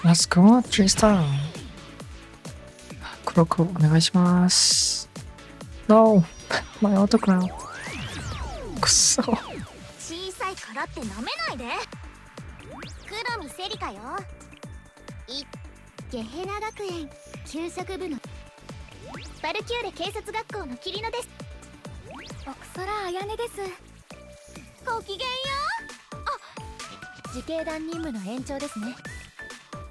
Let's go, 3 star. 黒くお願いします。No! My autograph. くそ。小さいからってなめないで。黒見セリカよ。ゲヘナ学園給食部のバルキューレ警察学校のキリノです。奥空彩音です。ごきげんよ自警団任務の延長ですね。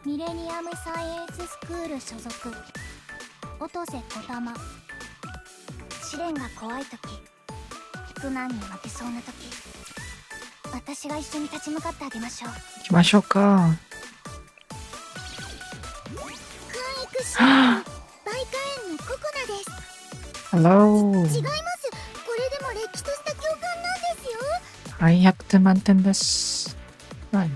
ミレニアムサイエンススクール所属音瀬小玉。試練が怖い時苦難に負けそうな時私が一緒に立ち向かってあげましょう。行きましょうか。育士バイカ園のココナです。 Hello. 違います。これでもれっきとした教官なんですよ。はい、100点満点です。Right.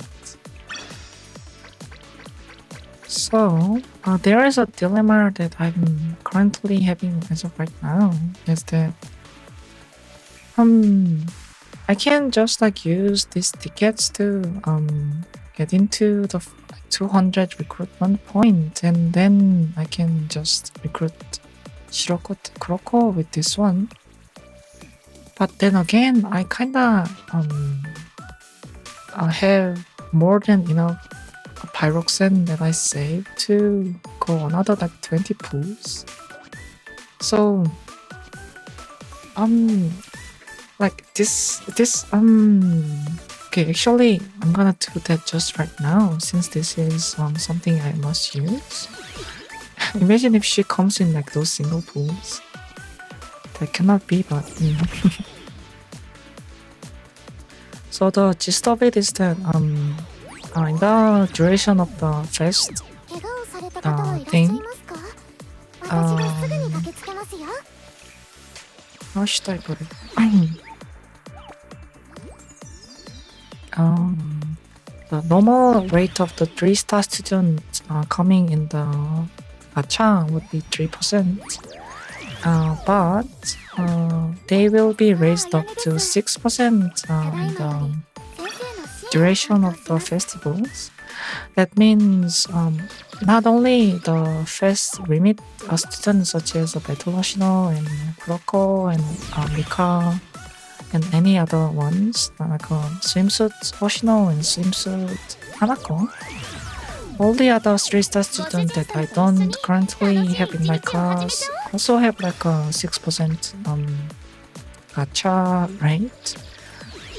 So, there is a dilemma that I'm currently having as of right now. Is that I can just like use these tickets to get into the 200 recruitment point, and then I can just recruit Shiroko Kuroko with this one. But then again, I kinda have more than enough pyroxene that I saved to go another like 20 pools. So like this okay, actually I'm gonna do that just right now since this is something I must use. Imagine if she comes in like those single pools. That cannot be, but so the gist of it is that in the duration of the fest 怪我をされた方はいらっしゃいますか？私がすぐに駆けつけますよ。 how should I put it? The normal rate of the 3-star students coming in the gacha would be 3%, but they will be raised up to 6% in the duration of the festivals. That means not only the fest limit students such as Battle Hoshino and Kuroko and Mika and any other ones like swimsuit Hoshino and swimsuit Hanako. All the other 3-star students that I don't currently have in my class also have like a 6% gacha rate.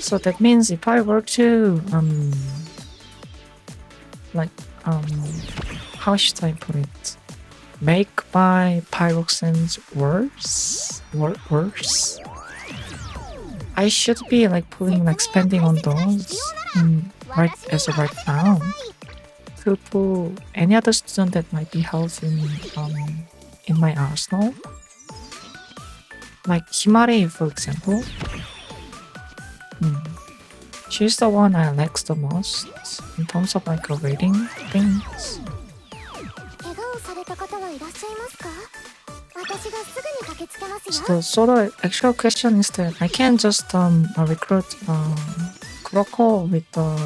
So that means if I were to how should I put it? Make my pyroxenes worse? I should be like putting like spending on those right as of right now. To put any other student that might be held in my arsenal. Like Himari, for example. She's the one I like the most in terms of like rating things. 怪我をされた方はいらっしゃいますか？私がすぐに駆けつけますよ。 So the actual question is that I can just recruit Kuroko with the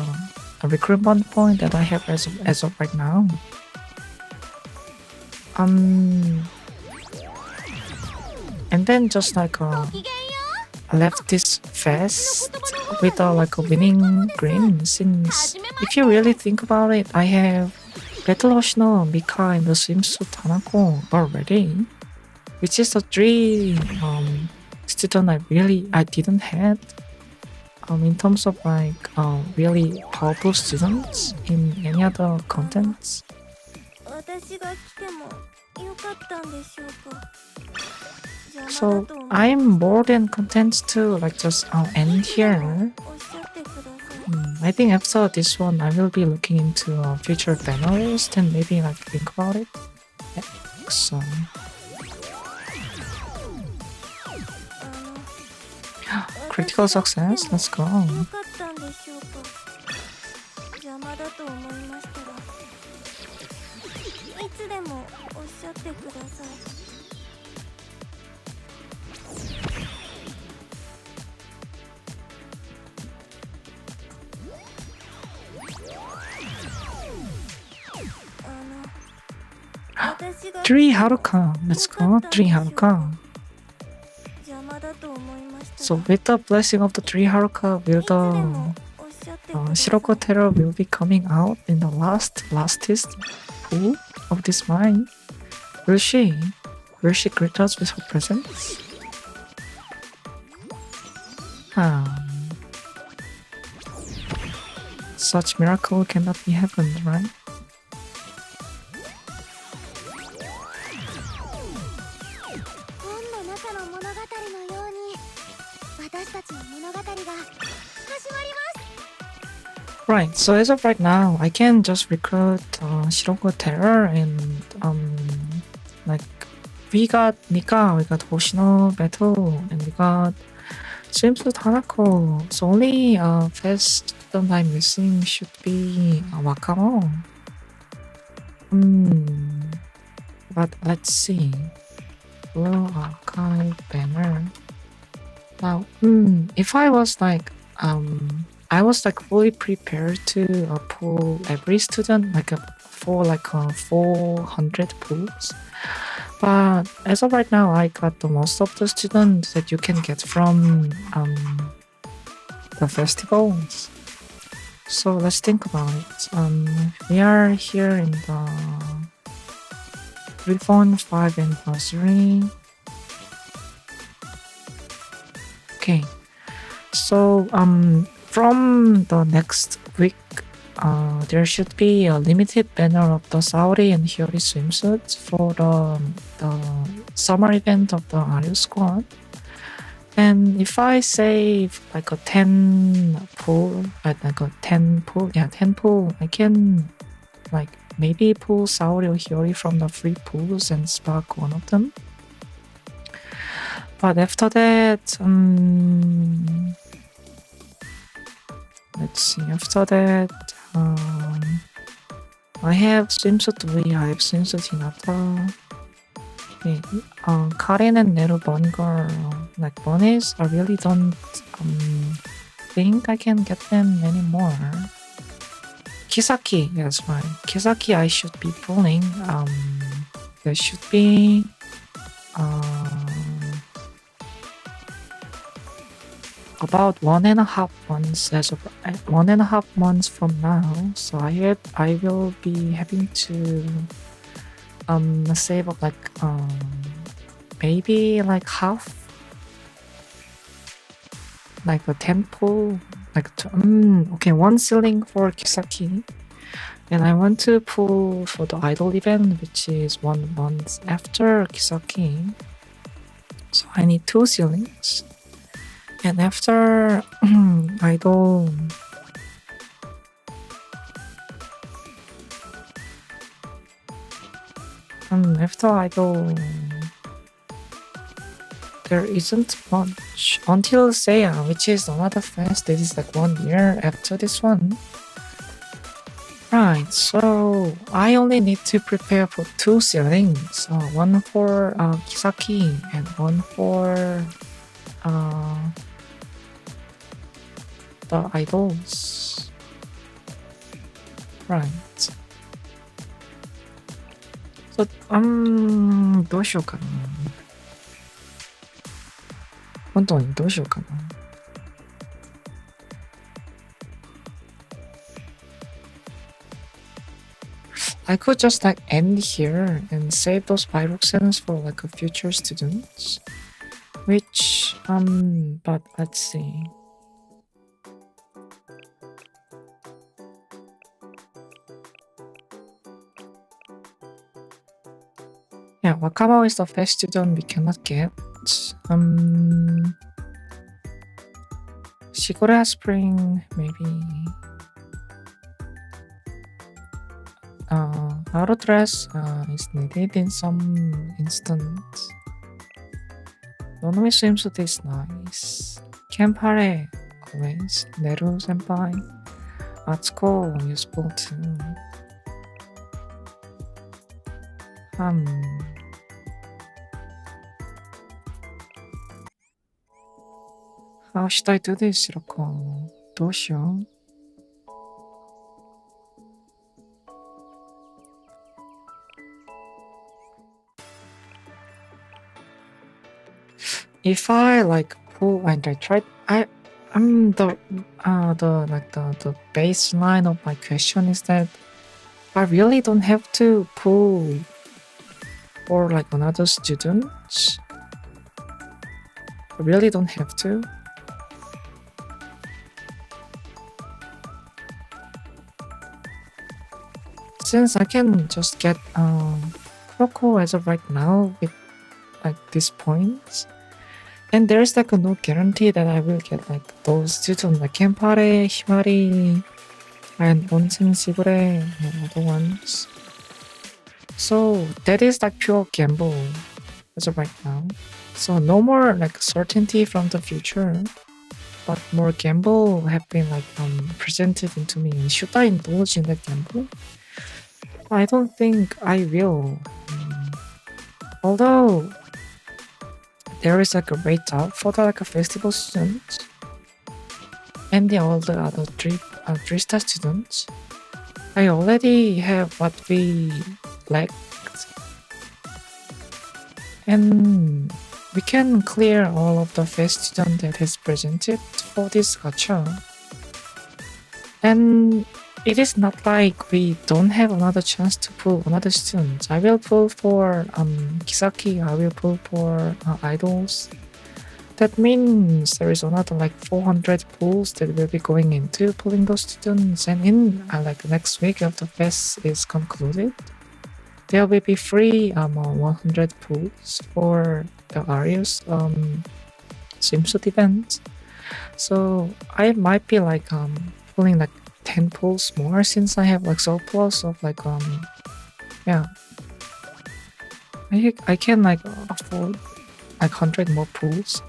recruitment point that I have as of right now. And then just like ごきげんよ left this fest with like a winning green, since if you really think about it, I have Battle Hoshino, Mika, and the swimsuit Hanako already, which is the three student I didn't have in terms of like really powerful students in any other contents. 私が来てもよかったんでしょうか。 So I'm more than content to like just end here. I think after this one, I will be looking into future panelists and maybe like think about it. Yeah, so critical success. Let's go. よかったんでしょうか。邪魔だと思いましたらいつでもおっしゃってください。 Three Haruka. Let's go. Three Haruka. So with the blessing of the three Haruka, will the Shiroko Terror will be coming out in the lastest pool of this mine? Will she? Will she greet us with her presence? Such miracle cannot be happened, right? 私たちの物語が始まります。 Right, so as of right now, I can just recruit Shiroko Terror and like we got Mika, we got Hoshino Battle, and we got Swimsuit Hanako. So only FES student I'm missing should be Wakamo. But let's see. Blue archive banner. Now, if I was like fully prepared to pull every student for 400 pulls, but as of right now, I got the most of the students that you can get from the festivals. So let's think about it. We are here in the 3.5 anniversary. Okay, so from the next week, there should be a limited banner of the Saori and Hiyori swimsuits for the summer event of the Aryu squad. And if I save like a 10 pull, I can like maybe pull Saori or Hiyori from the free pools and spark one of them. But after that, let's see. After that, I have swimsuit V, I have swimsuit Hinata. Okay, Karin and Neru Bunny Girl. Like bunnies, I really don't think I can get them anymore. Kisaki, yes, right. Kisaki, I should be pulling. There should be about 1.5 months as of 1.5 months from now. So I will be having to save up like maybe like half, like a 10 pull, like okay, one ceiling for Kisaki, and I want to pull for the idol event, which is 1 month after Kisaki. So I need 2 ceilings. And after idol, there isn't much until Seiya, which is another fest. This is like 1 year after this one. Right, so I only need to prepare for 2 ceilings. One for Kisaki and one for the idols. Right. So どうしようかな。本当にどうしようかな。I could just like end here and save those pyroxenes for like a future students. Which, but let's see. Yeah, Wakamo is the FES student we cannot get. Shigure Spring, maybe. Auto dress is needed in some instance. Nonomi swimsuit is nice. Kenpare, always. Neru senpai. Atsuko, useful too. How should I do this, Shiroko? どうしよう? If I like pull and I tried, the baseline of my question is that I really don't have to pull for like another student. I really don't have to. Since I can just get Kuroko as of right now with like these points. And there's like no guarantee that I will get like those students like Kenpare, Himari, and Onsen Shigure and other ones. So that is like pure gamble as of right now. So no more like certainty from the future, but more gamble have been like presented into me. Should I indulge in that gamble? I don't think I will. Although there is like a rate out for the like a festival students and all the other three-star students. I already have what we lacked, and we can clear all of the FES student that is presented for this gacha. And it is not like we don't have another chance to pull another student. I will pull for Kisaki, I will pull for idols. That means there is another like 400 pulls that will be going into pulling those students, and in like next week after FES is concluded, there will be free 100 pulls for the Arius swimsuit event. So I might be like pulling like 10 pulls more since I have like surplus of like yeah, I can like afford like 100 more pulls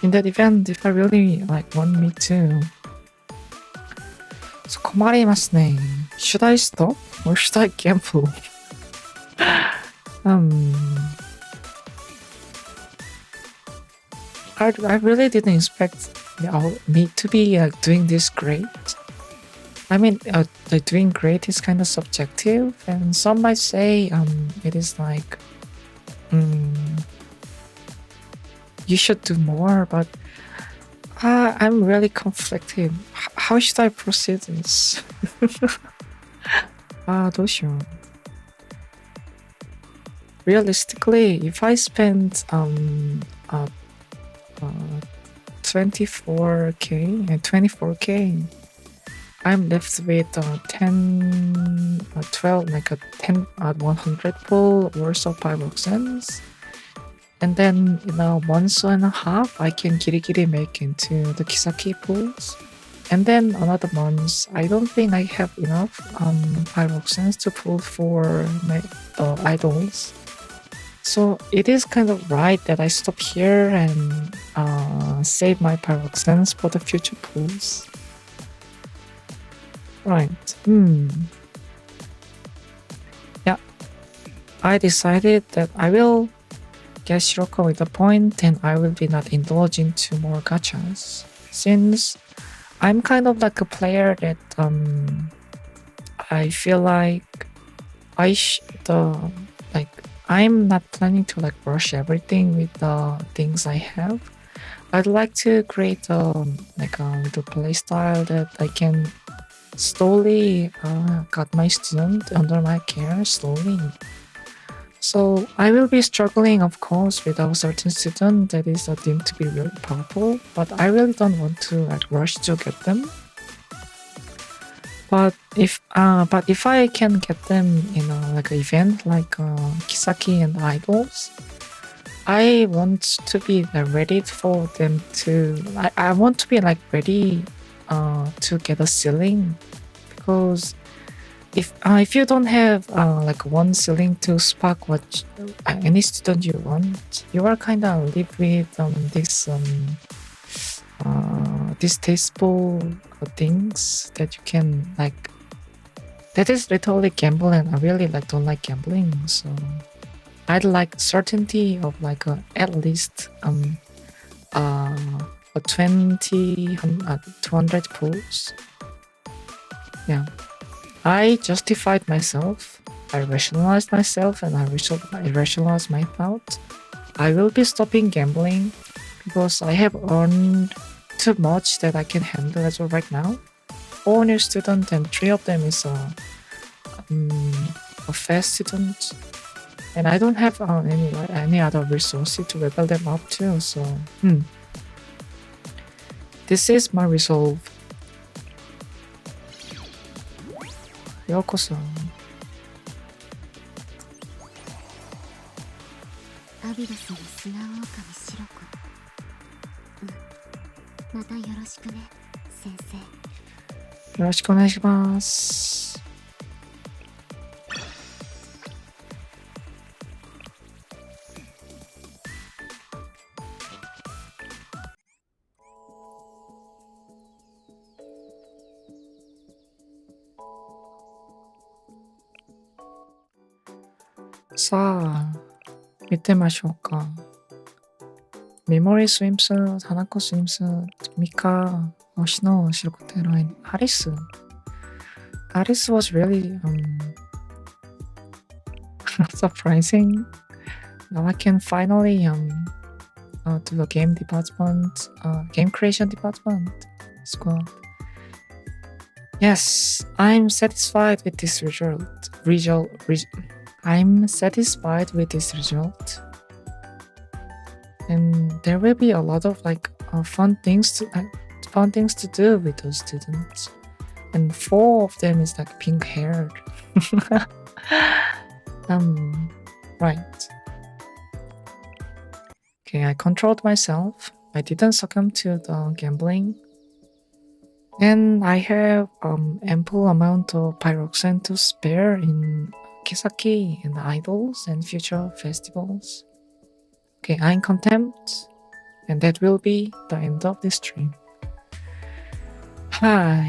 in that event if I really like want me to. So 困りますね. Should I stop or should I gamble? I really didn't expect me to be like doing this great. I mean, like doing great is kind of subjective, and some might say it is like you should do more, but I'm really conflicted. How should I proceed this? どうしよう. Realistically, if I spend 24k and 24k, I'm left with 12, like a 10 100 pull worth of pyroxenes. And then in a month and a half, I can giri make into the Kisaki pools. And then another month, I don't think I have enough pyroxenes to pull for my idols. So it is kind of right that I stop here and save my pyroxenes for the future pools. Right. Yeah. I decided that I will get Shiroko with a point and I will be not indulging to more gachas. Since I'm kind of like a player that I feel like I'm not planning to like rush everything with the things I have. I'd like to create like a little play style that I can slowly got my student under my care slowly. So I will be struggling, of course, with a certain student that is deemed to be really powerful, but I really don't want to like rush to get them. But if I can get them in like an event like Kisaki and Idols, I want to be ready for them to. I want to be like ready to get a ceiling, because if you don't have like one ceiling to spark what any student you want, you are kind of live with this distasteful things that you can like. That is literally gamble, and I really like don't like gambling. So I'd like certainty of like at least a 200 pulls. Yeah. I justified myself, I rationalized myself, and I rationalized my thought. I will be stopping gambling because I have earned too much that I can handle as of right now. 4 new students and 3 of them is a FES student, and I don't have any other resources to level them up too. So this is my resolve. 요코소. アビルスの砂狼シロコ。またよろしくね、先生。よろしくお願いします。さあ、見てみましょうか。Memory swimsuit, Hanako swimsuit, Mika, Oshino, Shirokute heroine, Arisu. Arisu was really surprising. Now I can finally to the game department, game creation department squad. Yes, I'm satisfied with this result. I'm satisfied with this result. And there will be a lot of like fun things to do with those students. And 4 of them is like pink haired. Right. Okay, I controlled myself. I didn't succumb to the gambling. And I have ample amount of pyroxene to spare in Kisaki and Idols and future festivals. Okay, I'm contempt, and that will be the end of this stream. は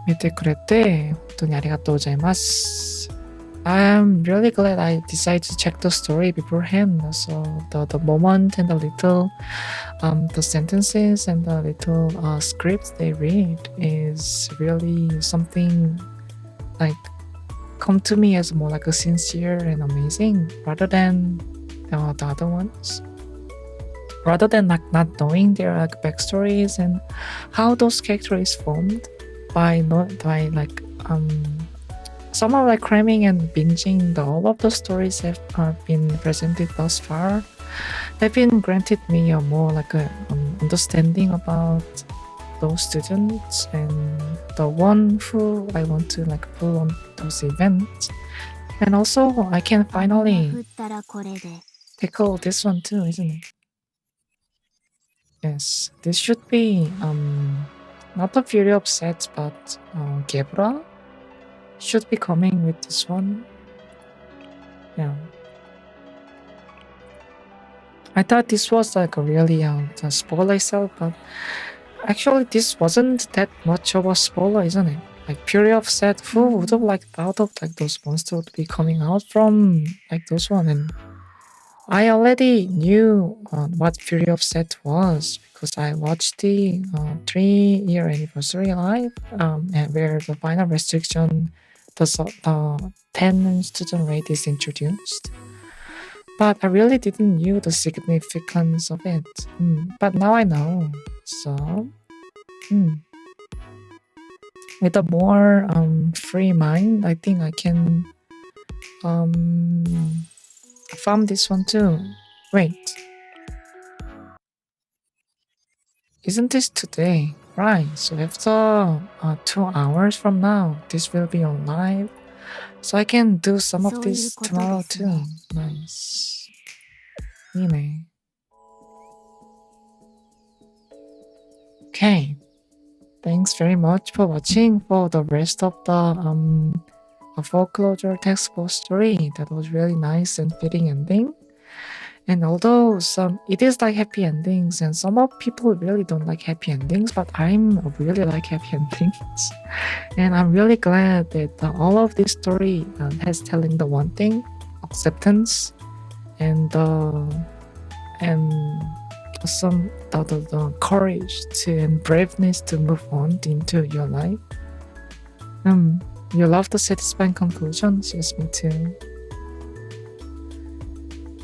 い、見てくれて本当にありがとうございます。I'm really glad I decided to check the story beforehand. So the moment and the little the sentences and the little scripts they read is really something like come to me as more like a sincere and amazing rather than the other ones. Rather than like not knowing their like backstories and how those characters formed by like somehow like cramming and binging all of the stories have been presented thus far have been granted me a more like a understanding about those students and the one who I want to like pull on those events. And also I can finally tackle this one too, isn't it? Yes, this should be not the Fury of Sets, but Gebra should be coming with this one. Yeah. I thought this was like a really a spoiler itself, but actually this wasn't that much of a spoiler, isn't it? Like Fury of Set, who would have like thought of like those monsters to be coming out from like those one? And I already knew what Fury of Set was because I watched the 3-year anniversary live, and where the final restriction, the 10 student rate is introduced. but I really didn't knew the significance of it. But now I know. So, with a more free mind, I think I can farm this one too. Wait, isn't this today? Right, so after 2 hours from now, this will be on live. So I can do some of this tomorrow too. Nice. 이네. Okay. Thanks very much for watching for the rest of the foreclosure textbook story. That was really nice and fitting ending. And although it is like happy endings, and some of people really don't like happy endings, but I'm really like happy endings. And I'm really glad that all of this story has telling the one thing: acceptance, and some the courage and braveness to move on into your life. You love the satisfying conclusions. Yes, me too.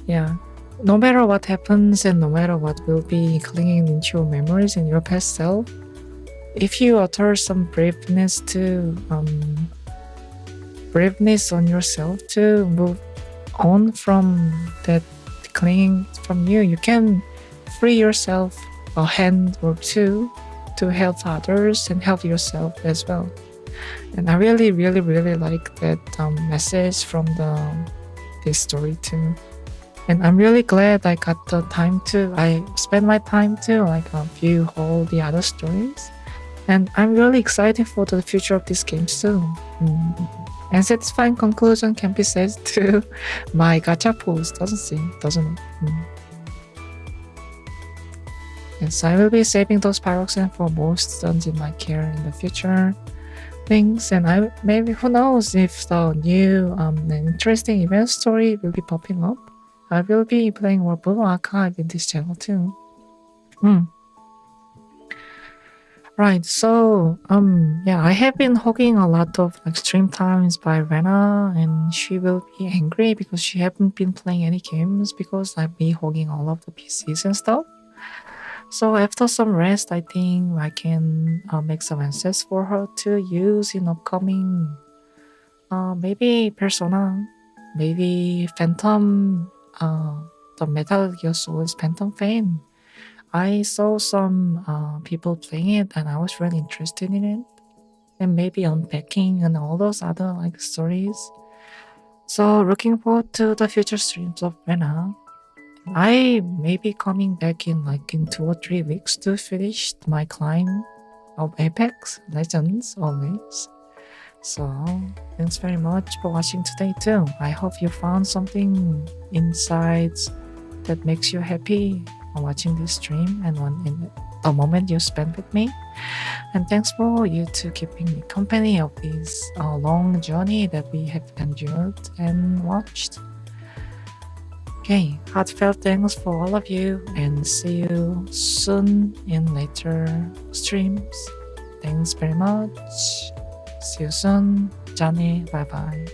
Yeah. No matter what happens and no matter what will be clinging into your memories in your past self, if you utter some braveness on yourself to move on from that clinging from you, you can free yourself a hand or two to help others and help yourself as well. And I really, really, really like that message from this story too. And I'm really glad I got the time I spent my time to view all the other stories. And I'm really excited for the future of this game too. And satisfying conclusion can be said to my gacha pulls, doesn't it? Yes, I will be saving those pyroxene for more students in my care in the future things. And maybe who knows if the new and interesting event story will be popping up. I will be playing more Blue Archive in this channel too. Right, so yeah, I have been hogging a lot of stream times by Rena, and she will be angry because she haven't been playing any games because I've been hogging all of the PCs and stuff. So after some rest, I think I can make some answers for her to use in upcoming maybe Persona, maybe Phantom, the Metal Gear Solid Phantom Fame. I saw some people playing it and I was really interested in it, and maybe unpacking and all those other stories. So looking forward to the future streams of Rena. I may be coming back in 2 or 3 weeks to finish my climb of Apex Legends always. So thanks very much for watching today too. I hope you found something inside that makes you happy watching this stream and in the moment you spent with me. And thanks for you to keeping me company of this long journey that we have endured and watched. Okay, heartfelt thanks for all of you, and see you soon in later streams. Thanks very much. See you soon. Johnny, bye bye.